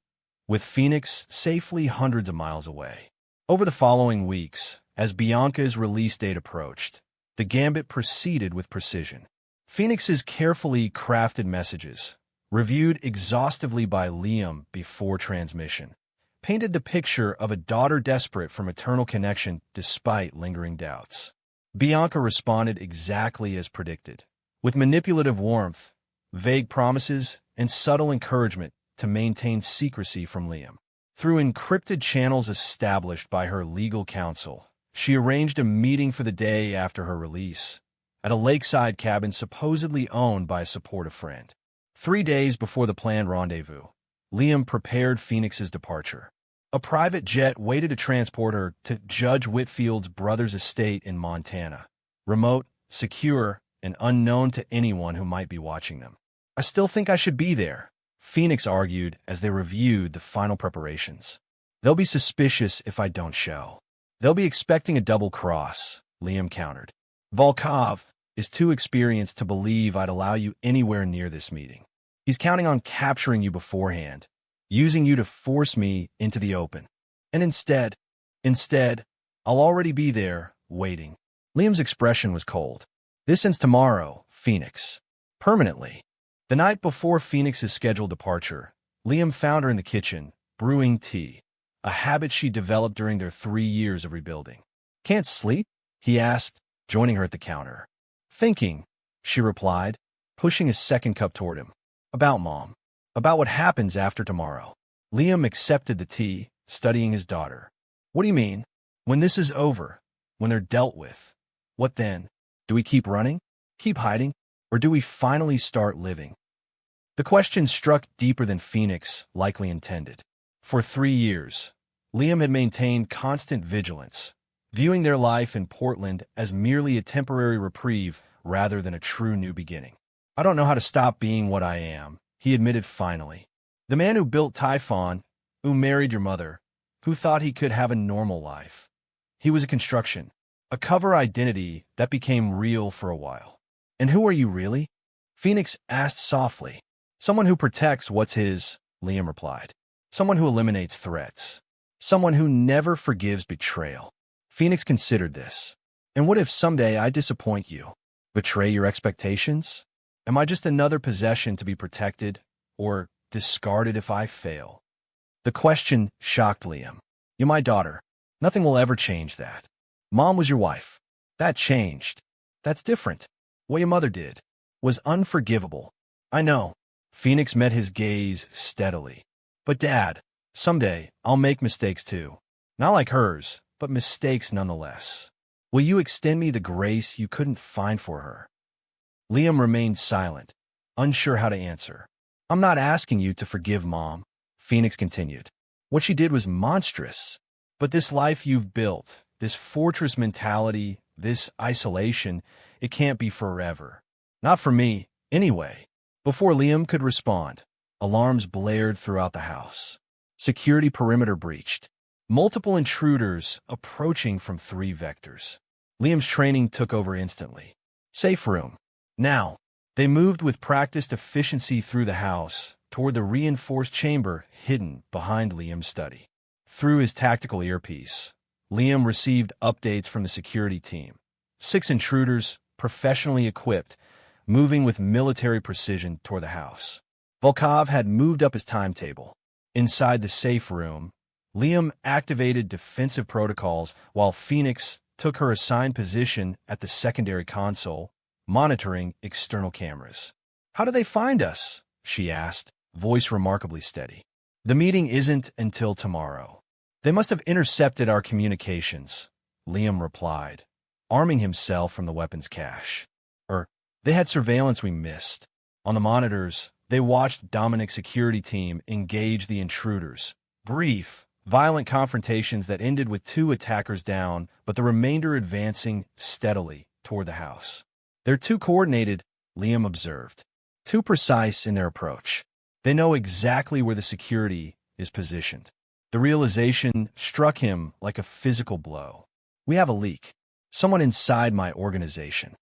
with Phoenix safely hundreds of miles away. Over the following weeks, as Bianca's release date approached, the gambit proceeded with precision. Phoenix's carefully crafted messages, reviewed exhaustively by Liam before transmission, painted the picture of a daughter desperate for maternal connection despite lingering doubts. Bianca responded exactly as predicted, with manipulative warmth, vague promises, and subtle encouragement to maintain secrecy from Liam. Through encrypted channels established by her legal counsel, she arranged a meeting for the day after her release, at a lakeside cabin supposedly owned by a supportive friend. 3 days before the planned rendezvous, Liam prepared Phoenix's departure. A private jet waited to transport her to Judge Whitfield's brother's estate in Montana, remote, secure, and unknown to anyone who might be watching them. I still think I should be there, Phoenix argued as they reviewed the final preparations. They'll be suspicious if I don't show. They'll be expecting a double cross, Liam countered. Volkov is too experienced to believe I'd allow you anywhere near this meeting. He's counting on capturing you beforehand, using you to force me into the open. And instead, I'll already be there, waiting. Liam's expression was cold. This ends tomorrow, Phoenix. Permanently. The night before Phoenix's scheduled departure, Liam found her in the kitchen, brewing tea, a habit she developed during their 3 years of rebuilding. Can't sleep? He asked, joining her at the counter. Thinking, she replied, pushing his second cup toward him. About Mom. About what happens after tomorrow. Liam accepted the tea, studying his daughter. What do you mean? When this is over, when they're dealt with, what then? Do we keep running? Keep hiding? Or do we finally start living? The question struck deeper than Phoenix likely intended. For 3 years, Liam had maintained constant vigilance, viewing their life in Portland as merely a temporary reprieve rather than a true new beginning. I don't know how to stop being what I am, he admitted finally. The man who built Typhon, who married your mother, who thought he could have a normal life. He was a construction, a cover identity that became real for a while. And who are you really? Phoenix asked softly. Someone who protects what's his, Liam replied. Someone who eliminates threats. Someone who never forgives betrayal. Phoenix considered this. And what if someday I disappoint you? Betray your expectations? Am I just another possession to be protected or discarded if I fail? The question shocked Liam. You're my daughter. Nothing will ever change that. Mom was your wife. That changed. That's different. What your mother did was unforgivable. I know. Phoenix met his gaze steadily. But Dad, someday I'll make mistakes too. Not like hers, but mistakes nonetheless. Will you extend me the grace you couldn't find for her? Liam remained silent, unsure how to answer. I'm not asking you to forgive Mom, Phoenix continued. What she did was monstrous. But this life you've built, this fortress mentality, this isolation, it can't be forever. Not for me, anyway. Before Liam could respond, alarms blared throughout the house. Security perimeter breached. Multiple intruders approaching from 3 vectors. Liam's training took over instantly. Safe room. Now, they moved with practiced efficiency through the house toward the reinforced chamber hidden behind Liam's study. Through his tactical earpiece, Liam received updates from the security team. 6 intruders, professionally equipped, moving with military precision toward the house. Volkov had moved up his timetable. Inside the safe room, Liam activated defensive protocols while Phoenix took her assigned position at the secondary console, monitoring external cameras. How do they find us? She asked, voice remarkably steady. The meeting isn't until tomorrow. They must have intercepted our communications, Liam replied, arming himself from the weapons cache. They had surveillance we missed. On the monitors, they watched Dominic's security team engage the intruders. Brief, violent confrontations that ended with 2 attackers down, but the remainder advancing steadily toward the house. They're too coordinated, Liam observed. Too precise in their approach. They know exactly where the security is positioned. The realization struck him like a physical blow. We have a leak. Someone inside my organization.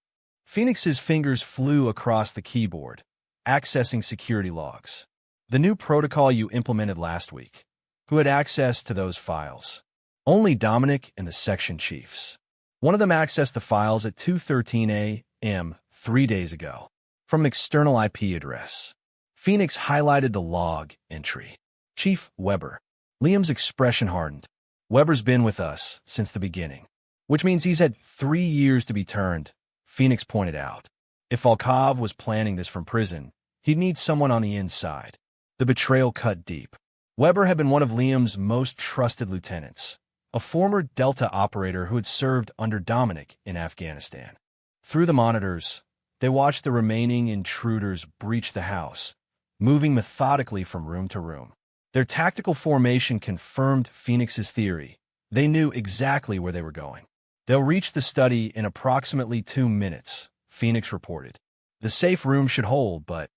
Phoenix's fingers flew across the keyboard, accessing security logs. The new protocol you implemented last week. Who had access to those files? Only Dominic and the section chiefs. One of them accessed the files at 2:13 a.m. 3 days ago, from an external IP address. Phoenix highlighted the log entry. Chief Weber. Liam's expression hardened. Weber's been with us since the beginning, which means he's had 3 years to be turned, Phoenix pointed out. If Volkov was planning this from prison, he'd need someone on the inside. The betrayal cut deep. Weber had been one of Liam's most trusted lieutenants, a former Delta operator who had served under Dominic in Afghanistan. Through the monitors, they watched the remaining intruders breach the house, moving methodically from room to room. Their tactical formation confirmed Phoenix's theory. They knew exactly where they were going. They'll reach the study in approximately 2 minutes, Phoenix reported. The safe room should hold, but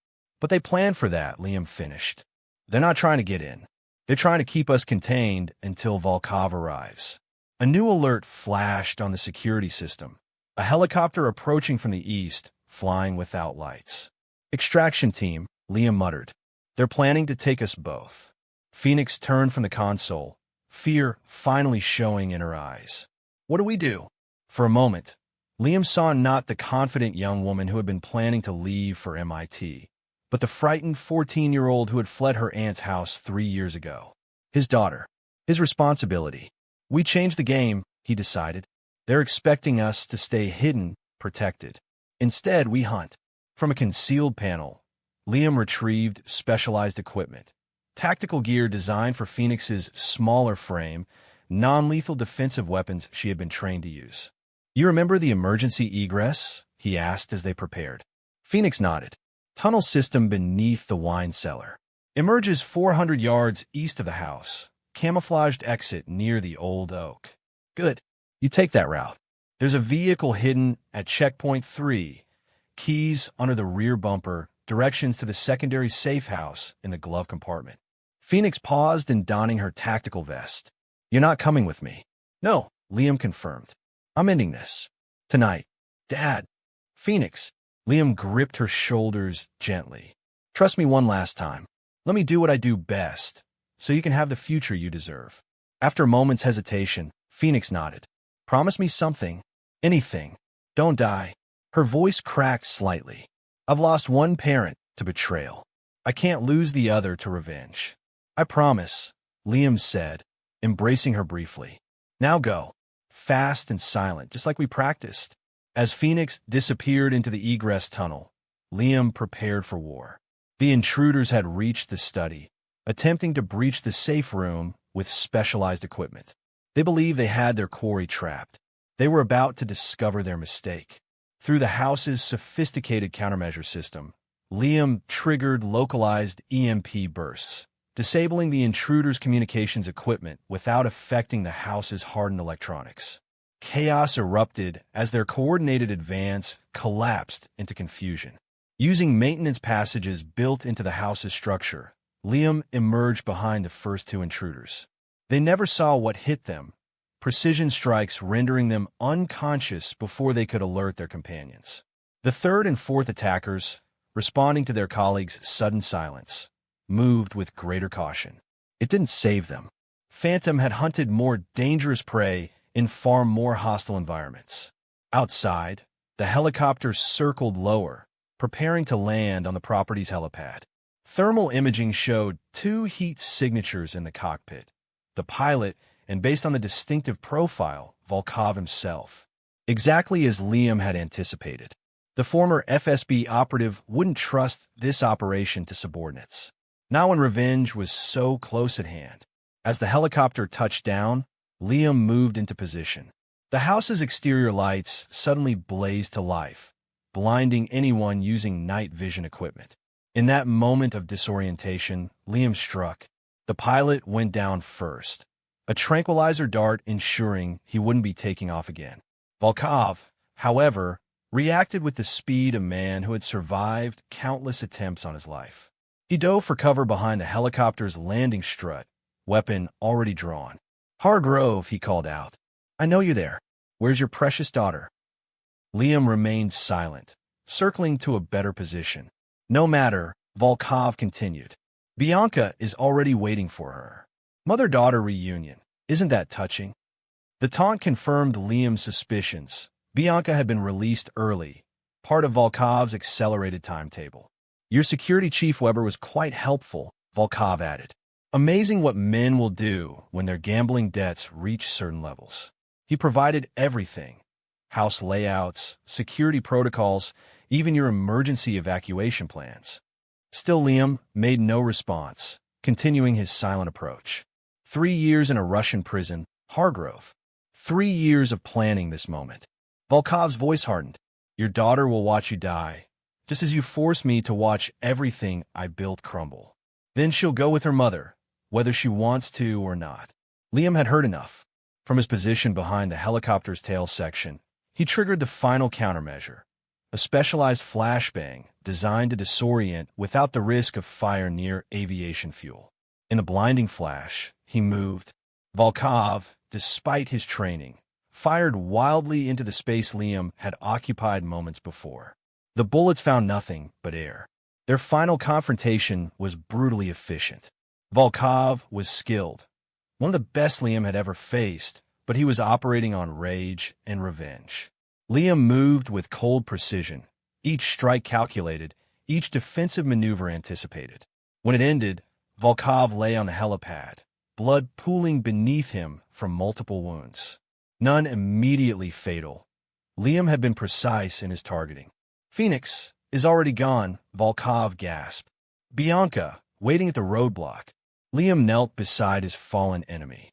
they planned for that, Liam finished. They're not trying to get in. They're trying to keep us contained until Volkov arrives. A new alert flashed on the security system. A helicopter approaching from the east, flying without lights. Extraction team, Liam muttered. They're planning to take us both. Phoenix turned from the console, fear finally showing in her eyes. What do we do? For a moment, Liam saw not the confident young woman who had been planning to leave for MIT, but the frightened 14-year-old who had fled her aunt's house 3 years ago. His daughter. His responsibility. We changed the game, he decided. They're expecting us to stay hidden, protected. Instead, we hunt. From a concealed panel, Liam retrieved specialized equipment. Tactical gear designed for Phoenix's smaller frame, non-lethal defensive weapons she had been trained to use. You remember the emergency egress? He asked as they prepared. Phoenix nodded. Tunnel system beneath the wine cellar. Emerges 400 yards east of the house. Camouflaged exit near the old oak. Good. You take that route. There's a vehicle hidden at checkpoint 3. Keys under the rear bumper, directions to the secondary safe house in the glove compartment. Phoenix paused in donning her tactical vest. You're not coming with me. No, Liam confirmed. I'm ending this. Tonight. Dad. Phoenix. Liam gripped her shoulders gently. Trust me one last time. Let me do what I do best, so you can have the future you deserve. After a moment's hesitation, Phoenix nodded. Promise me something. Anything. Don't die. Her voice cracked slightly. I've lost one parent to betrayal. I can't lose the other to revenge. I promise, Liam said, embracing her briefly. Now go. Fast and silent, just like we practiced. As Phoenix disappeared into the egress tunnel, Liam prepared for war. The intruders had reached the study, attempting to breach the safe room with specialized equipment. They believed they had their quarry trapped. They were about to discover their mistake. Through the house's sophisticated countermeasure system, Liam triggered localized EMP bursts, disabling the intruders' communications equipment without affecting the house's hardened electronics. Chaos erupted as their coordinated advance collapsed into confusion. Using maintenance passages built into the house's structure, Liam emerged behind the first 2 intruders. They never saw what hit them, precision strikes rendering them unconscious before they could alert their companions. The 3rd and 4th attackers, responding to their colleagues' sudden silence, moved with greater caution. It didn't save them. Phantom had hunted more dangerous prey in far more hostile environments. Outside, the helicopter circled lower, preparing to land on the property's helipad. Thermal imaging showed 2 heat signatures in the cockpit. The pilot, and based on the distinctive profile, Volkov himself. Exactly as Liam had anticipated. The former FSB operative wouldn't trust this operation to subordinates. Now when revenge was so close at hand. As the helicopter touched down, Liam moved into position. The house's exterior lights suddenly blazed to life, blinding anyone using night vision equipment. In that moment of disorientation, Liam struck. The pilot went down first, a tranquilizer dart ensuring he wouldn't be taking off again. Volkov, however, reacted with the speed of a man who had survived countless attempts on his life. He dove for cover behind the helicopter's landing strut, weapon already drawn. "Hargrove," he called out. "I know you're there. Where's your precious daughter?" Liam remained silent, circling to a better position. "No matter," Volkov continued. "Bianca is already waiting for her. Mother-daughter reunion. Isn't that touching?" The taunt confirmed Liam's suspicions. Bianca had been released early, part of Volkov's accelerated timetable. "Your security chief Weber was quite helpful," Volkov added. "Amazing what men will do when their gambling debts reach certain levels. He provided everything: house layouts, security protocols, even your emergency evacuation plans." Still, Liam made no response, continuing his silent approach. 3 years in a Russian prison, Hargrove. 3 years of planning this moment. Volkov's voice hardened. "Your daughter will watch you die, just as you forced me to watch everything I built crumble. Then she'll go with her mother, whether she wants to or not." Liam had heard enough. From his position behind the helicopter's tail section, he triggered the final countermeasure, a specialized flashbang designed to disorient without the risk of fire near aviation fuel. In a blinding flash, he moved. Volkov, despite his training, fired wildly into the space Liam had occupied moments before. The bullets found nothing but air. Their final confrontation was brutally efficient. Volkov was skilled, one of the best Liam had ever faced, but he was operating on rage and revenge. Liam moved with cold precision, each strike calculated, each defensive maneuver anticipated. When it ended, Volkov lay on the helipad, blood pooling beneath him from multiple wounds. None immediately fatal. Liam had been precise in his targeting. "Phoenix is already gone," Volkov gasped. "Bianca, waiting at the roadblock." Liam knelt beside his fallen enemy.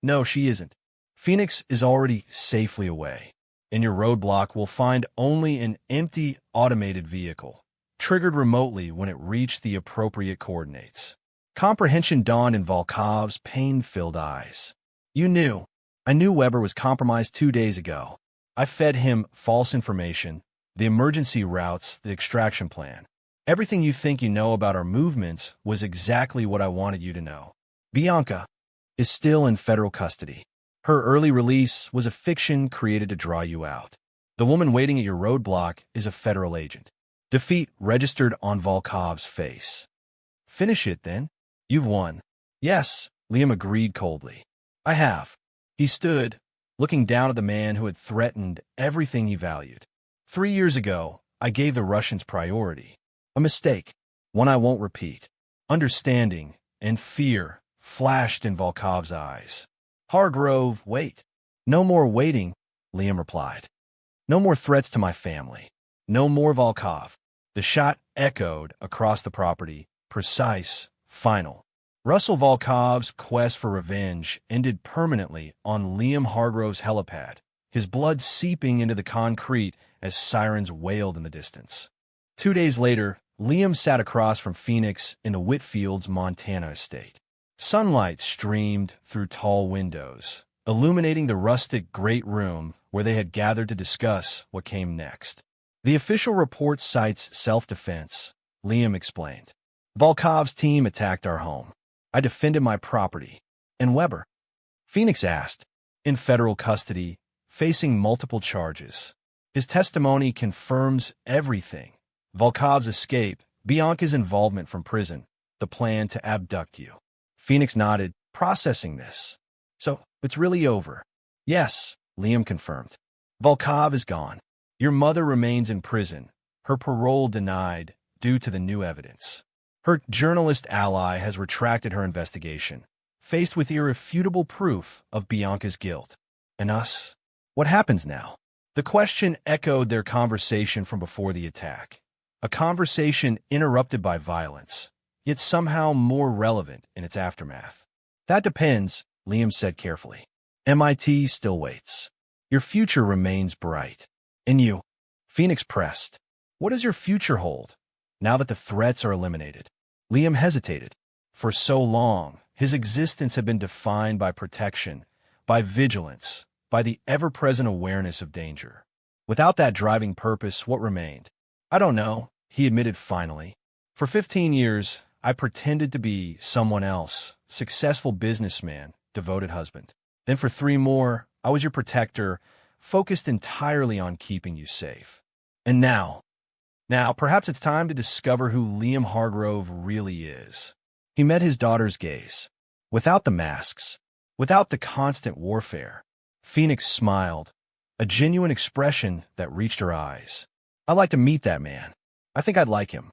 "No, she isn't. Phoenix is already safely away. In your roadblock, we'll find only an empty automated vehicle, triggered remotely when it reached the appropriate coordinates." Comprehension dawned in Volkov's pain-filled eyes. "You knew. I knew Weber was compromised 2 days ago. I fed him false information, the emergency routes, the extraction plan. Everything you think you know about our movements was exactly what I wanted you to know. Bianca is still in federal custody. Her early release was a fiction created to draw you out. The woman waiting at your roadblock is a federal agent." Defeat registered on Volkov's face. "Finish it, then. You've won." "Yes," Liam agreed coldly. "I have." He stood, looking down at the man who had threatened everything he valued. 3 years ago, I gave the Russians priority. A mistake, one I won't repeat." Understanding and fear flashed in Volkov's eyes. "Hargrove, wait." "No more waiting," Liam replied. "No more threats to my family. No more Volkov." The shot echoed across the property, precise, final. Russell Volkov's quest for revenge ended permanently on Liam Hargrove's helipad, his blood seeping into the concrete as sirens wailed in the distance. 2 days later, Liam sat across from Phoenix in the Whitfield's Montana estate. Sunlight streamed through tall windows, illuminating the rustic great room where they had gathered to discuss what came next. "The official report cites self-defense," Liam explained. "Volkov's team attacked our home. I defended my property." "And Weber?" Phoenix asked. "In federal custody, facing multiple charges. His testimony confirms everything. Volkov's escape, Bianca's involvement from prison, the plan to abduct you." Phoenix nodded, processing this. "So, it's really over?" "Yes," Liam confirmed. "Volkov is gone. Your mother remains in prison, her parole denied due to the new evidence. Her journalist ally has retracted her investigation, faced with irrefutable proof of Bianca's guilt. And us? What happens now?" The question echoed their conversation from before the attack, a conversation interrupted by violence, yet somehow more relevant in its aftermath. "That depends," Liam said carefully. "MIT still waits. Your future remains bright. And you, Phoenix pressed. What does your future hold, now that the threats are eliminated? Liam hesitated. For so long, his existence had been defined by protection, by vigilance, by the ever-present awareness of danger. Without that driving purpose, what remained? I don't know, he admitted finally. For 15 years, I pretended to be someone else, successful businessman, devoted husband. Then for 3 more, I was your protector, focused entirely on keeping you safe. And now, perhaps it's time to discover who Liam Hargrove really is. He met his daughter's gaze. Without the masks, without the constant warfare, Phoenix smiled, a genuine expression that reached her eyes. I'd like to meet that man. I think I'd like him.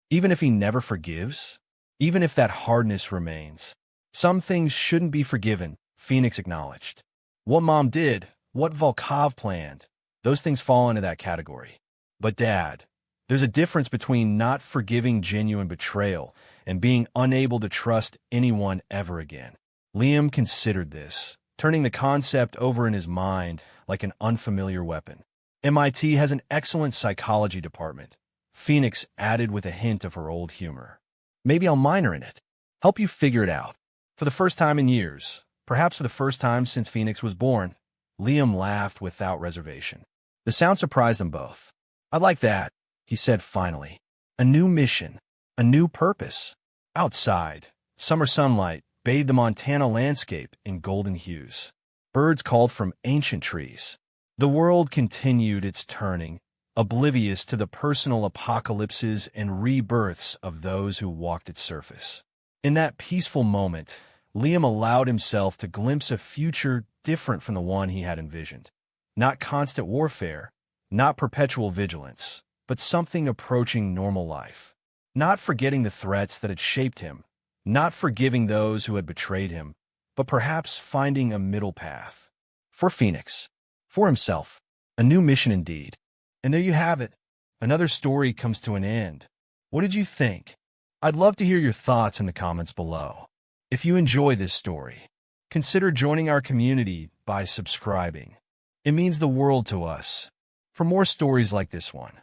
Even if he never forgives, even if that hardness remains. Some things shouldn't be forgiven, Phoenix acknowledged. What Mom did, what Volkov planned, those things fall into that category. But Dad, there's a difference between not forgiving genuine betrayal and being unable to trust anyone ever again. Liam considered this, turning the concept over in his mind like an unfamiliar weapon. MIT has an excellent psychology department, Phoenix added with a hint of her old humor. Maybe I'll minor in it. Help you figure it out. For the first time in years, perhaps for the first time since Phoenix was born, Liam laughed without reservation. The sound surprised them both. I like that, he said finally. A new mission, a new purpose. Outside, summer sunlight bathed the Montana landscape in golden hues. Birds called from ancient trees. The world continued its turning, oblivious to the personal apocalypses and rebirths of those who walked its surface. In that peaceful moment, Liam allowed himself to glimpse a future different from the one he had envisioned. Not constant warfare, not perpetual vigilance, but something approaching normal life. Not forgetting the threats that had shaped him, not forgiving those who had betrayed him, but perhaps finding a middle path. For Phoenix, for himself, a new mission indeed. And there you have it. Another story comes to an end. What did you think? I'd love to hear your thoughts in the comments below. If you enjoy this story, consider joining our community by subscribing. It means the world to us. For more stories like this one,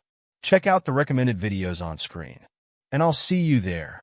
check out the recommended videos on screen. And I'll see you there.